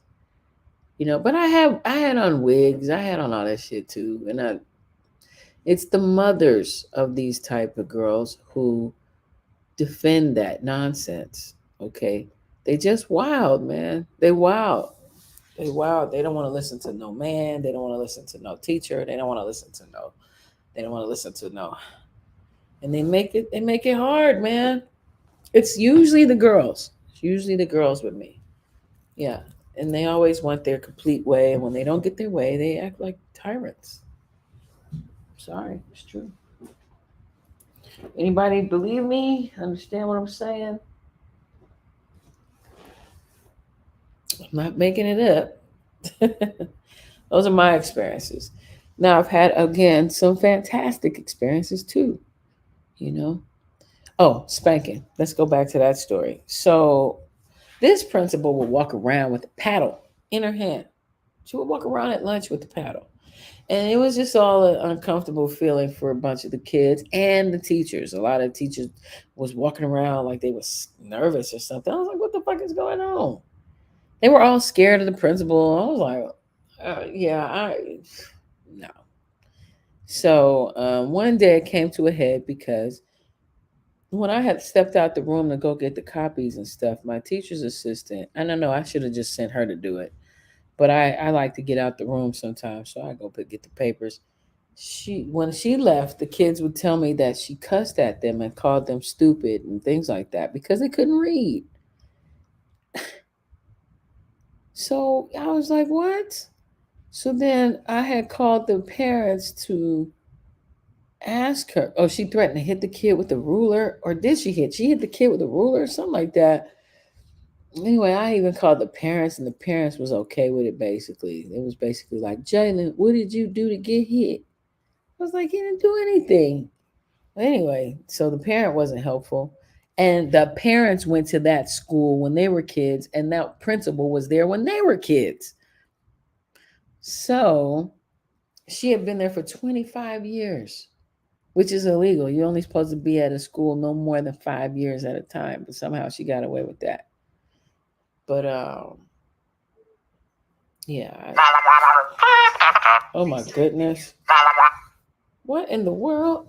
Speaker 1: you know, but I had on wigs. I had on all that shit too. And it's the mothers of these type of girls who defend that nonsense. Okay. They just wild, man. They wild. They wild. They don't want to listen to no man. They don't want to listen to no teacher. They don't want to listen to no. And they make it hard, man. It's usually the girls. It's usually the girls with me. Yeah. And they always want their complete way. And when they don't get their way, they act like tyrants. Sorry, it's true. Anybody believe me? Understand what I'm saying? I'm not making it up. Those are my experiences. Now, I've had, again, some fantastic experiences too, you know. Oh, spanking. Let's go back to that story. So this principal would walk around with a paddle in her hand. She would walk around at lunch with the paddle. And it was just all an uncomfortable feeling for a bunch of the kids and the teachers. A lot of teachers was walking around like they was nervous or something. I was like, what the fuck is going on? They were all scared of the principal. I was like, No. So one day it came to a head because when I had stepped out the room to go get the copies and stuff, my teacher's assistant, I don't know, I should have just sent her to do it. But I like to get out the room sometimes, so I go get the papers. When she left, the kids would tell me that she cussed at them and called them stupid and things like that because they couldn't read. So I was like, what? So then I had called the parents to ask her. Oh, she threatened to hit the kid with a ruler, or did she hit? She hit the kid with a ruler or something like that. Anyway, I even called the parents, and the parents was okay with it. Basically, it was basically like, Jalen, what did you do to get hit? I was like, he didn't do anything. Anyway, so the parent wasn't helpful. And the parents went to that school when they were kids, and that principal was there when they were kids. So she had been there for 25 years, which is illegal. You're only supposed to be at a school no more than 5 years at a time. But somehow she got away with that. But yeah. Oh my goodness. What in the world?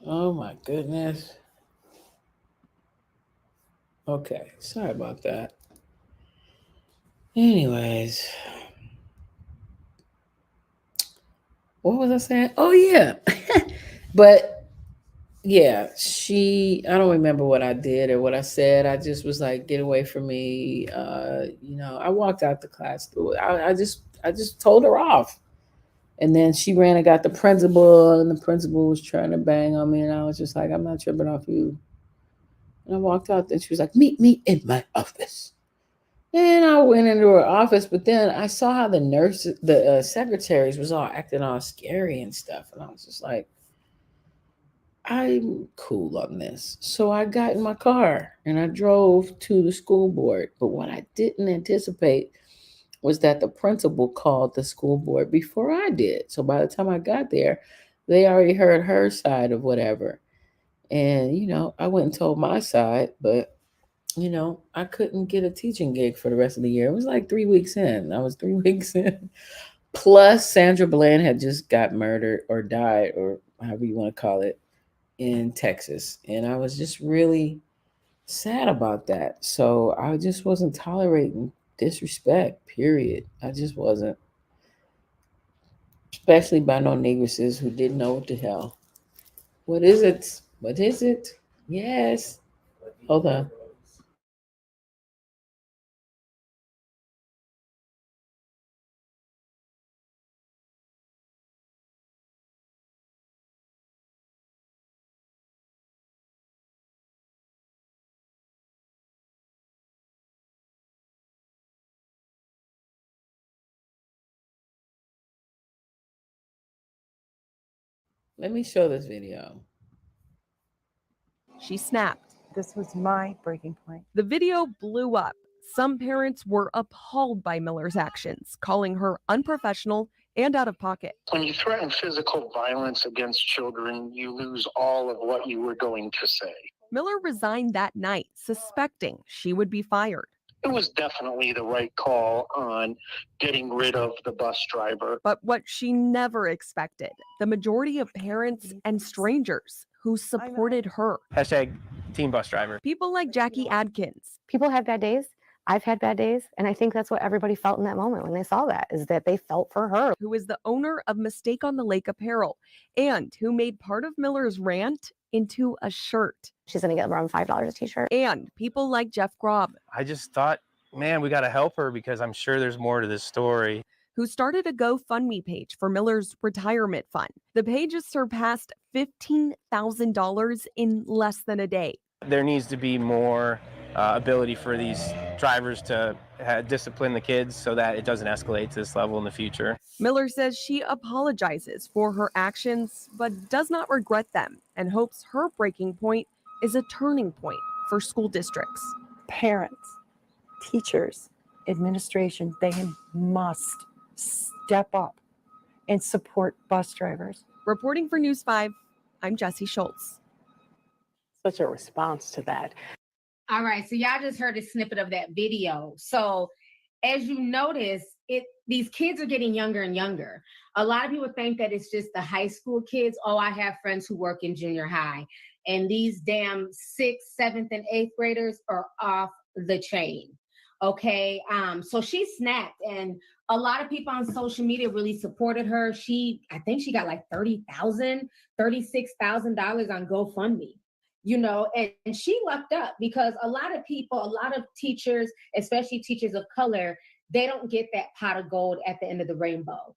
Speaker 1: Oh my goodness. Okay, sorry about that. Anyways, what was I saying? Oh yeah. But yeah, I don't remember what I did or what I said. I just was like, get away from me. I walked out the class. I just told her off. And then she ran and got the principal, and the principal was trying to bang on me, and I was just like, I'm not tripping off you. And I walked out, and she was like, meet me in my office. And I went into her office, but then I saw how the secretaries was all acting all scary and stuff. And I was just like, I'm cool on this. So I got in my car and I drove to the school board. But what I didn't anticipate was that the principal called the school board before I did. So by the time I got there, they already heard her side of whatever. And, I went and told my side, but, I couldn't get a teaching gig for the rest of the year. It was like 3 weeks in. I was 3 weeks in. Plus, Sandra Bland had just got murdered or died, or however you want to call it, in Texas. And I was just really sad about that. So I just wasn't tolerating disrespect, period. I just wasn't. Especially by no negresses who didn't know what the hell. What is it? What is it? Yes. Hold on. Let me show this video.
Speaker 7: She snapped.
Speaker 8: This was my breaking point.
Speaker 7: The video blew up. Some parents were appalled by Miller's actions, calling her unprofessional and out of pocket.
Speaker 9: When you threaten physical violence against children, you lose all of what you were going to say.
Speaker 7: Miller resigned that night, suspecting she would be fired.
Speaker 9: It was definitely the right call on getting rid of the bus driver.
Speaker 7: But what she never expected, the majority of parents and strangers who supported her.
Speaker 10: Hashtag team bus driver.
Speaker 7: People like Jackie Adkins.
Speaker 20: People have bad days. I've had bad days. And I think that's what everybody felt in that moment when they saw that, is that they felt for her.
Speaker 7: Who is the owner of Mistake on the Lake Apparel and who made part of Miller's rant into a shirt.
Speaker 20: She's going to get around $5 a t-shirt.
Speaker 7: And people like Jeff Grob.
Speaker 10: I just thought, man, we got to help her because I'm sure there's more to this story.
Speaker 7: Who started a GoFundMe page for Miller's retirement fund. The page has surpassed $15,000 in less than a day.
Speaker 10: There needs to be more ability for these drivers to discipline the kids so that it doesn't escalate to this level in the future.
Speaker 7: Miller says she apologizes for her actions, but does not regret them and hopes her breaking point is a turning point for school districts.
Speaker 8: Parents, teachers, administration, they must step up and support bus drivers.
Speaker 7: Reporting for News 5, I'm Jessie Schultz.
Speaker 27: Such a response to that.
Speaker 2: All right, so y'all just heard a snippet of that video. So as you notice, these kids are getting younger and younger. A lot of people think that it's just the high school kids. Oh, I have friends who work in junior high, and these damn 6th, 7th, and 8th graders are off the chain. Okay, so she snapped, and a lot of people on social media really supported her. I think she got like $36,000 on GoFundMe. And she lucked up because a lot of people, a lot of teachers, especially teachers of color, they don't get that pot of gold at the end of the rainbow.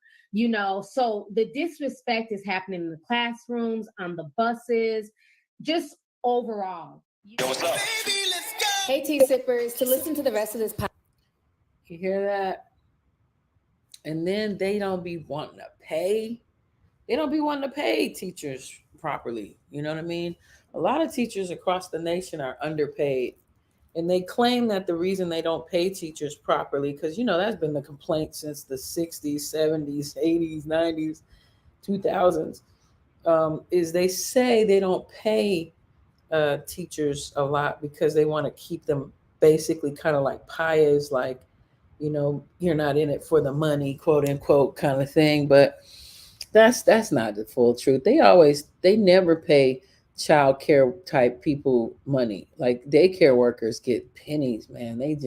Speaker 2: So the disrespect is happening in the classrooms, on the buses, just overall.
Speaker 11: Yo, what's up?
Speaker 21: Hey, Tea Sippers, to listen to the rest of this podcast.
Speaker 1: You hear that? And then they don't be wanting to pay. They don't be wanting to pay teachers properly. You know what I mean? A lot of teachers across the nation are underpaid. And they claim that the reason they don't pay teachers properly, because, that's been the complaint since the 60s, 70s, 80s, 90s, 2000s, is they say they don't pay teachers a lot because they want to keep them basically kind of like pious, like, you're not in it for the money, quote unquote, kind of thing. But that's not the full truth. They never pay child care type people money. Like daycare workers get pennies, man. They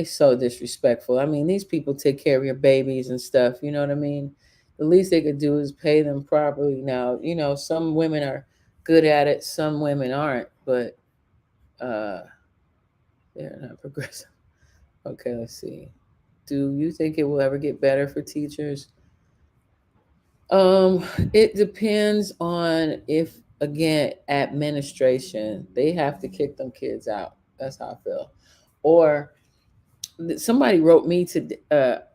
Speaker 1: so disrespectful. I mean, these people take care of your babies and stuff, you know what I mean? The least they could do is pay them properly. Now, some women are good at it, some women aren't, but they're not progressive. Okay, let's see. Do you think it will ever get better for teachers? It depends on if, again, administration, they have to kick them kids out. That's how I feel. Or somebody wrote me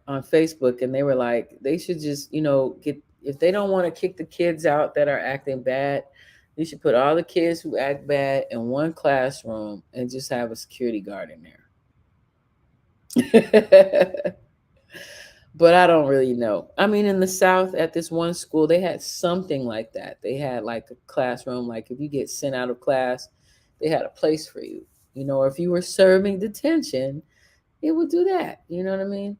Speaker 1: on Facebook, and they were like, they should just, if they don't want to kick the kids out that are acting bad, you should put all the kids who act bad in one classroom and just have a security guard in there. But I don't really know. I mean, in the South, at this one school, they had something like that. They had like a classroom, like if you get sent out of class, they had a place for you. Or if you were serving detention, it would do that. You know what I mean?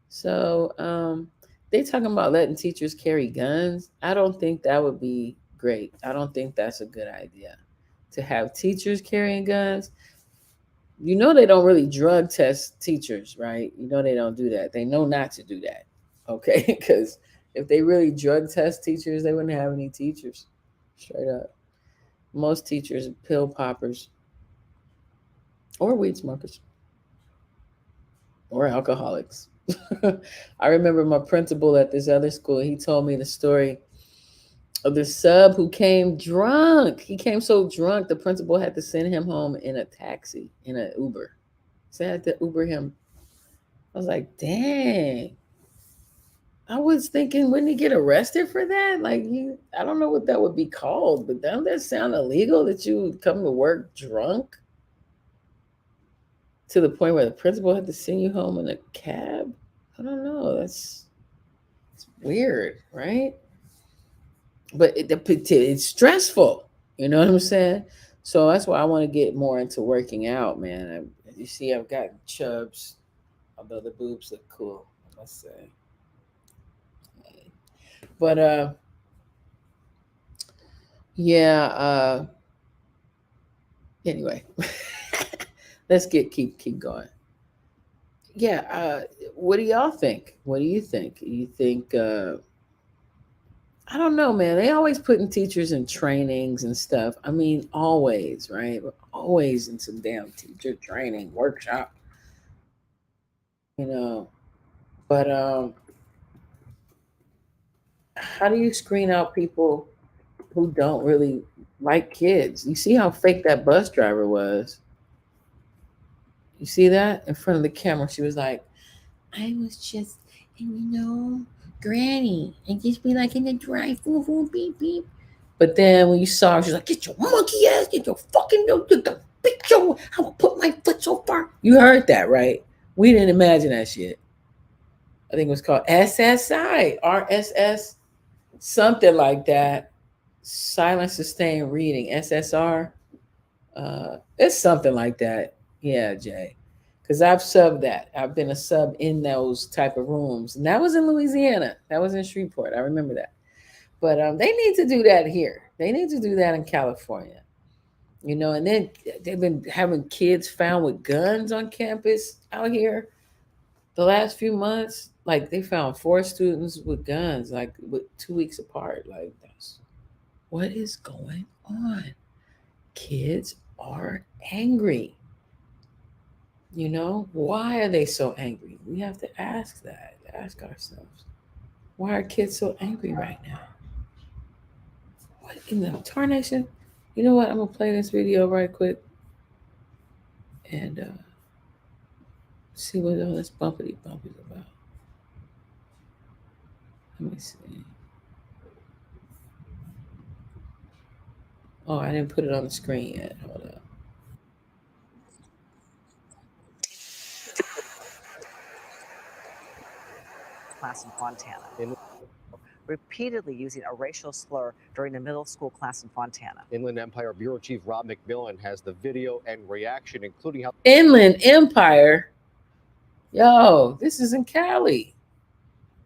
Speaker 1: So they talking about letting teachers carry guns. I don't think that would be great. I don't think that's a good idea to have teachers carrying guns. They don't really drug test teachers, right? They don't do that. They know not to do that, okay? Because if they really drug test teachers, they wouldn't have any teachers, straight up. Most teachers are pill poppers or weed smokers or alcoholics. I remember my principal at this other school, he told me the story of the sub who came drunk. He came so drunk, the principal had to send him home in a taxi, in an Uber. So I had to Uber him. I was like, dang. I was thinking, wouldn't he get arrested for that? Like, I don't know what that would be called, but doesn't that sound illegal that you would come to work drunk? To the point where the principal had to send you home in a cab? I don't know. It's weird, right? But it's stressful. You know what I'm saying? So that's why I want to get more into working out, man. You see, I've got chubs, although the boobs look cool, I must say. But yeah. Anyway, let's keep going. Yeah. What do y'all think? What do you think? You think? I don't know, man. They always putting teachers in trainings and stuff. I mean, always, right? We're always in some damn teacher training workshop. But how do you screen out people who don't really like kids? You see how fake that bus driver was? You see that in front of the camera? She was like, I was just, Granny, and just be like in the drive, beep, beep. But then when you saw her, she's like, get your monkey ass, get your fucking, get the picture. I will put my foot so far. You heard that, right? We didn't imagine that shit. I think it was called SSI, RSS, something like that. Silent Sustained Reading, SSR. It's something like that. Yeah, Jay. Because I've subbed that. I've been a sub in those type of rooms. And that was in Louisiana. That was in Shreveport. I remember that. But they need to do that here. They need to do that in California. And then they've been having kids found with guns on campus out here the last few months. Like they found 4 students with guns, like with 2 weeks apart. Like what is going on? Kids are angry. Why are they so angry? We have to ask ourselves. Why are kids so angry right now? What in the tarnation? You know what? I'm gonna play this video right quick and see what all this bumpity bump is about. Let me see. Oh, I didn't put it on the screen yet. Hold up.
Speaker 5: Class in Fontana. Repeatedly using a racial slur during the middle school class in Fontana.
Speaker 3: Inland Empire Bureau Chief Rob McMillan has the video and reaction, including how
Speaker 1: Inland Empire. Yo, this is in Cali.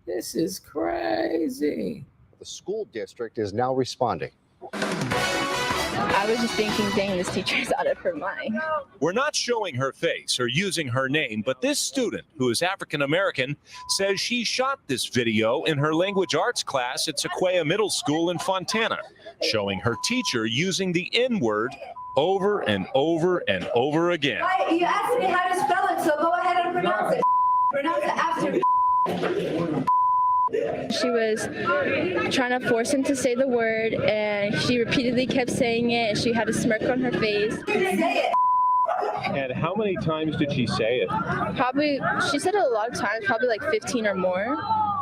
Speaker 1: This is crazy.
Speaker 3: the school district is now responding.
Speaker 11: I was just thinking, dang, this teacher's out of her mind.
Speaker 13: We're not showing her face or using her name, but this student, who is African American, says she shot this video in her language arts class at Sequoia Middle School in Fontana, showing her teacher using the N-word over and over and over again.
Speaker 22: You asked me how to spell it, so go ahead and pronounce it. Pronounce it after.
Speaker 11: She was trying to force him to say the word, and she repeatedly kept saying it, and she had a smirk on her face.
Speaker 22: Say it.
Speaker 13: And how many times did she say it?
Speaker 11: Probably, she said it a lot of times, probably like 15 or more.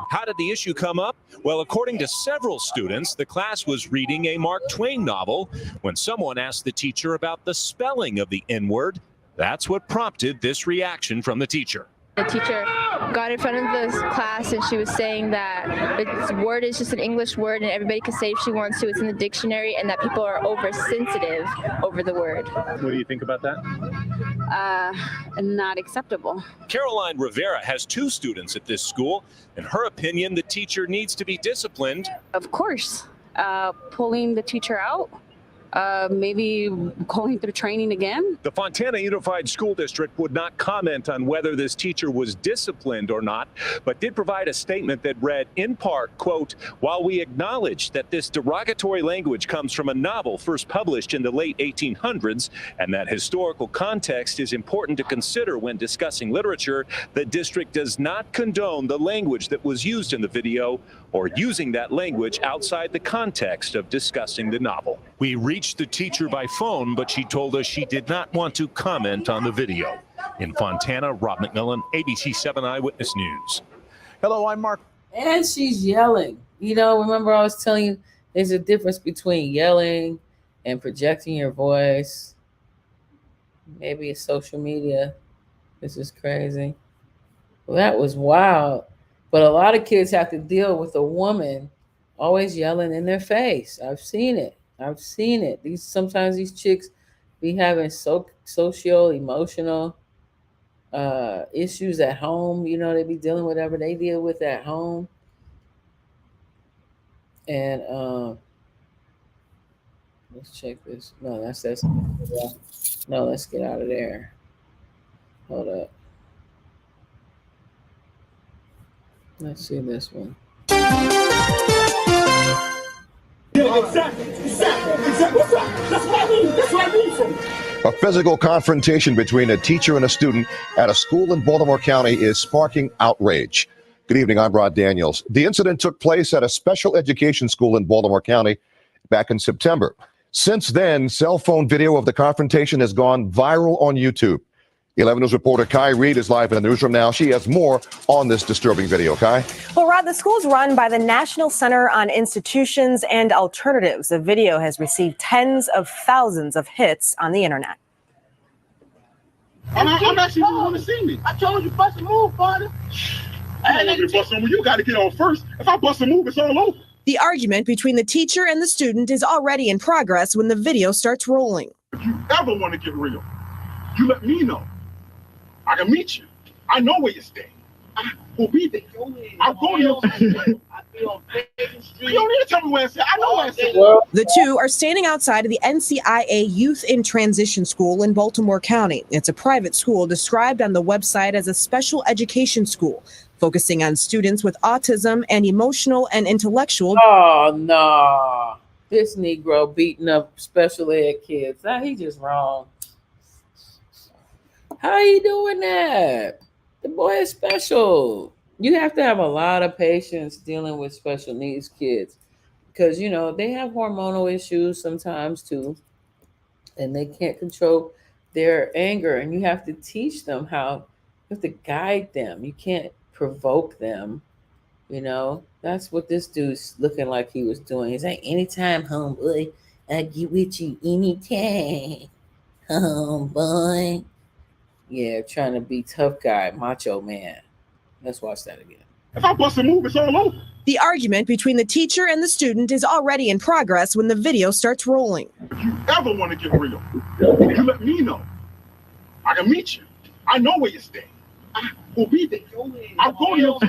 Speaker 13: How did the issue come up? Well, according to several students, the class was reading a Mark Twain novel when someone asked the teacher about the spelling of the N-word. That's what prompted this reaction from the teacher.
Speaker 11: The teacher got in front of the class and she was saying that this word is just an English word and everybody can say if she wants to, it's in the dictionary, and that people are oversensitive over the word.
Speaker 13: What do you think about that?
Speaker 11: Not acceptable.
Speaker 13: Caroline Rivera has 2 students at this school. In her opinion, the teacher needs to be disciplined.
Speaker 11: Of course, pulling the teacher out. Maybe going through training again.
Speaker 13: The Fontana Unified School District would not comment on whether this teacher was disciplined or not, but did provide a statement that read, in part, quote, "While we acknowledge that this derogatory language comes from a novel first published in the late 1800s, and that historical context is important to consider when discussing literature, the district does not condone the language that was used in the video or using that language outside the context of discussing the novel." We reached the teacher by phone, but she told us she did not want to comment on the video. In Fontana, Rob McMillan, ABC 7 Eyewitness News.
Speaker 3: Hello, I'm Mark.
Speaker 1: And she's yelling. Remember I was telling you there's a difference between yelling and projecting your voice. Maybe it's social media. This is crazy. Well, that was wild. But a lot of kids have to deal with a woman always yelling in their face. I've seen it. Sometimes these chicks be having social, emotional issues at home. They be dealing with whatever they deal with at home. And let's check this. No, that's no, let's get out of there. Hold up. Let's see this one.
Speaker 23: A physical confrontation between a teacher and a student at a school in Baltimore County is sparking outrage. Good evening, I'm Rod Daniels. The incident took place at a special education school in Baltimore County back in September. Since then, cell phone video of the confrontation has gone viral on YouTube. 11 News reporter Kai Reed is live in the newsroom now. She has more on this disturbing video. Kai?
Speaker 24: Well, Rod, the school is run by the National Center on Institutions and Alternatives. The video has received tens of thousands of hits on the internet.
Speaker 14: I'm actually want to see me. I told you bust a move, father. I ain't going to bust a move. You got to get on first. If I bust a move, it's all over.
Speaker 25: The argument between the teacher and the student is already in progress when the video starts rolling.
Speaker 4: If you ever want to get real, you let me know. I can meet you. I know where you stay. I will be there. I'll go to your You don't need to tell me where I stay. I know where I stay.
Speaker 6: The two are standing outside of the NCIA Youth in Transition School in Baltimore County. It's a private school described on the website as a special education school, focusing on students with autism and emotional and intellectual.
Speaker 1: Oh no, this Negro beating up special ed kids. Now he just wrong. How he doing that? The boy is special. You have to have a lot of patience dealing with special needs kids because you know they have hormonal issues sometimes too, and they can't control their anger. And you have to teach them how. You have to guide them. You can't provoke them. You know, that's what this dude's looking like he was doing. He's like, anytime, homeboy, I get with you anytime, homeboy. Yeah, trying to be tough guy, macho man. Let's watch that again.
Speaker 4: If I bust a move, it's all over.
Speaker 6: The argument between the teacher and the student is already in progress when the video starts rolling.
Speaker 4: If you ever want to get real, you let me know. I can meet you. I know where you stay. I will be there. I'll go to your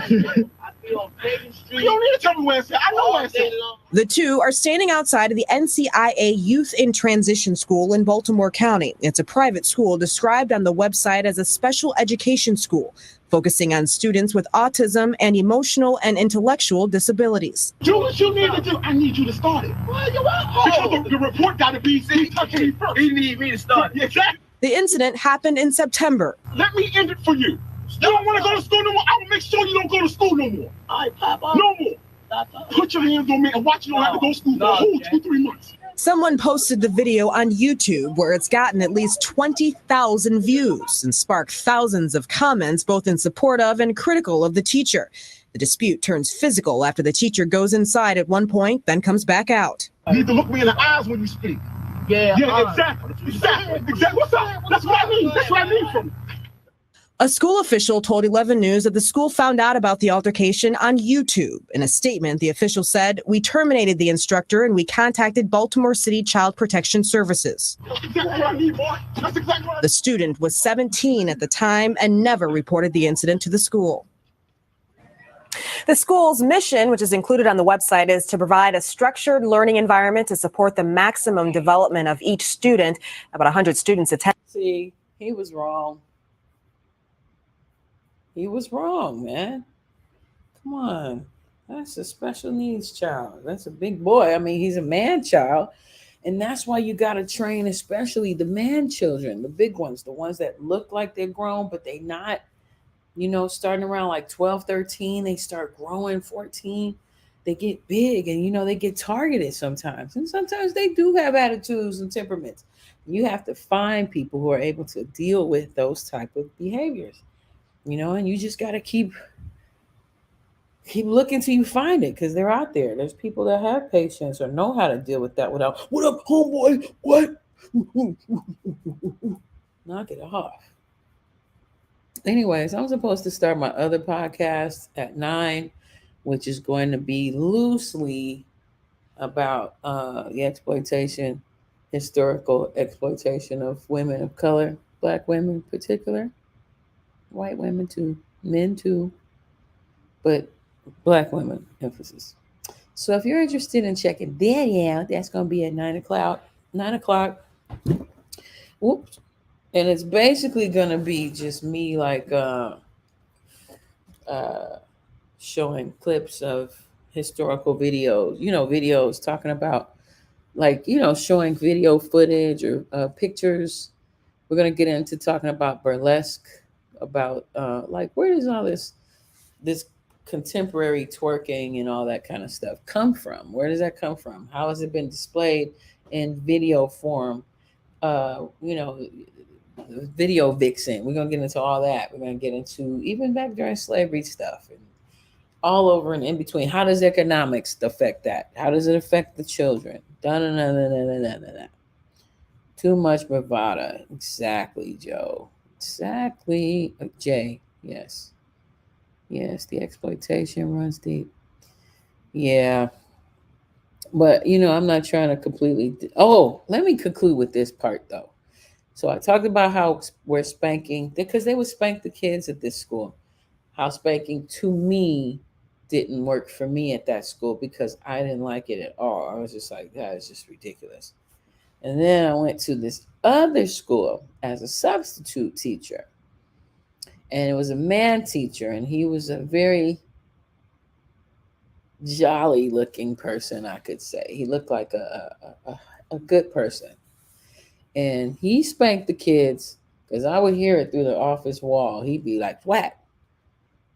Speaker 4: You don't need to tell me where I stay. I know where I stay.
Speaker 6: The two are standing outside of the NCIA Youth in Transition School in Baltimore County. It's a private school described on the website as a special education school, focusing on students with autism and emotional and intellectual disabilities.
Speaker 4: Do what you need to do. I need you to start it. Because the report got to be touching me first. He need me to start it. Exactly.
Speaker 6: The incident happened in September.
Speaker 4: Let me end it for you. You don't want to go to school no more? I will make sure you don't go to school no more. All right, Papa. No more. Put your hands on me and watch you don't have to go to school for a whole 2-3 months.
Speaker 6: Someone posted the video on YouTube where it's gotten at least 20,000 views and sparked thousands of comments, both in support of and critical of the teacher. The dispute turns physical after the teacher goes inside at one point, then comes back out.
Speaker 4: You need to look me in the eyes when you speak. Yeah, exactly. What's up? That's what I mean. That's what I mean from you.
Speaker 6: A school official told 11 News that the school found out about the altercation on YouTube. In a statement, the official said, "We terminated the instructor and we contacted Baltimore City Child Protection Services."
Speaker 4: That's exactly what I need, boy. That's exactly what I need.
Speaker 6: The student was 17 at the time and never reported the incident to the school.
Speaker 24: The school's mission, which is included on the website, is to provide a structured learning environment to support the maximum development of each student. About 100 students attend.
Speaker 1: See, he was wrong. He was wrong, man. Come on. That's a special needs child. That's a big boy. I mean, he's a man child. And that's why you got to train, especially the man children, the big ones, the ones that look like they're grown, but they not, you know, starting around like 12, 13, they start growing 14. They get big and, you know, they get targeted sometimes. And sometimes they do have attitudes and temperaments. You have to find people who are able to deal with those type of behaviors. You know, and you just got to keep looking till you find it because they're out there. There's people that have patience or know how to deal with that without, what up, homeboy? What? Knock it off. Anyways, I'm supposed to start my other podcast at 9, which is going to be loosely about the exploitation, historical exploitation of women of color, Black women in particular. White women too, men too, but Black women emphasis. So if you're interested in checking that out, that's going to be at 9 o'clock. 9 o'clock. Whoops. And it's basically going to be just me like showing clips of historical videos, you know, videos talking about like, you know, showing video footage or pictures. We're going to get into talking about burlesque, about like where does all this contemporary twerking and all that kind of stuff come from? Where does that come from? How has it been displayed in video form? You know, video vixen. We're gonna get into all that. We're gonna get into even back during slavery stuff and all over and in between. How does economics affect that? How does it affect the children? Too much bravado. Exactly, Joe. Exactly, Jay. Yes. Yes, the exploitation runs deep. Yeah. But I'm not trying to completely. Oh, let me conclude with this part though. So I talked about how we're spanking because they would spank the kids at this school. How spanking to me didn't work for me at that school because I didn't like it at all. I was just like, that is just ridiculous. And then I went to this other school as a substitute teacher, and it was a man teacher, and he was a very jolly looking person, I could say. He looked like a good person. And he spanked the kids because I would hear it through the office wall. He'd be like, thwack,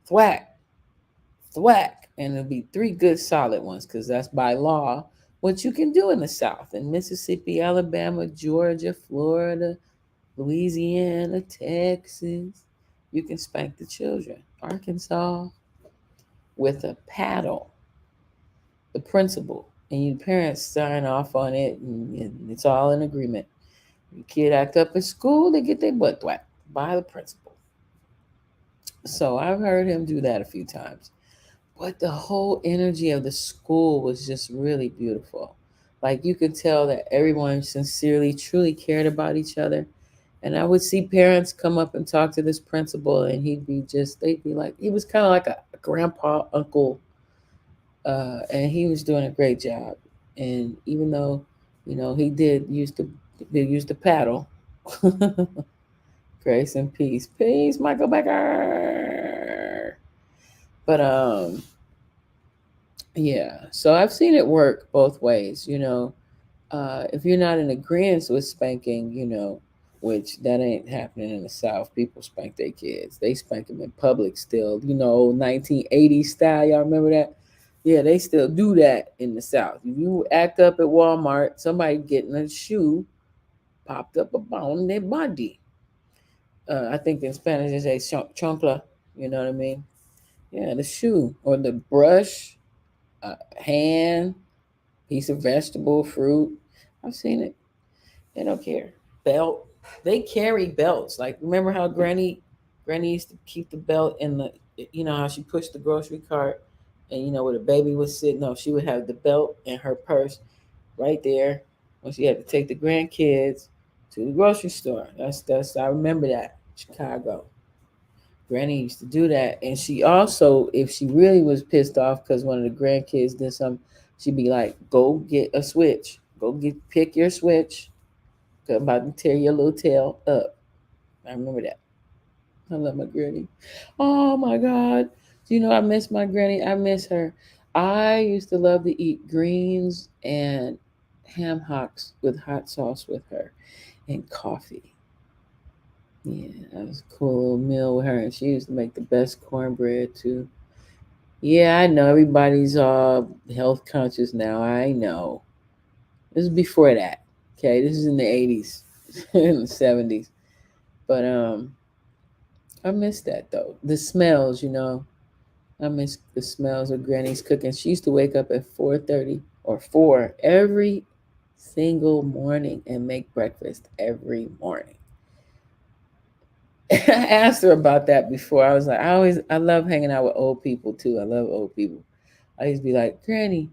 Speaker 1: thwack, thwack. And it'd be three good solid ones because that's by law what you can do in the South. In Mississippi, Alabama, Georgia, Florida, Louisiana, Texas, you can spank the children. Arkansas, with a paddle, the principal, and your parents sign off on it, and it's all in agreement. Your kid act up in school, they get their butt whacked by the principal. So I've heard him do that a few times. But the whole energy of the school was just really beautiful. Like you could tell that everyone sincerely, truly cared about each other. And I would see parents come up and talk to this principal, and they'd be like, he was kind of like a grandpa, uncle, and he was doing a great job. And even though, he did use the paddle, grace and peace, Michael Becker. But yeah. So I've seen it work both ways. If you're not in agreement with spanking, which that ain't happening in the South. People spank their kids. They spank them in public still. 1980s style. Y'all remember that? Yeah, they still do that in the South. If you act up at Walmart, somebody getting a shoe popped up on their body. I think in Spanish they say chancla. You know what I mean? Yeah, the shoe or the brush, hand, piece of vegetable, fruit. I've seen it. They don't care. Belt. They carry belts. Like remember how Granny used to keep the belt in the how she pushed the grocery cart and where the baby was sitting. No, she would have the belt in her purse right there when she had to take the grandkids to the grocery store. That's I remember that. Chicago. Granny used to do that. And she also, if she really was pissed off because one of the grandkids did something, she'd be like, go get a switch. Pick your switch. 'Cause I'm about to tear your little tail up. I remember that. I love my granny. Oh my God. Do you know I miss my granny? I miss her. I used to love to eat greens and ham hocks with hot sauce with her and coffee. Yeah, that was a cool little meal with her. And she used to make the best cornbread too. Yeah, I know everybody's health conscious now. I know. This is before that. Okay, this is in the 80s, in the 70s. But I miss that though. The smells. I miss the smells of Granny's cooking. She used to wake up at 4:30 or 4 every single morning and make breakfast every morning. I asked her about that before. I was like, I love hanging out with old people too. I love old people. I used to be like, Granny,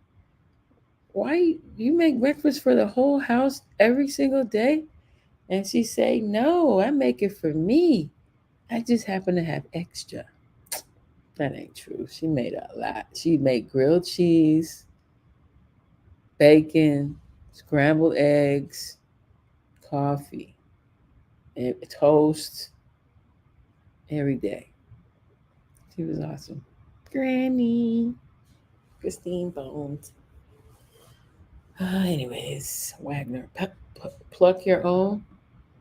Speaker 1: why you make breakfast for the whole house every single day? And she say, no, I make it for me. I just happen to have extra. That ain't true. She made a lot. She made grilled cheese, bacon, scrambled eggs, coffee, and toast every day. She was awesome. Granny. Christine Bones. Anyways, Wagner. Pluck your own?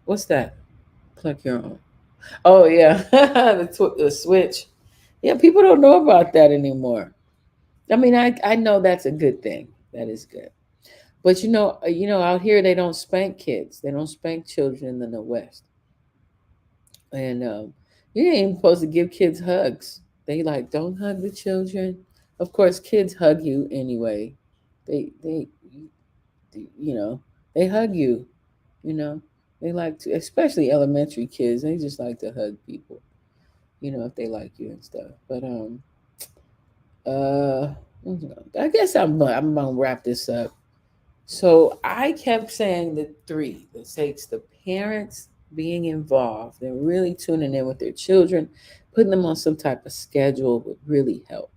Speaker 1: What's that? Pluck your own. Oh, yeah. The switch. Yeah, people don't know about that anymore. I mean, I know that's a good thing. That is good. But out here they don't spank kids. They don't spank children in the West. And you ain't even supposed to give kids hugs. They like don't hug the children. Of course, kids hug you anyway. They you know they hug you. You know they like to, especially elementary kids. They just like to hug people. If they like you and stuff. But I guess I'm gonna wrap this up. So I kept saying the three. It takes the parents being involved and really tuning in with their children, putting them on some type of schedule would really help.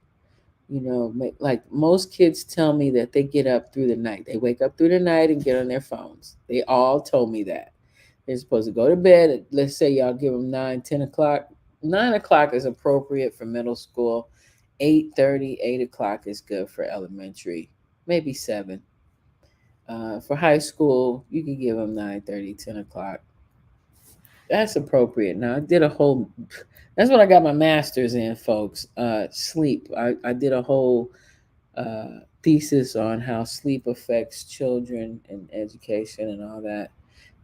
Speaker 1: Like most kids tell me that they get up through the night. They wake up through the night and get on their phones. They all told me that. They're supposed to go to bed at, let's say y'all give them 9, 10 o'clock. 9 o'clock is appropriate for middle school. 8:30, 8 o'clock is good for elementary. Maybe 7. For high school, you can give them 9:30, 10 o'clock. That's appropriate. Now I did a whole. That's what I got my master's in, folks. Sleep. I did a whole thesis on how sleep affects children and education and all that.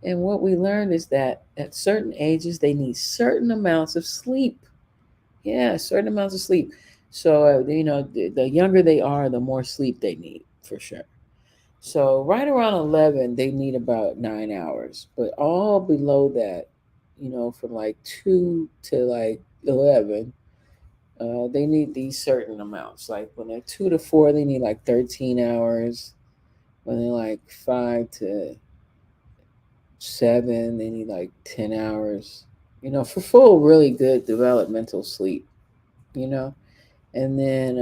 Speaker 1: And what we learned is that at certain ages, they need certain amounts of sleep. Yeah, certain amounts of sleep. So, the younger they are, the more sleep they need, for sure. So, right around 11, they need about 9 hours. But all below that, from like 2 to like 11, they need these certain amounts. Like when they're 2 to 4, they need like 13 hours. When they're like 5 to 7, they need like 10 hours, for full, really good developmental sleep, you know? And then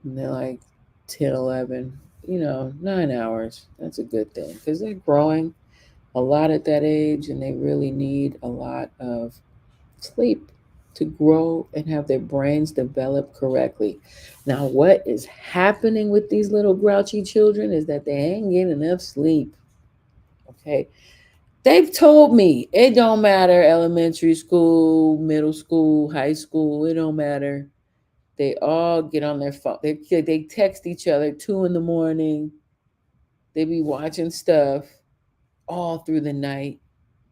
Speaker 1: when they're like 10, 11, 9 hours. That's a good thing because they're growing a lot at that age and they really need a lot of sleep to grow and have their brains develop correctly. Now, what is happening with these little grouchy children is that they ain't getting enough sleep. Okay. They've told me it don't matter elementary school, middle school, high school, it don't matter. They all get on their phone. They text each other 2 in the morning. They be watching stuff all through the night.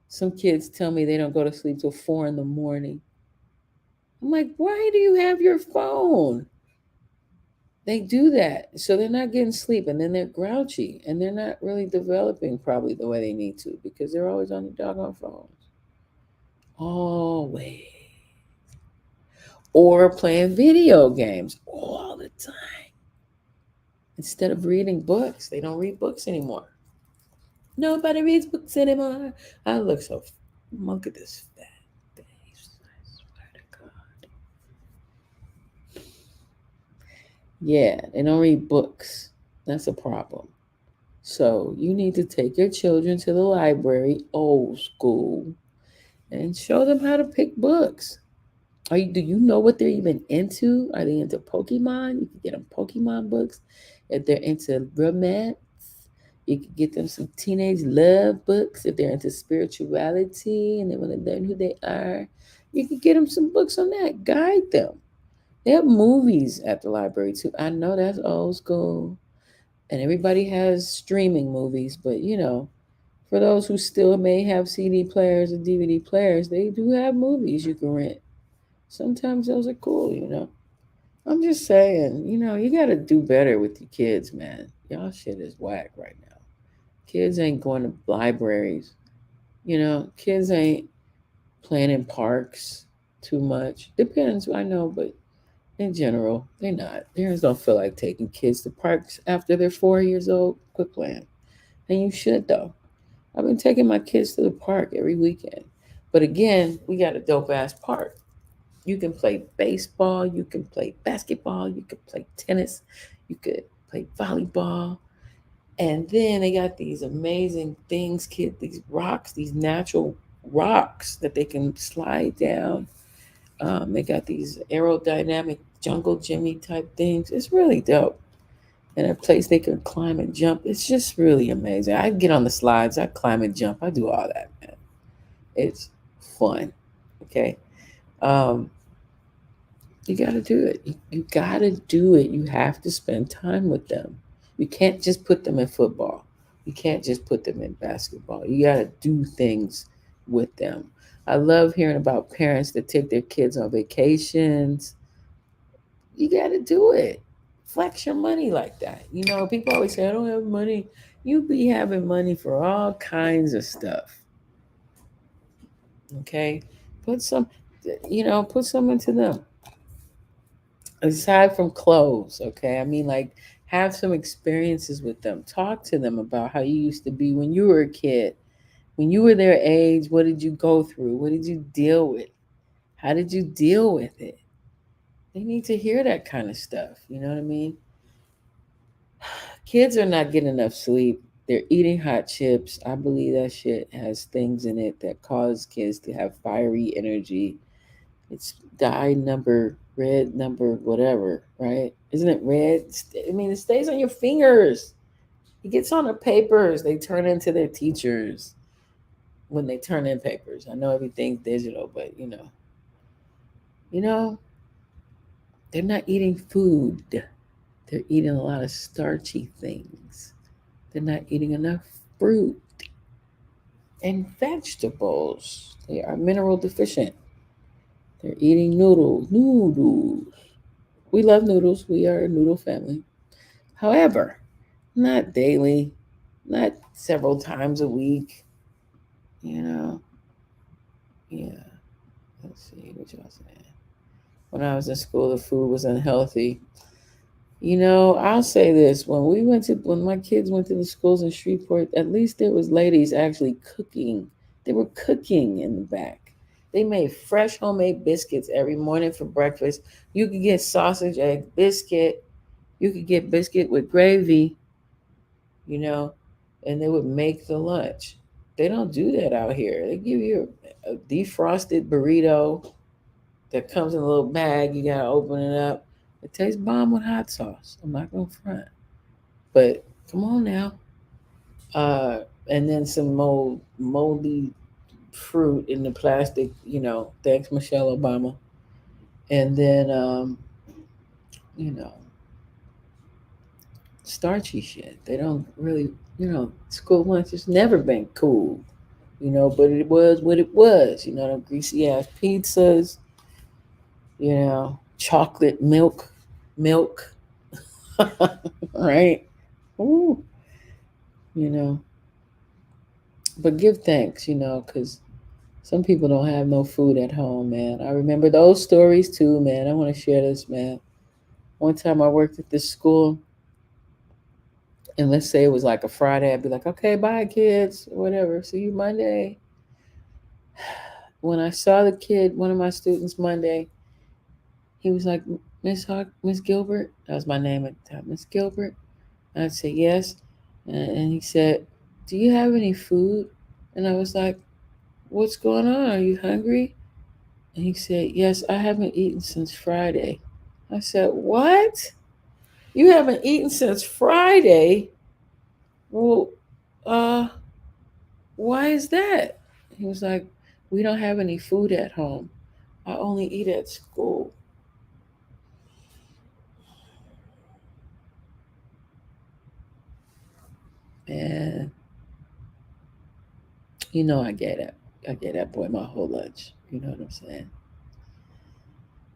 Speaker 1: Some kids tell me they don't go to sleep till 4 in the morning. I'm like, why do you have your phone? They do that. So they're not getting sleep and then they're grouchy and they're not really developing probably the way they need to because they're always on the doggone phones. Always. Or playing video games all the time. Instead of reading books, they don't read books anymore. Nobody reads books anymore. I look so. Look at this fat face. I swear to God. Yeah, they don't read books. That's a problem. So you need to take your children to the library, old school, and show them how to pick books. Do you know what they're even into? Are they into Pokemon? You can get them Pokemon books. If they're into romance, you can get them some teenage love books. If they're into spirituality and they want to learn who they are, you can get them some books on that. Guide them. They have movies at the library too. I know that's old school. And everybody has streaming movies, but for those who still may have CD players or DVD players, they do have movies you can rent. Sometimes those are cool. I'm just saying, you got to do better with your kids, man. Y'all shit is whack right now. Kids ain't going to libraries. Kids ain't playing in parks too much. Depends, I know, but in general, they're not. Parents don't feel like taking kids to parks after they're 4 years old. Quit playing. And you should, though. I've been taking my kids to the park every weekend. But again, we got a dope ass park. You can play baseball, you can play basketball, you can play tennis, you could play volleyball. And then they got these amazing things, these rocks, these natural rocks that they can slide down. They got these aerodynamic jungle Jimmy type things. It's really dope. And a place they can climb and jump. It's just really amazing. I get on the slides, I climb and jump, I do all that, man. It's fun. Okay. Um, you got to do it. You got to do it. You have to spend time with them. You can't just put them in football. You can't just put them in basketball. You got to do things with them. I love hearing about parents that take their kids on vacations. You got to do it. Flex your money like that. People always say, I don't have money. You be having money for all kinds of stuff. Okay? Put some into them. aside from clothes, okay? I mean, like, have some experiences with them. Talk to them about how you used to be when you were a kid. When you were their age, what did you go through? What did you deal with? How did you deal with it? They need to hear that kind of stuff. You know what I mean? Kids are not getting enough sleep. They're eating hot chips. I believe that shit has things in it that cause kids to have fiery energy. It's dye number, red number, whatever, right? Isn't it red? I mean, it stays on your fingers. It gets on the papers. They turn into their teachers when they turn in papers. I know everything's digital, but you know, they're not eating food. They're eating a lot of starchy things. They're not eating enough fruit and vegetables. They are mineral deficient. They're eating noodles. We love noodles. We are a noodle family. However, not daily, not several times a week. You know, yeah. Let's see what y'all saying. When I was in school, the food was unhealthy. I'll say this: when my kids went to the schools in Shreveport, at least there was ladies actually cooking. They were cooking in the back. They made fresh homemade biscuits every morning for breakfast. You could get sausage, egg, biscuit. You could get biscuit with gravy, you know, and they would make the lunch. They don't do that out here. They give you a defrosted burrito that comes in a little bag. You gotta open it up. It tastes bomb with hot sauce. I'm not gonna front, but come on now. And then some moldy fruit in the plastic. Thanks Michelle Obama. And then you know, starchy shit. They don't really, school lunch has never been cool. But it was what it was. Them greasy ass pizzas. Chocolate milk, right? Ooh, you know. But give thanks, because some people don't have no food at home, man. I remember those stories too, man. I want to share this, man. One time I worked at this school, and let's say it was like a Friday, I'd be like, okay, bye, kids, whatever. See you Monday. When I saw the kid, one of my students Monday, he was like, Miss Gilbert, that was my name at the time, Miss Gilbert. And I'd say yes. And he said, do you have any food? And I was like, what's going on? Are you hungry? And he said, yes, I haven't eaten since Friday. I said, what? You haven't eaten since Friday? Well, why is that? He was like, we don't have any food at home. I only eat at school. And I get it. I get that boy my whole lunch. You know what I'm saying?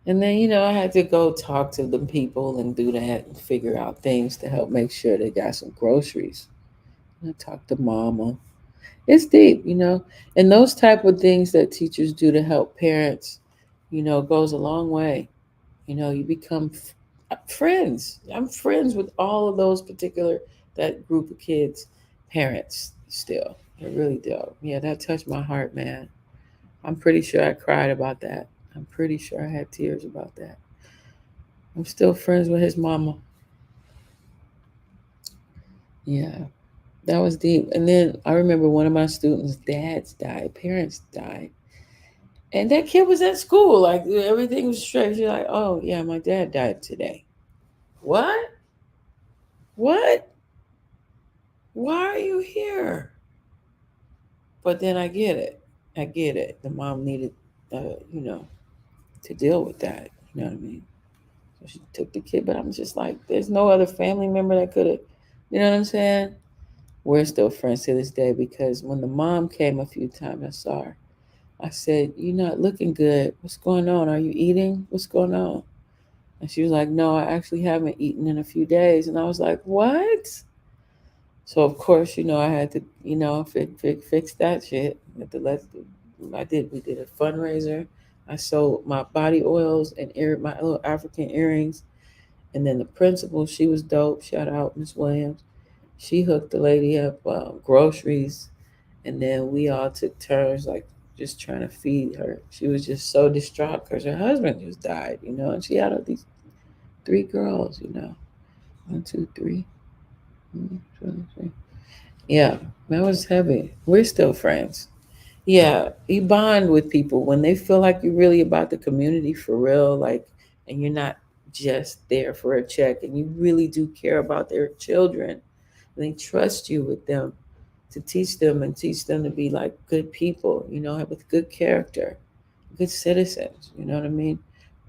Speaker 1: And then, I had to go talk to the people and do that and figure out things to help make sure they got some groceries. I talked to mama. It's deep, and those type of things that teachers do to help parents, goes a long way. You become friends. I'm friends with all of those that group of kids, parents still. I really do. Yeah, that touched my heart, man. I'm pretty sure I cried about that. I'm pretty sure I had tears about that. I'm still friends with his mama. Yeah, that was deep. And then I remember one of my students' dads died, parents died. And that kid was at school, like everything was straight. She's like, oh, yeah, my dad died today. What? What? Why are you here? But then I get it. I get it. The mom needed, to deal with that. You know what I mean? So she took the kid, but I'm just like, there's no other family member that could have, you know what I'm saying? We're still friends to this day because when the mom came a few times, I saw her. I said, you're not looking good. What's going on? Are you eating? What's going on? And she was like, no, I actually haven't eaten in a few days. And I was like, what? So, of course, I had to, fix that shit. We did a fundraiser. I sold my body oils and my little African earrings. And then the principal, she was dope. Shout out Miss Williams. She hooked the lady up groceries, and then we all took turns like just trying to feed her. She was just so distraught because her husband just died, and she had all these three girls, 1, 2, 3. Yeah, that was heavy. We're still friends. Yeah, you bond with people when they feel like you're really about the community for real, like, and you're not just there for a check, and you really do care about their children, and they trust you with them to teach them and teach them to be like good people, with good character, good citizens, you know what I mean?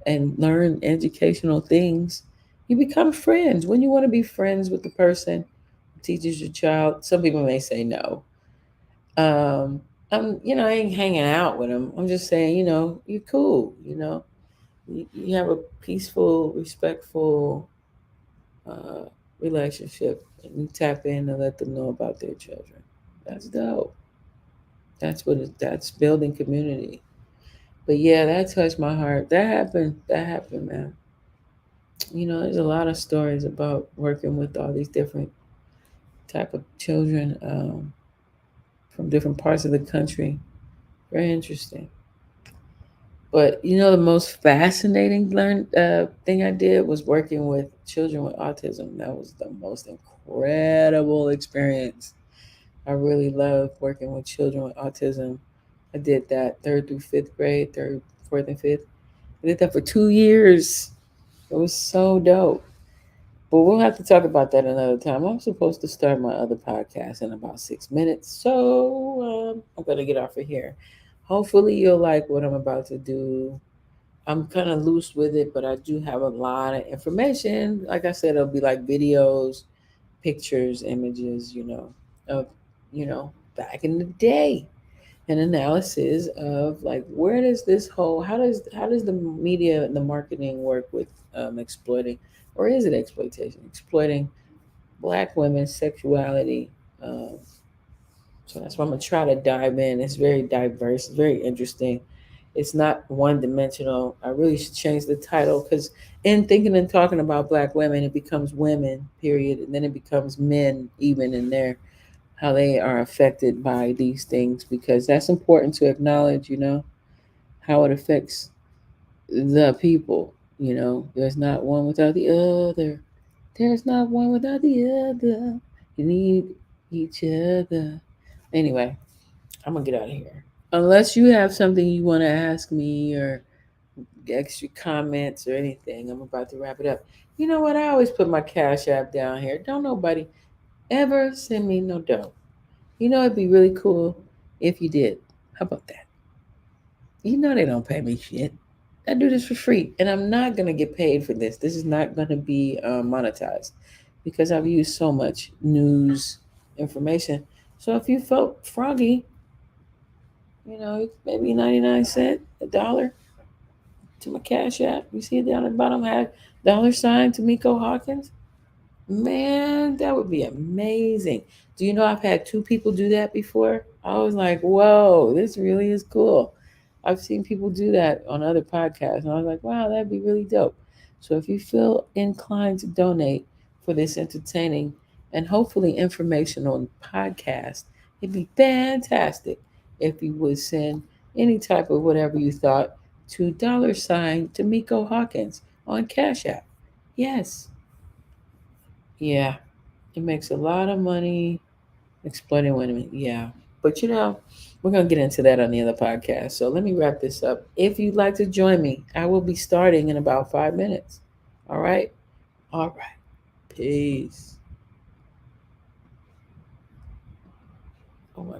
Speaker 1: And learn educational things. You become friends. When you want to be friends with the person who teaches your child, some people may say no. Um, I ain't hanging out with them. I'm just saying, you're cool, you have a peaceful, respectful uh, relationship, and you tap in and let them know about their children. That's dope. That's building community. But yeah, that touched my heart. That happened. That happened, man. There's a lot of stories about working with all these different type of children from different parts of the country. Very interesting. But the most fascinating thing I did was working with children with autism. That was the most incredible experience. I really love working with children with autism. I did that third through fifth grade, third, fourth, and fifth. I did that for 2 years. It was so dope. But we'll have to talk about that another time. I'm supposed to start my other podcast in about 6 minutes. So I'm going to get off of here. Hopefully, you'll like what I'm about to do. I'm kind of loose with it, but I do have a lot of information. Like I said, it'll be like videos, pictures, images, of, back in the day, an analysis of like where does this whole how does the media and the marketing work with exploiting, or is it exploitation, exploiting Black women's sexuality? Um, so that's why I'm gonna try to dive in. It's very diverse, very interesting. It's not one dimensional. I really should change the title because in thinking and talking about Black women, it becomes women, period, and then it becomes men, even in there, how they are affected by these things, because that's important to acknowledge. How it affects the people. There's not one without the other. There's not one without the other. You need each other. Anyway, I'm gonna get out of here. Unless you have something you want to ask me or extra comments or anything, I'm about to wrap it up. You know what? I always put my Cash App down here. Don't nobody ever send me no dough. It'd be really cool if you did. How about that? They don't pay me shit. I do this for free, and I'm not gonna get paid for this. This is not gonna be monetized because I've used so much news information. So if you felt froggy, maybe 99 cents, $1 to my Cash App. You see it down at the bottom, have $ Tamiko Hawkins. Man, that would be amazing. Do you know I've had two people do that before? I was like, whoa, this really is cool. I've seen people do that on other podcasts, and I was like, wow, that'd be really dope. So if you feel inclined to donate for this entertaining and hopefully informational podcast, it'd be fantastic if you would send any type of whatever you thought to $Tamiko Hawkins on Cash App. Yes. Yeah. It makes a lot of money exploiting women. Yeah. But we're going to get into that on the other podcast. So let me wrap this up. If you'd like to join me, I will be starting in about 5 minutes. All right. All right. Peace.